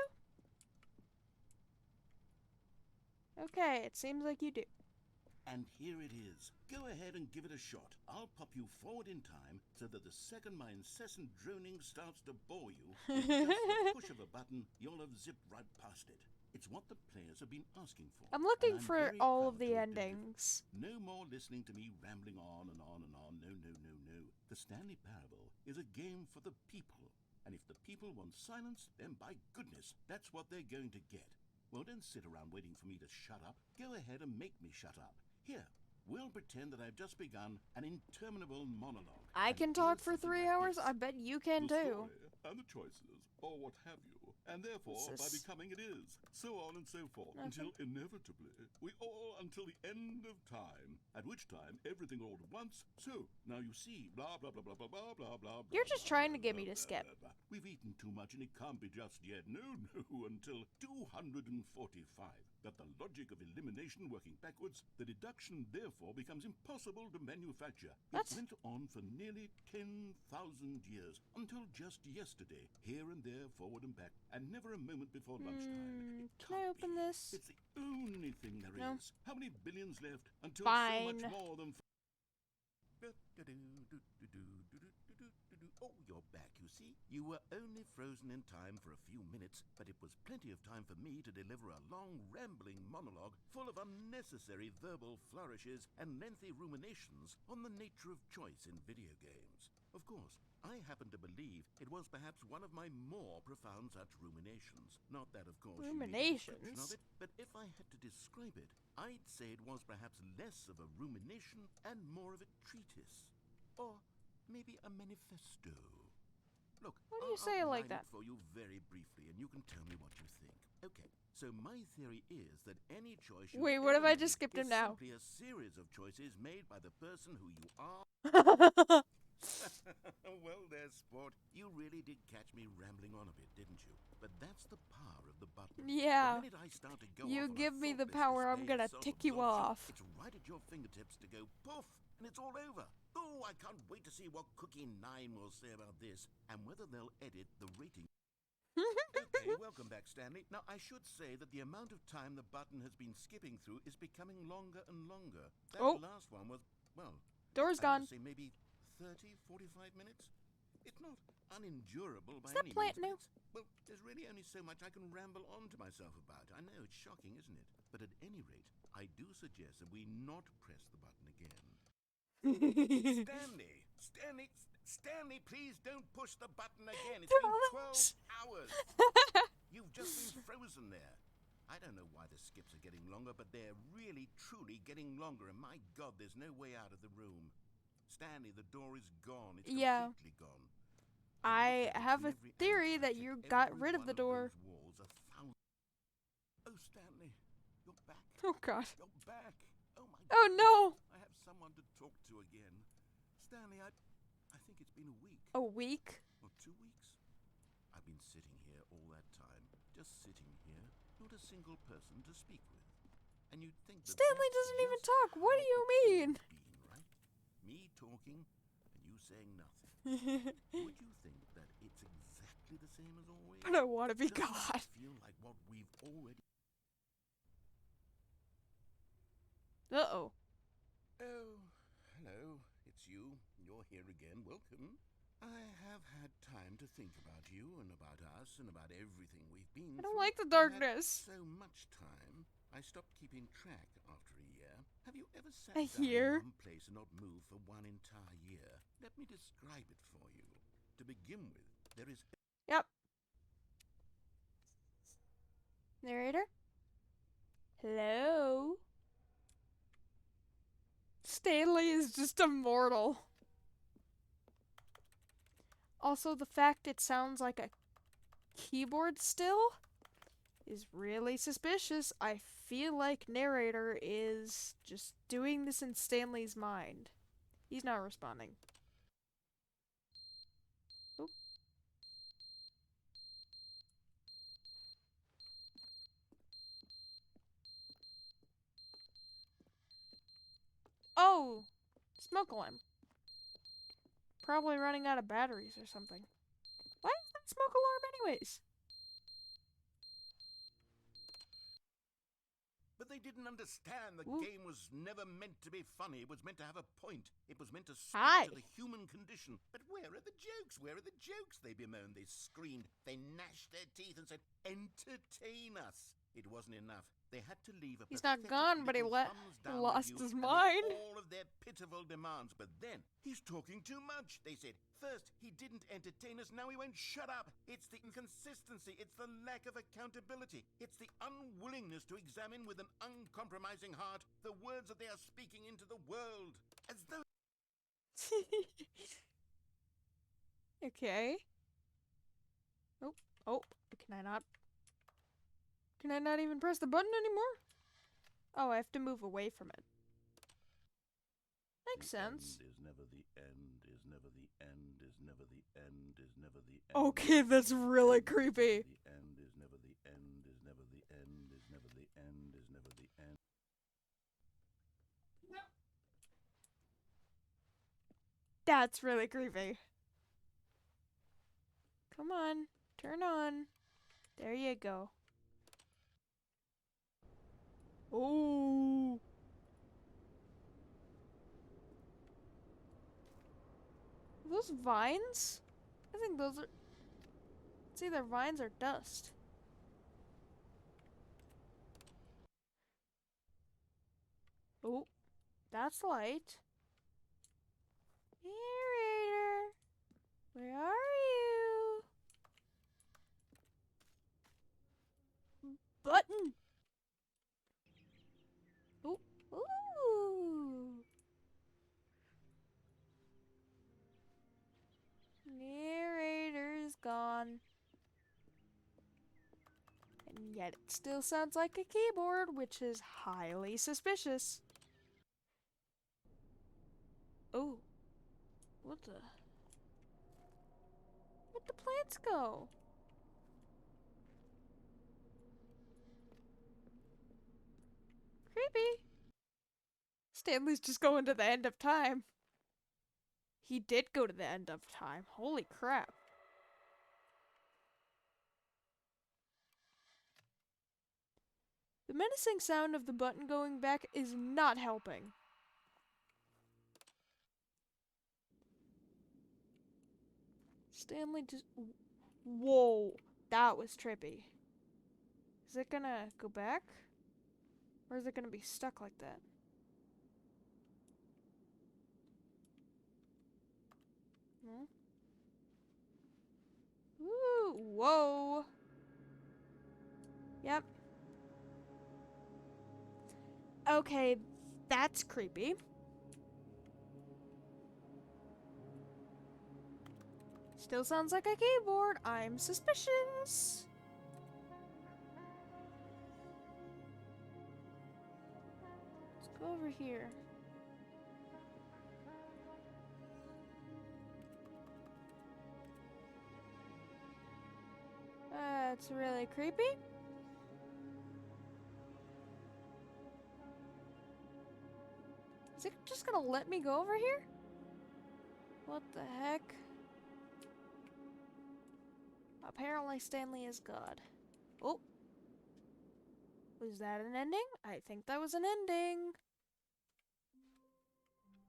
Okay, it seems like you do. And here it is. Go ahead and give it a shot. I'll pop you forward in time so that the second my incessant droning starts to bore you, with just the push of a button, you'll have zipped right past it. It's what the players have been asking for. I'm looking and I'm for very all proud of to the have delivered. endings. No more listening to me rambling on and on and on. No, no, no, no. The Stanley Parable is a game for the people. And if the people want silence, then by goodness, that's what they're going to get. Well, don't sit around waiting for me to shut up. Go ahead and make me shut up. Here, we'll pretend that I've just begun an interminable monologue. I And can it talk goes for something 3 like hours. this. I bet you can The too. story and the choices, or what have you, and therefore by This is- becoming it is, so on and so forth, Nothing. until inevitably we all until the end of time, at which time everything all at once. So now you see, blah blah blah blah blah blah blah blah. You're blah, just blah, trying blah, to get blah, me to blah, skip. blah, blah. We've eaten too much and it can't be just yet. No, no, until 245. That the logic of elimination working backwards, the deduction therefore becomes impossible to manufacture. What? It went on for nearly 10,000 years, until just yesterday, here and there, forward and back, and never a moment before lunchtime. It Can I can't open be. this? It's the only thing there No. is. How many billions left until Fine. so much more than... Oh, you're back, you see. You were only frozen in time for a few minutes, but it was plenty of time for me to deliver a long, rambling monologue full of unnecessary verbal flourishes and lengthy ruminations on the nature of choice in video games. Of course, I happen to believe it was perhaps one of my more profound such ruminations. Not that, of course, you need a description of Ruminations? it, but if I had to describe it, I'd say it was perhaps less of a rumination and more of a treatise. Or maybe a manifesto. Look, Why do you say it like outline that? for you very briefly, and you can tell me what you think. Okay, so my theory is that any choice you Wait, what if I ever just make skipped is him now? simply a series of choices made by the person who you are. Well, there, sport. You really did catch me rambling on a bit, didn't you? But that's the power of the button. Yeah. The minute I start to go You off on a give me the thoughtless power, I'm display of gonna tick you self-absorption, off. It's right at your fingertips to go poof, and it's all over. Oh, I can't wait to see what Cookie 9 will say about this, and whether they'll edit the rating. Okay, welcome back, Stanley. Now, I should say that the amount of time the button has been skipping through is becoming longer and longer. That Oh. last one was, well, Door's I gone. would say maybe 30, 45 minutes. It's not unendurable by Is that any plant means. new? Well, there's really only so much I can ramble on to myself about. I know, it's shocking, isn't it? But at any rate, I do suggest that we not press the button again. Stanley, please don't push the button again. It's been 12 hours. You've just been frozen there. I don't know why the skips are getting longer, but they're really, truly getting longer. And my God, there's no way out of the room. Stanley, the door is gone. It's Yeah. completely gone. I have a Every theory angle, that I've you checked got every rid of one the door. those walls 1,000. Oh, Stanley, you're back. Oh god. You're back. Oh my Oh goodness. no! I have someone to talk to again. Stanley, I think it's been a week. A week? Or 2 weeks. I've been sitting here all that time. Just sitting here. Not a single person to speak with. And you'd think that Stanley that's doesn't even just talk. What do how you it's mean? always been, right? Me talking and you saying nothing. Would you think that it's exactly the same as always? I don't want to be Doesn't God. it feel like what we've already... Uh-oh. Oh, hello. It's you. You're here again. Welcome. I have had time to think about you and about us and about everything we've been I don't through. like the I've had darkness. so much time, I stopped keeping track after a year. Have you ever sat A down year? in one place and not moved for one entire year? Let me describe it for you. To begin with, there is... Yep. Narrator? Hello? Stanley is just immortal. Also, the fact it sounds like a keyboard still is really suspicious. I feel like Narrator is just doing this in Stanley's mind. He's not responding. Oop. Oh! Smoke alarm. Probably running out of batteries or something. Why is that smoke alarm anyways? But they didn't understand the Ooh. game was never meant to be funny. It was meant to have a point. It was meant to speak Hi. to the human condition. But where are the jokes? Where are the jokes? They bemoaned, they screamed, they gnashed their teeth and said, entertain us. It wasn't enough. They had to leave a He's not pathetic gone, but he little thumbs down lost review his and make mind. all of their pitiful demands. But then, he's talking too much, they said. First, he didn't entertain us, now he won't shut up. It's the inconsistency, it's the lack of accountability, it's the unwillingness to examine with an uncompromising heart the words that they are speaking into the world. As though... Okay. Oh, oh, can I not? Can I not even press the button anymore? Oh, I have to move away from it. Makes sense. Is never the end, is never the end, is never the end, is never the end. Okay, that's really creepy. The end is never the end, is never the end, is never the end, is never the end. That's really creepy. Come on, turn on. There you go. Oh. Are those vines? I think those are... It's either vines or dust. Oh, that's light. Narrator, where are you? Button. Oh, ooh. Narrator's gone. And yet it still sounds like a keyboard, which is highly suspicious. Oh. What the? Where'd the plants go? Creepy. Stanley's just going to the end of time. He did go to the end of time. Holy crap. The menacing sound of the button going back is not helping. Stanley just... Whoa. That was trippy. Is it gonna go back? Or is it gonna be stuck like that? Hmm? Ooh, whoa. Yep. Okay, that's creepy. Still sounds like a keyboard. I'm suspicious. Let's go over here. That's really creepy. Is it just gonna let me go over here? What the heck? Apparently Stanley is God. Oh. Was that an ending? I think that was an ending.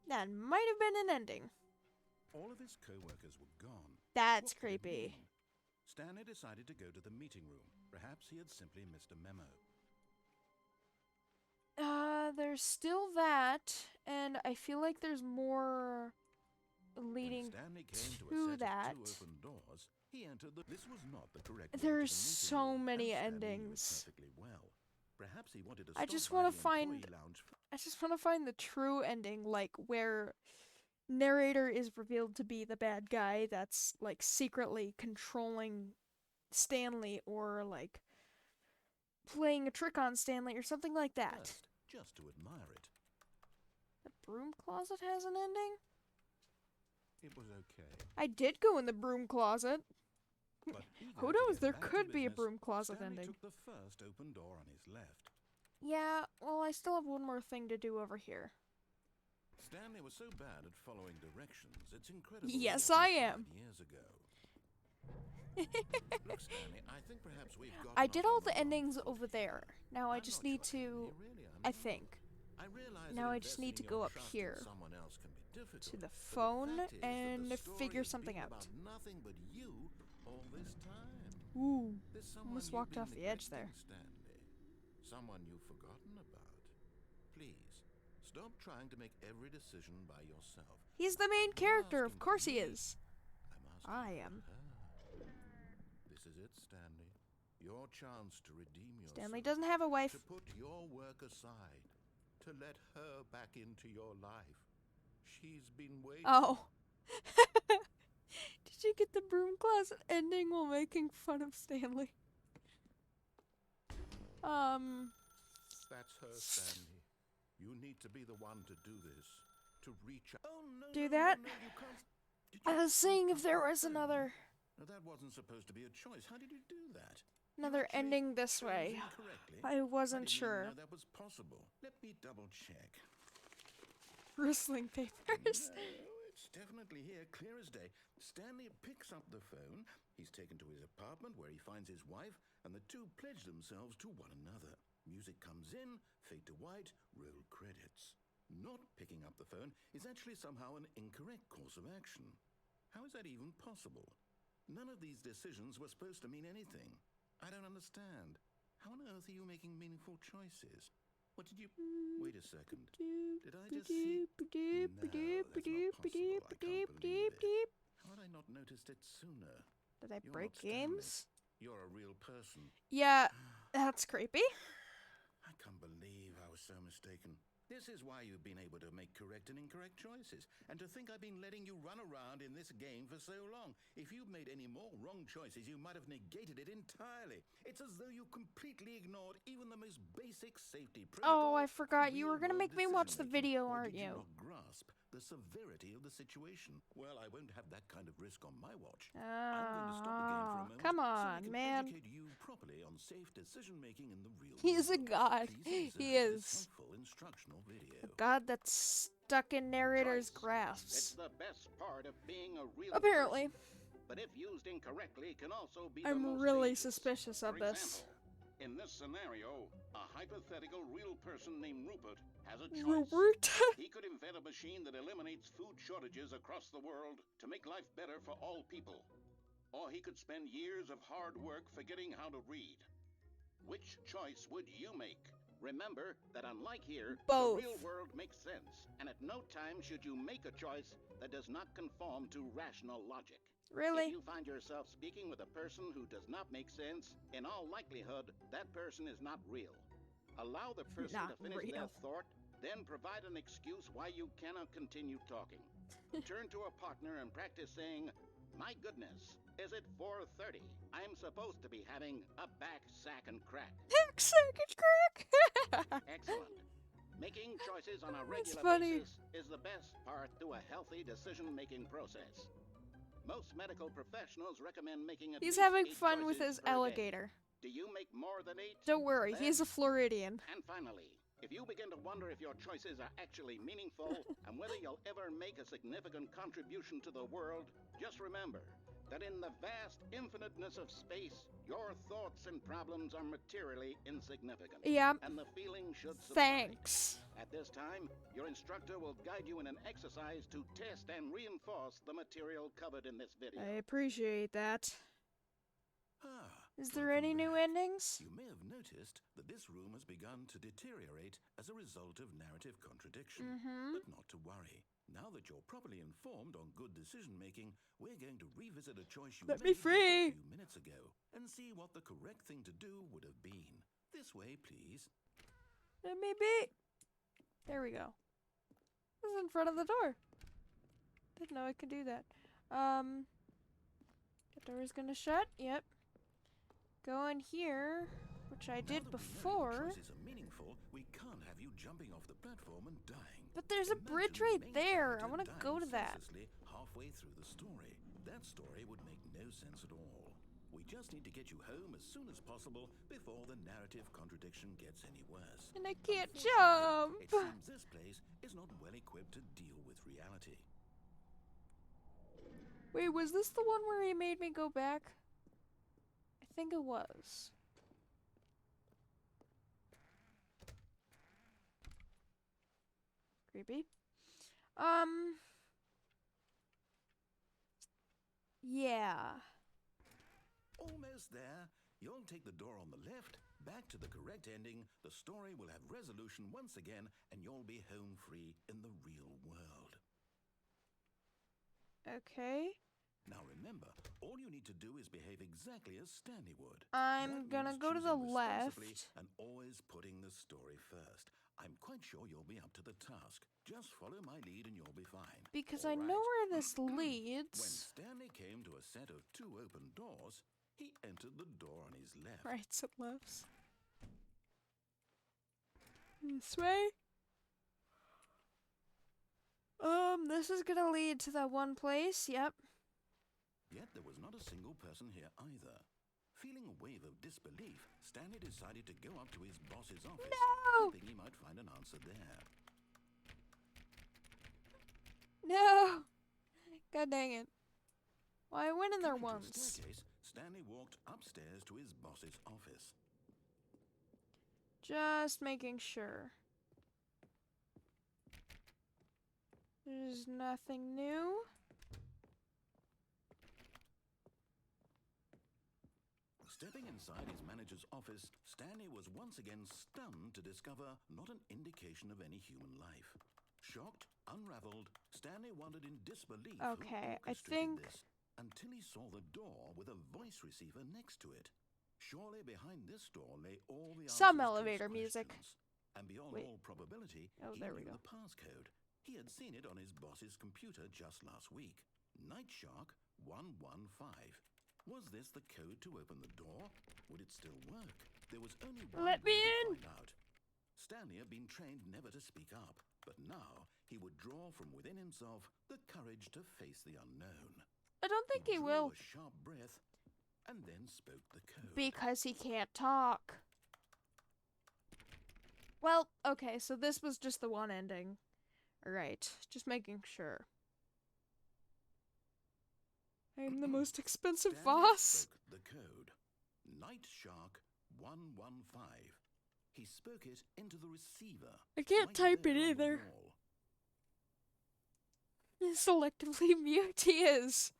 That might have been an ending. All of his co-workers were gone. That's What could it creepy. mean? Stanley decided to go to the meeting room. Perhaps he had simply missed a memo. There's still that, and I feel like there's more leading When Stanley came to a to set that. of 2 open doors, he entered the... This was not the correct way to There's the meeting so room, many and Stanley knew it endings. perfectly well. Perhaps he wanted to I stop just by want the to find employee lounge. I just want to find the true ending, like where Narrator is revealed to be the bad guy that's like secretly controlling Stanley, or like playing a trick on Stanley or something like that. Just to admire it. The broom closet has an ending? It was okay. I did go in the broom closet. But Who knows, there could be a broom closet Stanley ending. took the first open door on his left. Yeah, well, I still have one more thing to do over here. Stanley was so bad at following directions, it's incredible. Yes, what I he am. tried years ago. Look, Stanley, I think perhaps we've got. I did all the endings over there. Now I just need to, I think. Now I just need to go up here to the phone and figure something out. Nothing but you all this time. Ooh, There's someone almost you've walked been off the edge there. neglecting, Stanley. Someone you've forgotten about. Please, stop trying to make every decision by yourself. He's the main character, of course he is. I'm I asking am. for her. This is it, Stanley. Your chance to redeem yourself. Stanley doesn't have a wife. To put your work aside. To let her back into your life. She's been waiting. Oh. Did you get the broom closet ending while making fun of Stanley? That's her, Stanley. You need to be the one to do this. To reach out. Oh, no, Do no, that? No, you can't. Did I you was seeing if there was another No, that wasn't supposed to be a choice. How did you do that? another Actually ending this chose way. incorrectly. I wasn't I didn't even sure. know that was possible. Let me double check. Bristling papers. No, it's definitely here, clear as day. Stanley picks up the phone. He's taken to his apartment where he finds his wife, and the two pledge themselves to one another. Music comes in, fade to white, roll credits. Not picking up the phone is actually somehow an incorrect course of action. How is that even possible? None of these decisions were supposed to mean anything. I don't understand. How on earth are you making meaningful choices? What did you... Wait a second. Did I just see... No, that's not possible. I can't believe it. How had I not noticed it sooner? Did I You're break not Stanley. games? You're a real person. Yeah, that's creepy. I can't believe I was so mistaken. This is why you've been able to make correct and incorrect choices. And to think I've been letting you run around in this game for so long. If you'd made any more wrong choices, you might have negated it entirely. It's as though you completely ignored even the most basic safety protocols. Oh, I forgot. You were gonna make me watch the video, Or aren't did you you? not grasp the severity of the situation? Well, I won't have that kind of risk on my watch. I'm going to stop the game for a Oh, moment come so I on, can man. educate you properly on safe decision-making in the real He is a world. god. Please He observe this is. helpful instructional video. A god that's stuck in Narrator's Choice. It's grasps. the best part of being a real Apparently. person, but if used incorrectly, can also be the I'm most really dangerous. suspicious of For this. example, in this scenario, a hypothetical real person named Rupert has a choice. Rupert? He could invent a machine that eliminates food shortages across the world to make life better for all people. Or he could spend years of hard work forgetting how to read. Which choice would you make? Remember that unlike here, Both. the real world makes sense, and at no time should you make a choice that does not conform to rational logic. Really? If you find yourself speaking with a person who does not make sense, in all likelihood, that person is not real. Allow the person Not to finish their real. thought, then provide an excuse why you cannot continue talking. Turn to a partner and practice saying, "My goodness, is it 4:30? I'm supposed to be having a back, sack, and crack." Circuit crack! Excellent. Making choices on a That's regular funny. basis is the best part to a healthy decision-making process. Most medical professionals recommend making at He's least having 8 fun with choices his per day. alligator. Do you make more than 8? Don't worry, he's a Floridian. And finally, if you begin to wonder if your choices are actually meaningful and whether you'll ever make a significant contribution to the world, just remember that in the vast infiniteness of space, your thoughts and problems are materially insignificant. Yeah. And the feeling should subside. Thanks. At this time, your instructor will guide you in an exercise to test and reinforce the material covered in this video. I appreciate that. Is there welcome any new back. endings? You may have noticed that this room has begun to deteriorate as a result of narrative contradiction. But not to worry. Now that you're properly informed on good decision-making, we're going to revisit a choice you Let made me free. just a few minutes ago and see what the correct thing to do would have been. This way, please. Let me be. There we go. This is in front of the door. Didn't know I could do that. The door is gonna shut. Yep. Go in here, which I did before. Choices are meaningful. We can't have you jumping off the platform and dying. But there's a bridge right there. I want to go to that. Halfway through the story. That story would make no sense at all. We just need to get you home as soon as possible before the narrative contradiction gets any worse. And I can't jump. It seems this place is not well equipped to deal with reality. Wait, was this the one where he made me go back? I think it was. Creepy. Yeah. Almost there. You'll take the door on the left, back to the correct ending, the story will have resolution once again, and you'll be home free in the real world. Okay. Now remember, all you need to do is behave exactly as Stanley would. I'm gonna go to the left. And always putting the story first. I'm quite sure you'll be up to the task. Just follow my lead and you'll be fine. Because All I know right. where this leads. When Stanley came to a set of 2 open doors, he entered the door on his left. Rights and lefts. This way. This is gonna lead to that one place. Yep. Yet there was not a single person here either. Feeling a wave of disbelief, Stanley decided to go up to his boss's office, No! hoping he might find an answer there. No! God dang it. Well, I went in there Coming to the once. staircase, Stanley walked upstairs to his boss's office. Just making sure. There's nothing new. Stepping inside his manager's office, Stanley was once again stunned to discover not an indication of any human life. Shocked, unraveled, Stanley wondered in disbelief Okay, who I orchestrated think- this, until he saw the door with a voice receiver next to it. Surely behind this door lay all the Some answers to his elevator music. questions. And beyond Wait. all probability, Oh, he there we knew go. the passcode. He had seen it on his boss's computer just last week. Night Shark 115. Was this the code to open the door? Would it still work? There was only one Let way me to in! find out. Stanley had been trained never to speak up, but now he would draw from within himself the courage to face the unknown. I don't think he drew will. a sharp breath and then spoke the code. Because he can't talk. Well, okay, so this was just the one ending. Alright, just making sure. I'm the most expensive Stanley boss. spoke the code. Night Shark 115. He spoke it into the receiver. I can't right type there it on the either. wall. Selectively mute he is.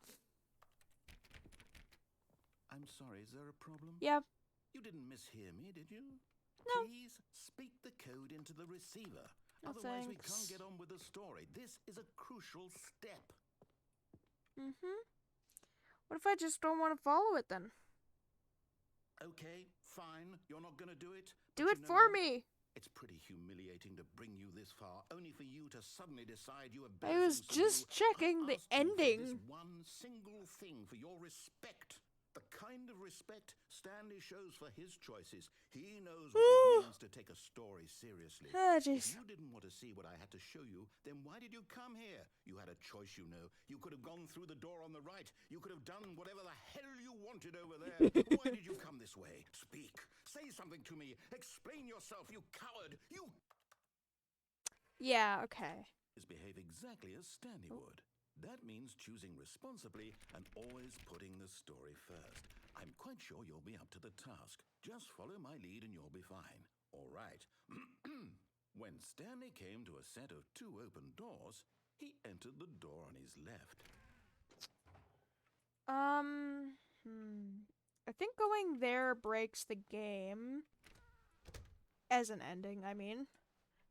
I'm sorry, is there a problem? Yeah. You didn't mishear me, did you? No. Please speak the code into the receiver. No, Otherwise, we thanks. can't get on with the story. This is a crucial step. Mm-hmm. What if I just don't want to follow it then? Okay, fine. You're not gonna do it? Do but it you know for what? me. It's pretty humiliating to bring you this far, only for you to suddenly decide you have I better was things to just do. checking I the asked you for ending. This one single thing for your respect. The kind of respect Stanley shows for his choices. He knows what it means to take a story seriously. Ah, If jeez. you didn't want to see what I had to show you, then why did you come here? You had a choice, you know. You could have gone through the door on the right. You could have done whatever the hell you wanted over there. Why did you come this way? Speak. Say something to me. Explain yourself, you coward. You Yeah, okay. behave exactly as Stanley would. That means choosing responsibly and always putting the story first. I'm quite sure you'll be up to the task. Just follow my lead and you'll be fine. All right. When Stanley came to a set of 2 open doors, he entered the door on his left. I think going there breaks the game. As an ending, I mean.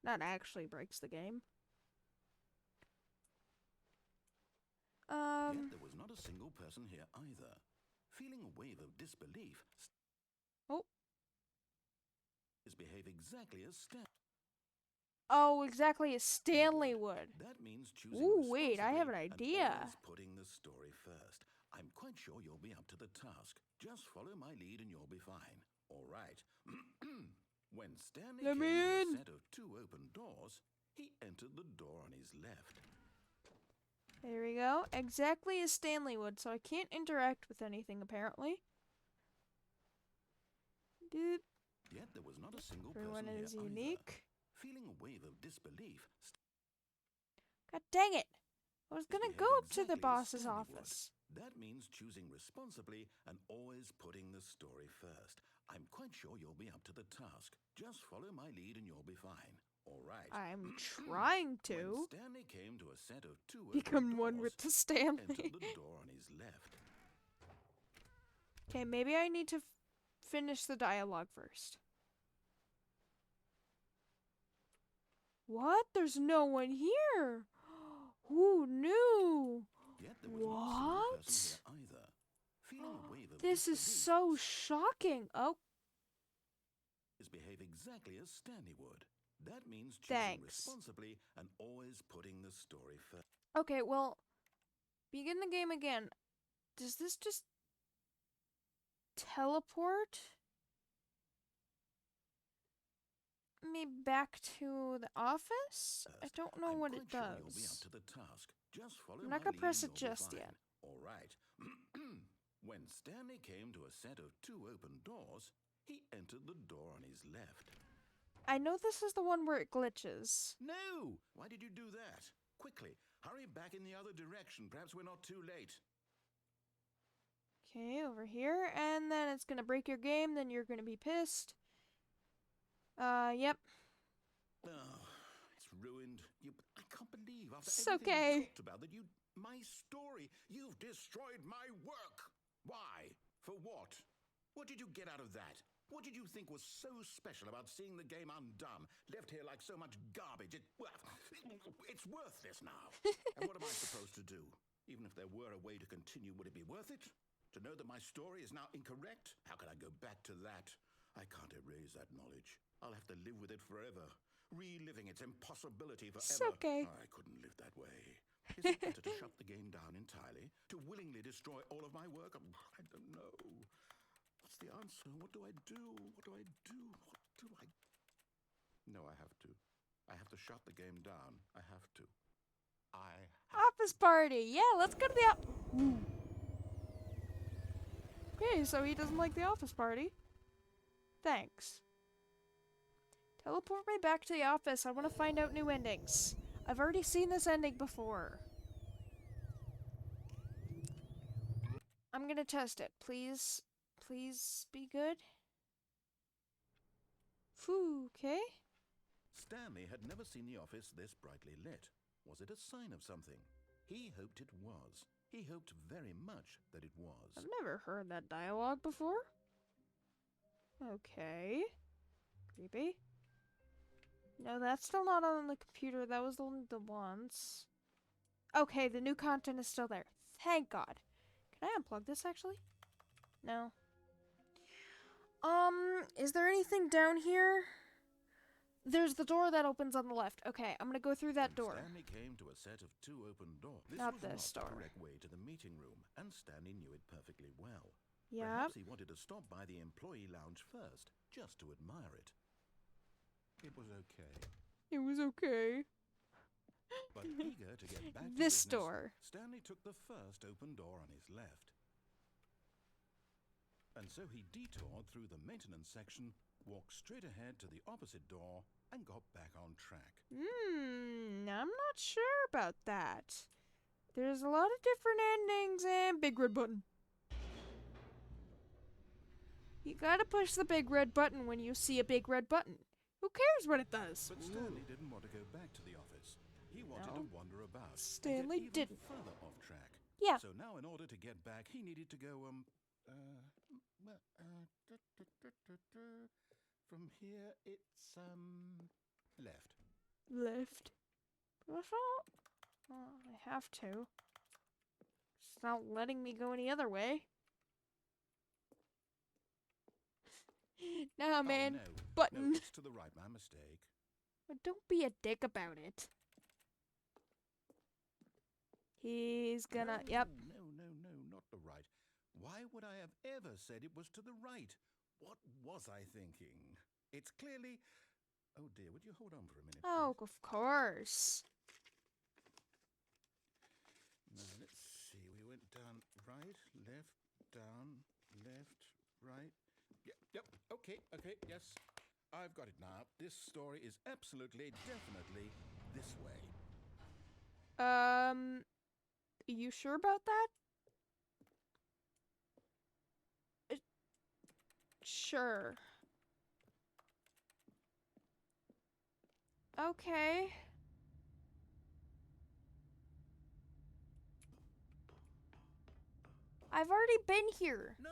Not actually breaks the game. Yet there was not a single person here either. Feeling a wave of disbelief, Oh. Stanley walked upstairs to his boss's office. Just behave exactly as Oh, exactly as Stanley would. That means choosing Ooh, wait, I have an responsibly idea. and always putting the story first. I'm quite sure you'll be up to the task. Just follow my lead and you'll be fine. All right. When Stanley Let me came to a in. set of 2 open doors, he entered the door on his left. There we go. Exactly as Stanley would, so I can't interact with anything apparently. Boop. Yet there was not a single Everyone person is here unique. either. Feeling a wave of disbelief, God dang it! I was gonna behaved go up to the exactly as boss's Stanley would. office. That means choosing responsibly and always putting the story first. I'm quite sure you'll be up to the task. Just follow my lead and you'll be fine. All right. I'm trying When to Stanley came to a set of 2 open become one doors, with the entered Stanley. the door on his left. Okay, maybe I need to finish the dialogue first. What? There's no one here. Who knew? Yet there was not a single person here either. Feeling a wave of This is disbelief, so shocking. Oh, behave exactly as Stanley would. That means choosing thanks. responsibly and always putting the story first. Okay, well, begin the game again. Does this just teleport me back to the office? I don't know I'm what quite it sure you'll be up does. to the task. Just follow I'm my not gonna lead press and it you'll be just fine. yet. All right. When Stanley came to a set of 2 open doors, he entered the door on his left. I know this is the one where it glitches. No! Why did you do that? Quickly, hurry back in the other direction. Perhaps we're not too late. Okay, over here, and then it's gonna break your game, then you're gonna be pissed. Yep. Oh, it's ruined. I can't believe after It's everything okay. we talked about that my story, you've destroyed my work. Why? For what? What did you get out of that? What did you think was so special about seeing the game undone, left here like so much garbage? It's worthless now. And what am I supposed to do? Even if there were a way to continue, would it be worth it? To know that my story is now incorrect? How can I go back to that? I can't erase that knowledge. I'll have to live with it forever, reliving its impossibility forever. It's okay. I couldn't live that way. Is it better to shut the game down entirely? To willingly destroy all of my work? I don't know. What's the answer? What do I do? What do I do? What do I... No, I have to. I have to shut the game down. I have to. Office party! Yeah, let's go to the Okay, so he doesn't like the office party. Thanks. Teleport me back to the office. I want to find out new endings. I've already seen this ending before. I'm gonna test it. Please be good. Phew, okay. Stanley had never seen the office this brightly lit. Was it a sign of something? He hoped it was. He hoped very much that it was. I've never heard that dialogue before. Okay. Creepy. No, that's still not on the computer. That was only the once. Okay, the new content is still there. Thank God. Can I unplug this actually? No. Is there anything down here? There's the door that opens on the left. Okay, I'm gonna go through that door. Stanley came to a set of 2 open doors. This Not was this not door. the correct way to the meeting room, and Stanley knew it perfectly well. Yeah. Perhaps he wanted to stop by the employee lounge first, just to admire it. It was okay. It was okay. But eager to get back to This business, door. Stanley took the first open door on his left. And so he detoured through the maintenance section, walked straight ahead to the opposite door, and got back on track. I'm not sure about that. There's a lot of different endings and big red button. You gotta push the big red button when you see a big red button. Who cares what it does? But Stanley didn't want to go back to the office. He wanted to wander about. Stanley and get even didn't. further off track. Yeah. So now in order to get back, he needed to go, from here, it's, left. Left. That's all. Well, I have to. It's not letting me go any other way. Nah, man. Oh, no. Button. No, it's to the right. My mistake. But don't be a dick about it. He's gonna. No, Yep. no, not the right. Why would I have ever said it was to the right? What was I thinking? It's clearly... Oh dear, would you hold on for a minute, Oh, please? of course. Now, let's see. We went down right, left, down, left, right. Yep, okay, yes. I've got it now. This story is absolutely, definitely this way. You sure about that? Sure. Okay. I've already been here. No.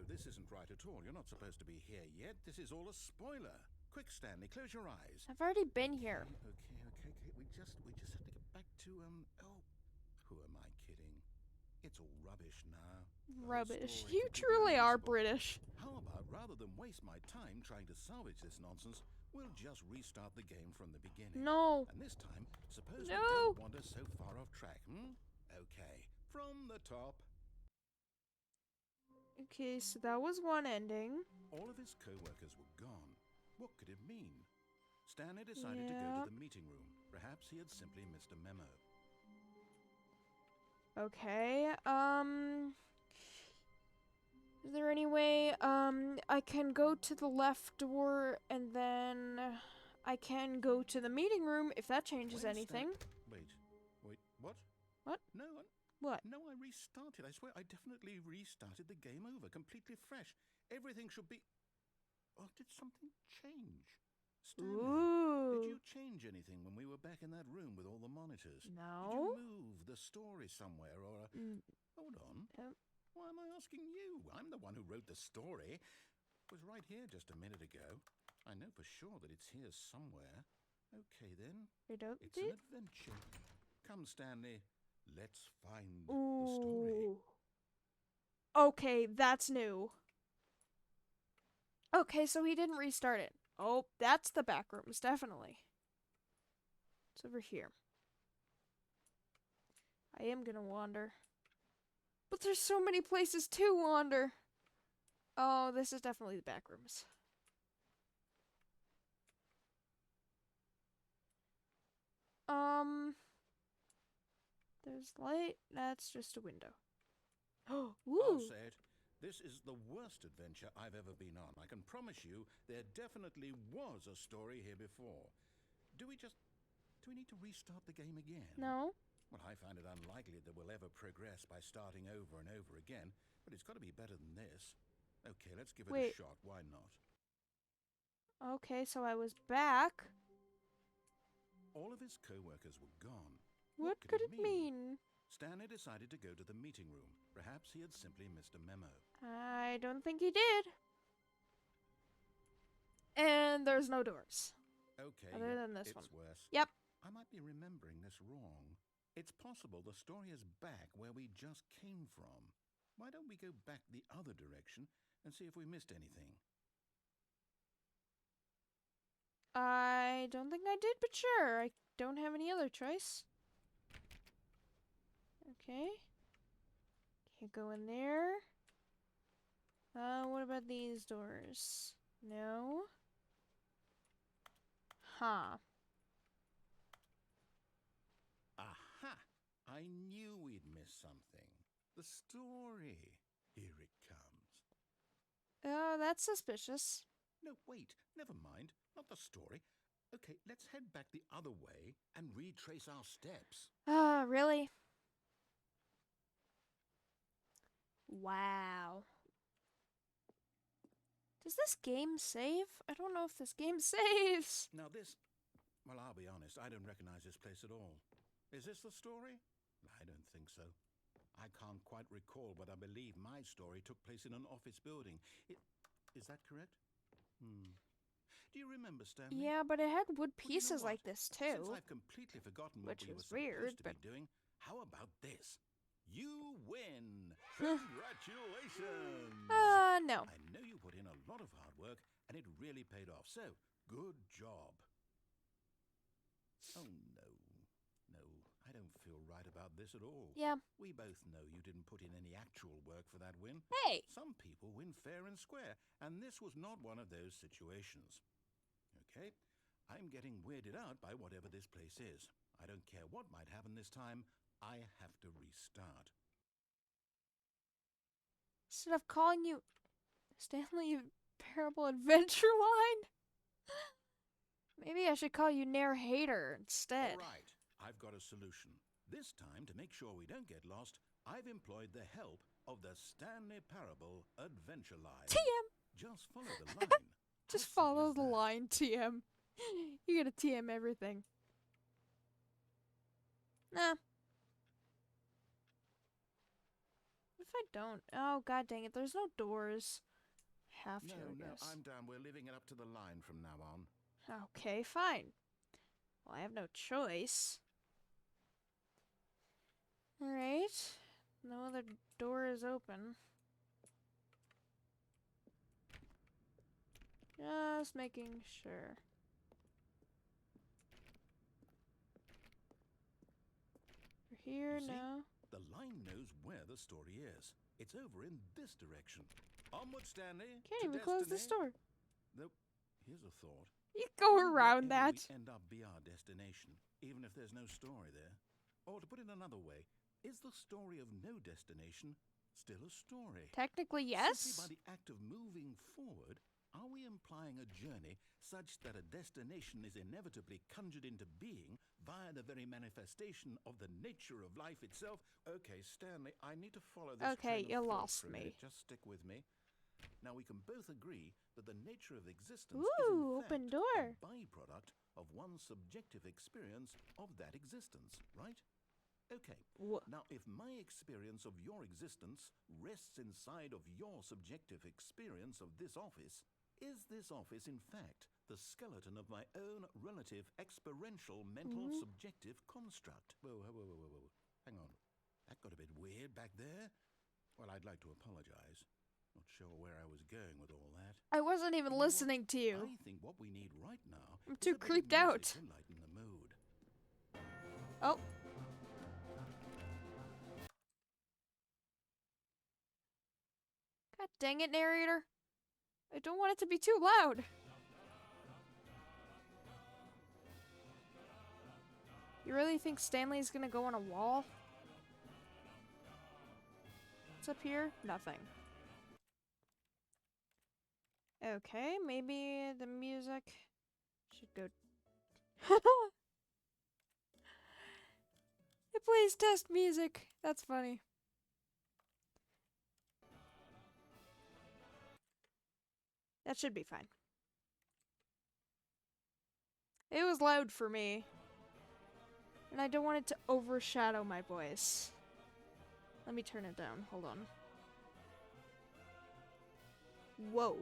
This isn't right at all. You're not supposed to be here yet. This is all a spoiler. Quick, Stanley, close your eyes. I've already been here. Okay. We just have to get back to, oh, who am I kidding? It's all rubbish now. Rubbish. Story You completely truly are unusable. British. How about, rather than waste my time trying to salvage this nonsense, we'll just restart the game from the beginning. No. And this time, suppose we No. don't wander so far off track, Okay, from the top. Okay, so that was one ending. All of his co-workers were gone. What could it mean? Stanley decided to go to the meeting room. Perhaps he had simply missed a memo. Okay, is there any way, I can go to the left door and then I can go to the meeting room if that changes anything? Wait, what? What? No, What? No, I restarted. I swear, I definitely restarted the game over, completely fresh. Everything should be... Oh, did something change? Stanley, Ooh. did you change anything when we were back in that room with all the monitors? No. Did you move the story somewhere or... Hold on. Why am I asking you? I'm the one who wrote the story. It was right here just a minute ago. I know for sure that it's here somewhere. Okay, then. It's an adventure. Come, Stanley. Let's find the story. Okay, that's new. Okay, so he didn't restart it. Oh, that's the back rooms, definitely. It's over here. I am gonna wander. But there's so many places to wander. Oh, this is definitely the back rooms. There's light. That's just a window. Oh, I'll say it. This is the worst adventure I've ever been on. I can promise you there definitely was a story here before. Do we need to restart the game again? No. Well, I find it unlikely that we'll ever progress by starting over and over again, but it's got to be better than this. Okay, let's give it a shot. Why not? Okay, so I was back. All of his co-workers were gone. What could it mean? Stanley decided to go to the meeting room. Perhaps he had simply missed a memo. I don't think he did. And there's no doors. Okay, other than this one. It's worse. Yep. I might be remembering this wrong. It's possible the story is back where we just came from. Why don't we go back the other direction and see if we missed anything? I don't think I did, but sure. I don't have any other choice. Okay. Can't go in there. What about these doors? No. Huh. Aha! I knew we'd miss something. The story. Here it comes. Oh, that's suspicious. No, wait. Never mind. Not the story. Okay, let's head back the other way and retrace our steps. Really? Wow. Does this game save? I don't know if this game saves. Now well, I'll be honest, I don't recognize this place at all. Is this the story? I don't think so. I can't quite recall, but I believe my story took place in an office building. Is that correct? Do you remember, Stanley? Yeah, but it had wood Well, you know pieces what? like this too. Since I've completely forgotten what Which we were is weird, supposed to but be doing, how about this? You win! Congratulations! No. I know you put in a lot of hard work, and it really paid off, so good job. Oh, no. No, I don't feel right about this at all. Yeah. We both know you didn't put in any actual work for that win. Hey! Some people win fair and square, and this was not one of those situations. Okay, I'm getting weirded out by whatever this place is. I don't care what might happen this time. I have to restart. Instead of calling you Stanley Parable Adventure Line, maybe I should call you Narrator instead. All right, I've got a solution. This time, to make sure we don't get lost, I've employed the help of the Stanley Parable Adventure Line. TM! Just follow the line. Just How simple follow is the that? line, TM. You gotta TM everything. Nah. What if I don't? Oh, god dang it. There's no doors. Have to, I No, guess. I'm done. We're leaving it up to the line from now on. Okay, fine. Well, I have no choice. Alright. No other door is open. Just making sure. We're here You see? now. The line knows where the story is. It's over in this direction. Onward, Stanley. Can't to even close the destiny. store. Nope. Here's a thought. You go around Wherever that. we end up be our destination, even if there's no story there. Or to put it another way, is the story of no destination still a story? Technically, Simply yes. by the act of moving forward, are we implying a journey such that a destination is inevitably conjured into being via the very manifestation of the nature of life itself? Okay, Stanley, I need to follow this Okay, train you of thought lost for a me. minute. Just stick with me. Now, we can both agree that the nature of existence Ooh, is in open fact door. a byproduct of one's subjective experience of that existence, right? Okay, now if my experience of your existence rests inside of your subjective experience of this office, is this office in fact the skeleton of my own relative experiential mental subjective construct? Whoa, whoa, whoa, whoa, whoa, whoa. Hang on. That got a bit weird back there. Well, I'd like to apologize. Not sure where I was going with all that. I wasn't even You know what? listening to you. I think what we need right now I'm is too a bit of creeped music out. to lighten the mood. Oh. God dang it, narrator. I don't want it to be too loud. You really think Stanley's gonna go on a wall? What's up here? Nothing. Okay, maybe the music should go. It plays test music. That's funny. That should be fine. It was loud for me. And I don't want it to overshadow my voice. Let me turn it down. Hold on. Whoa.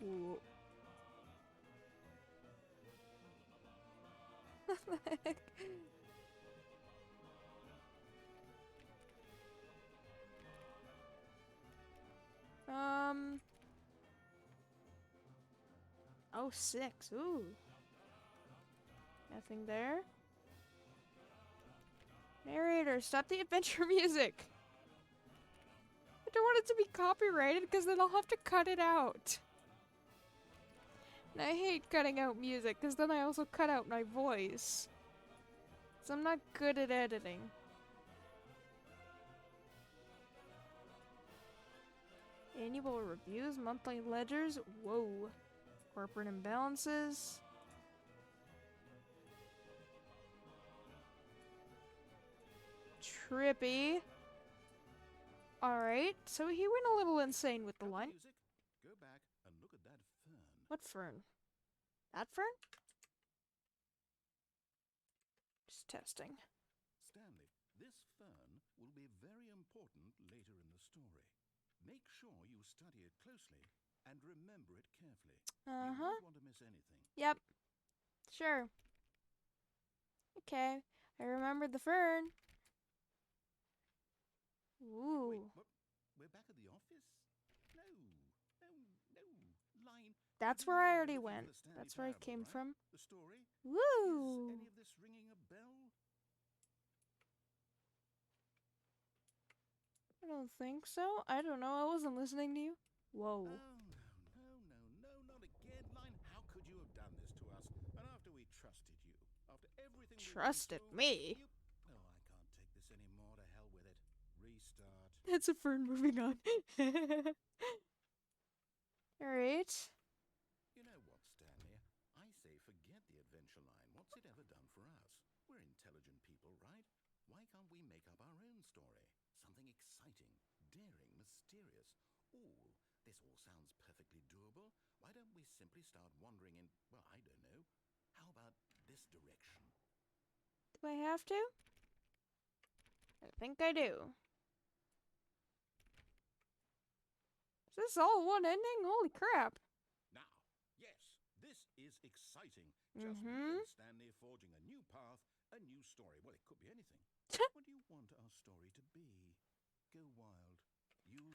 Whoa. What the heck? Oh, 6. Ooh. Nothing there. Narrator, stop the adventure music. I don't want it to be copyrighted because then I'll have to cut it out. And I hate cutting out music because then I also cut out my voice. So I'm not good at editing. Annual reviews, monthly ledgers. Whoa. Corporate imbalances. Trippy. Alright, so he went a little insane with the Cut line. music. Go back and look at that fern. What fern? That fern? Just testing. Stanley, this fern will be very important later in the story. Make sure you study it closely and remember it carefully. You won't want to miss anything. Yep. Sure. Okay. I remembered the fern. Ooh. Wait, what? We're back at the office? No, no. Line. That's You where know I we're already looking for went. the Stanley That's where I Parable, came right? from. The story? Is Woo! any of this ringing a bell? I don't think so. I don't know. I wasn't listening to you. Whoa. Oh, no, not again. Line, how could you have done this to us? And after we trusted you, after everything we've been Trusted through, me. you... Oh, I can't take this anymore. To hell with it. Restart. It's a fern moving on. Alright. You know what, Stanley? I say forget the adventure line. What's it ever done for us? We're intelligent people, right? Why can't we make up our own story? Something exciting, daring, mysterious. Ooh, this all sounds perfectly doable. Why don't we simply start wandering in, well, I don't know. How about this direction? Do I have to? I think I do. Is this all one ending? Holy crap. Now, yes, this is exciting. Just me and Stanley forging a new path, a new story. Well, it could be anything. What do you want our story to be? Go wild. You...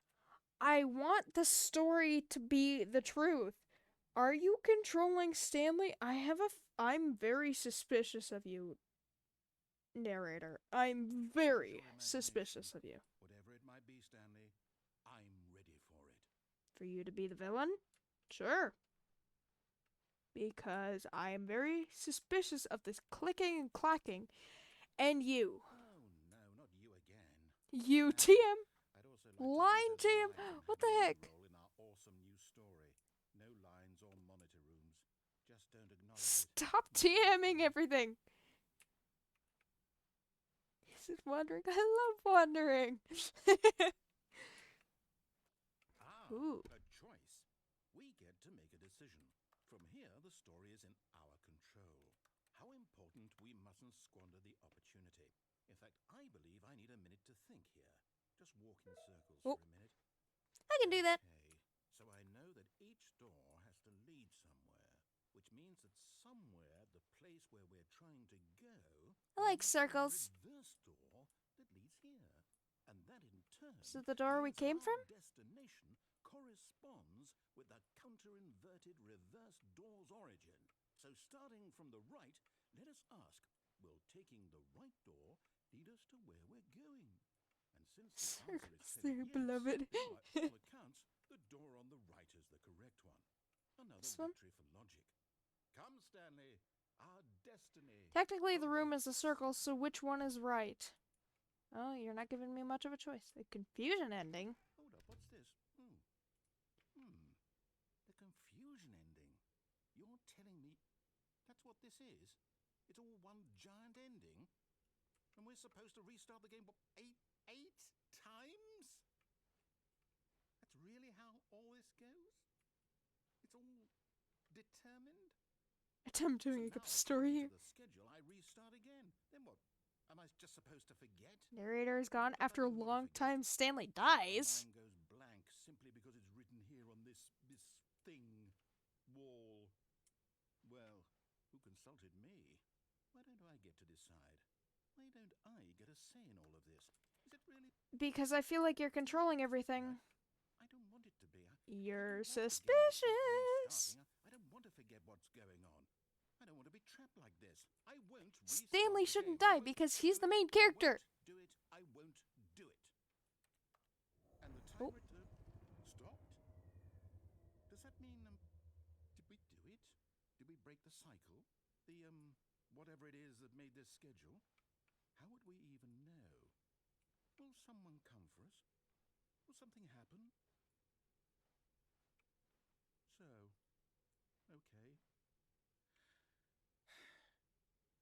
I want the story to be the truth. Are you controlling Stanley? I'm very suspicious of you, narrator. I'm very suspicious of you. Whatever it might be, Stanley, I'm ready for it. For you to be the villain? Sure. Because I am very suspicious of this clicking and clacking. And you. Oh, no, not you again. You, TM. I'd also like Line to TM. What the heck? role in our awesome new story. No lines or monitor rooms. Just don't acknowledge Stop TMing everything. This is wandering. I love wandering. Ooh. A choice. We get to make a decision. From here, the story is in our control. How important we mustn't squander the opportunity. In fact, I believe I need a minute to think here. Just walk in circles for a minute. I can do that. Okay, so I know that each door has to lead somewhere, which means that somewhere the place where we're trying to go... I like circles. ...reverse door that leads here. And that in turn... Is it the door we means came our from? destination corresponds with the counter-inverted reverse door's origin. So starting from the right, let us ask, will taking the right door lead us to where we're going? And since the answer is clearly yes, beloved. then by all accounts, the door on the right is the correct one. Another This one? victory for logic. Come, Stanley, our destiny. Technically, the room is a circle, so which one is right? Oh, you're not giving me much of a choice. The confusion ending. Hold up, what's this? The confusion ending. You're telling me that's what this is? It's all one giant ending? And we're supposed to restart the game, what, eight times? That's really how all this goes? It's all determined? I'm doing a story here. The schedule, I restart again. Then what? Am I just supposed to forget? Narrator is gone. What if I After a don't want to long forget? time, Stanley My dies. mind goes blank simply because it's written here on this thing, wall. Well, who consulted me? Why don't I get to decide? Why don't I get a say in all of this? Is it really? Because I feel like you're controlling everything. I don't want it to be. You're I don't want the game to keep suspicious. restarting. I don't want to forget what's going on. I don't want to be trapped like this. I won't restart Stanley the shouldn't game. I die won't because do he's the it. main I character. won't do it. I won't do it. And the Oh. timer stopped? Does that mean, did we do it? Did we break the cycle? The, whatever it is that made this schedule? How would we even know? Will someone come for us? Will something happen? So, okay.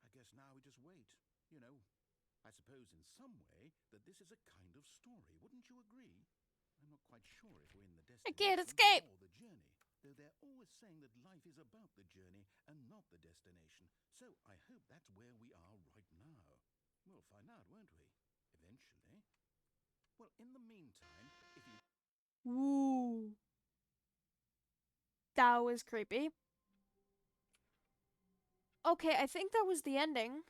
I guess now we just wait. You know, I suppose in some way that this is a kind of story. Wouldn't you agree? I'm not quite sure if we're in the I destination can't escape. or the journey, though they're always saying that life is about the journey and not the destination. So I hope that's where we are right now. We'll find out, won't we? Eventually. Well, in the meantime, if you... Ooh. That was creepy. Okay, I think that was the ending.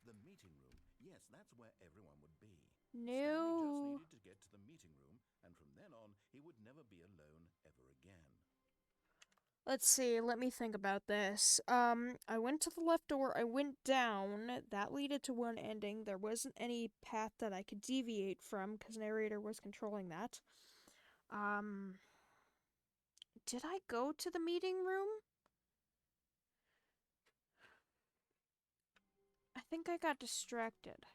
The meeting room. Yes, that's where everyone would be. Stanley just No. needed to get to the meeting room, and from then on, he would never be alone ever again. Let's see, let me think about this. I went to the left door, I went down. That leaded to one ending. There wasn't any path that I could deviate from because Narrator was controlling that. Did I go to the meeting room? I think I got distracted.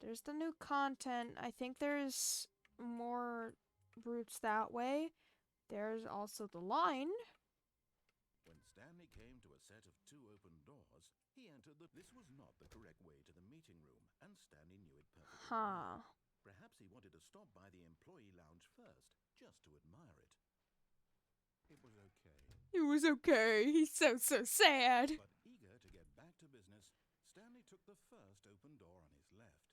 There's the new content. I think there's more routes that way. There's also the line. When Stanley came to a set of 2 open doors, he entered the... This was not the correct way to the meeting room, and Stanley knew it perfectly well. Huh. Perhaps he wanted to stop by the employee lounge first, just to admire it. It was okay. It was okay. He's so sad. But eager to get back to business, Stanley took the first open door on his left.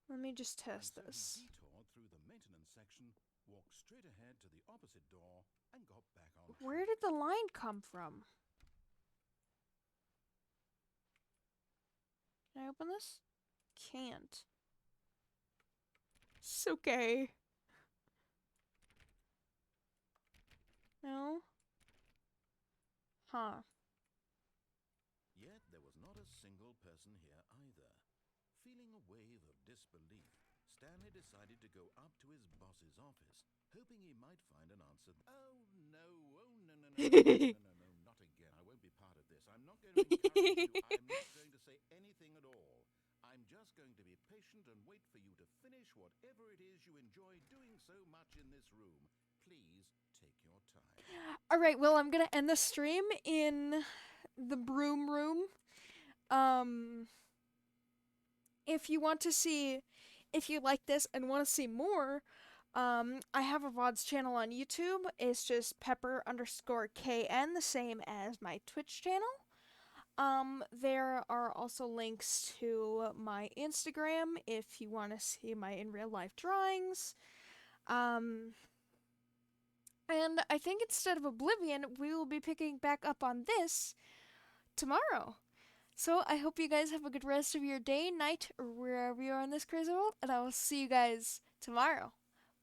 Let me just test And so this. he detoured through the maintenance section, walked straight ahead to the opposite door, and got back on track. Where did the line come from? Can I open this? Can't. It's okay. No? Huh. Yet there was not a single person here either. Feeling a wave of disbelief, Stanley decided to go up to his boss's office, hoping he might find an answer. Oh no, not again. I won't be part of this. I'm not going to encourage you. I'm not going to say anything at all. I'm just going to be patient and wait for you to finish whatever it is you enjoy doing so much in this room. Please take your time. Alright, well, I'm gonna end the stream in the broom room. If you want to see, if you like this and want to see more, I have a VODs channel on YouTube. It's just pepper_KN, the same as my Twitch channel. There are also links to my Instagram if you want to see my in real life drawings. And I think instead of Oblivion, we will be picking back up on this tomorrow. So I hope you guys have a good rest of your day, night, or wherever you are in this crazy world, and I will see you guys tomorrow.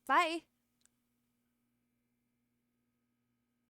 Bye!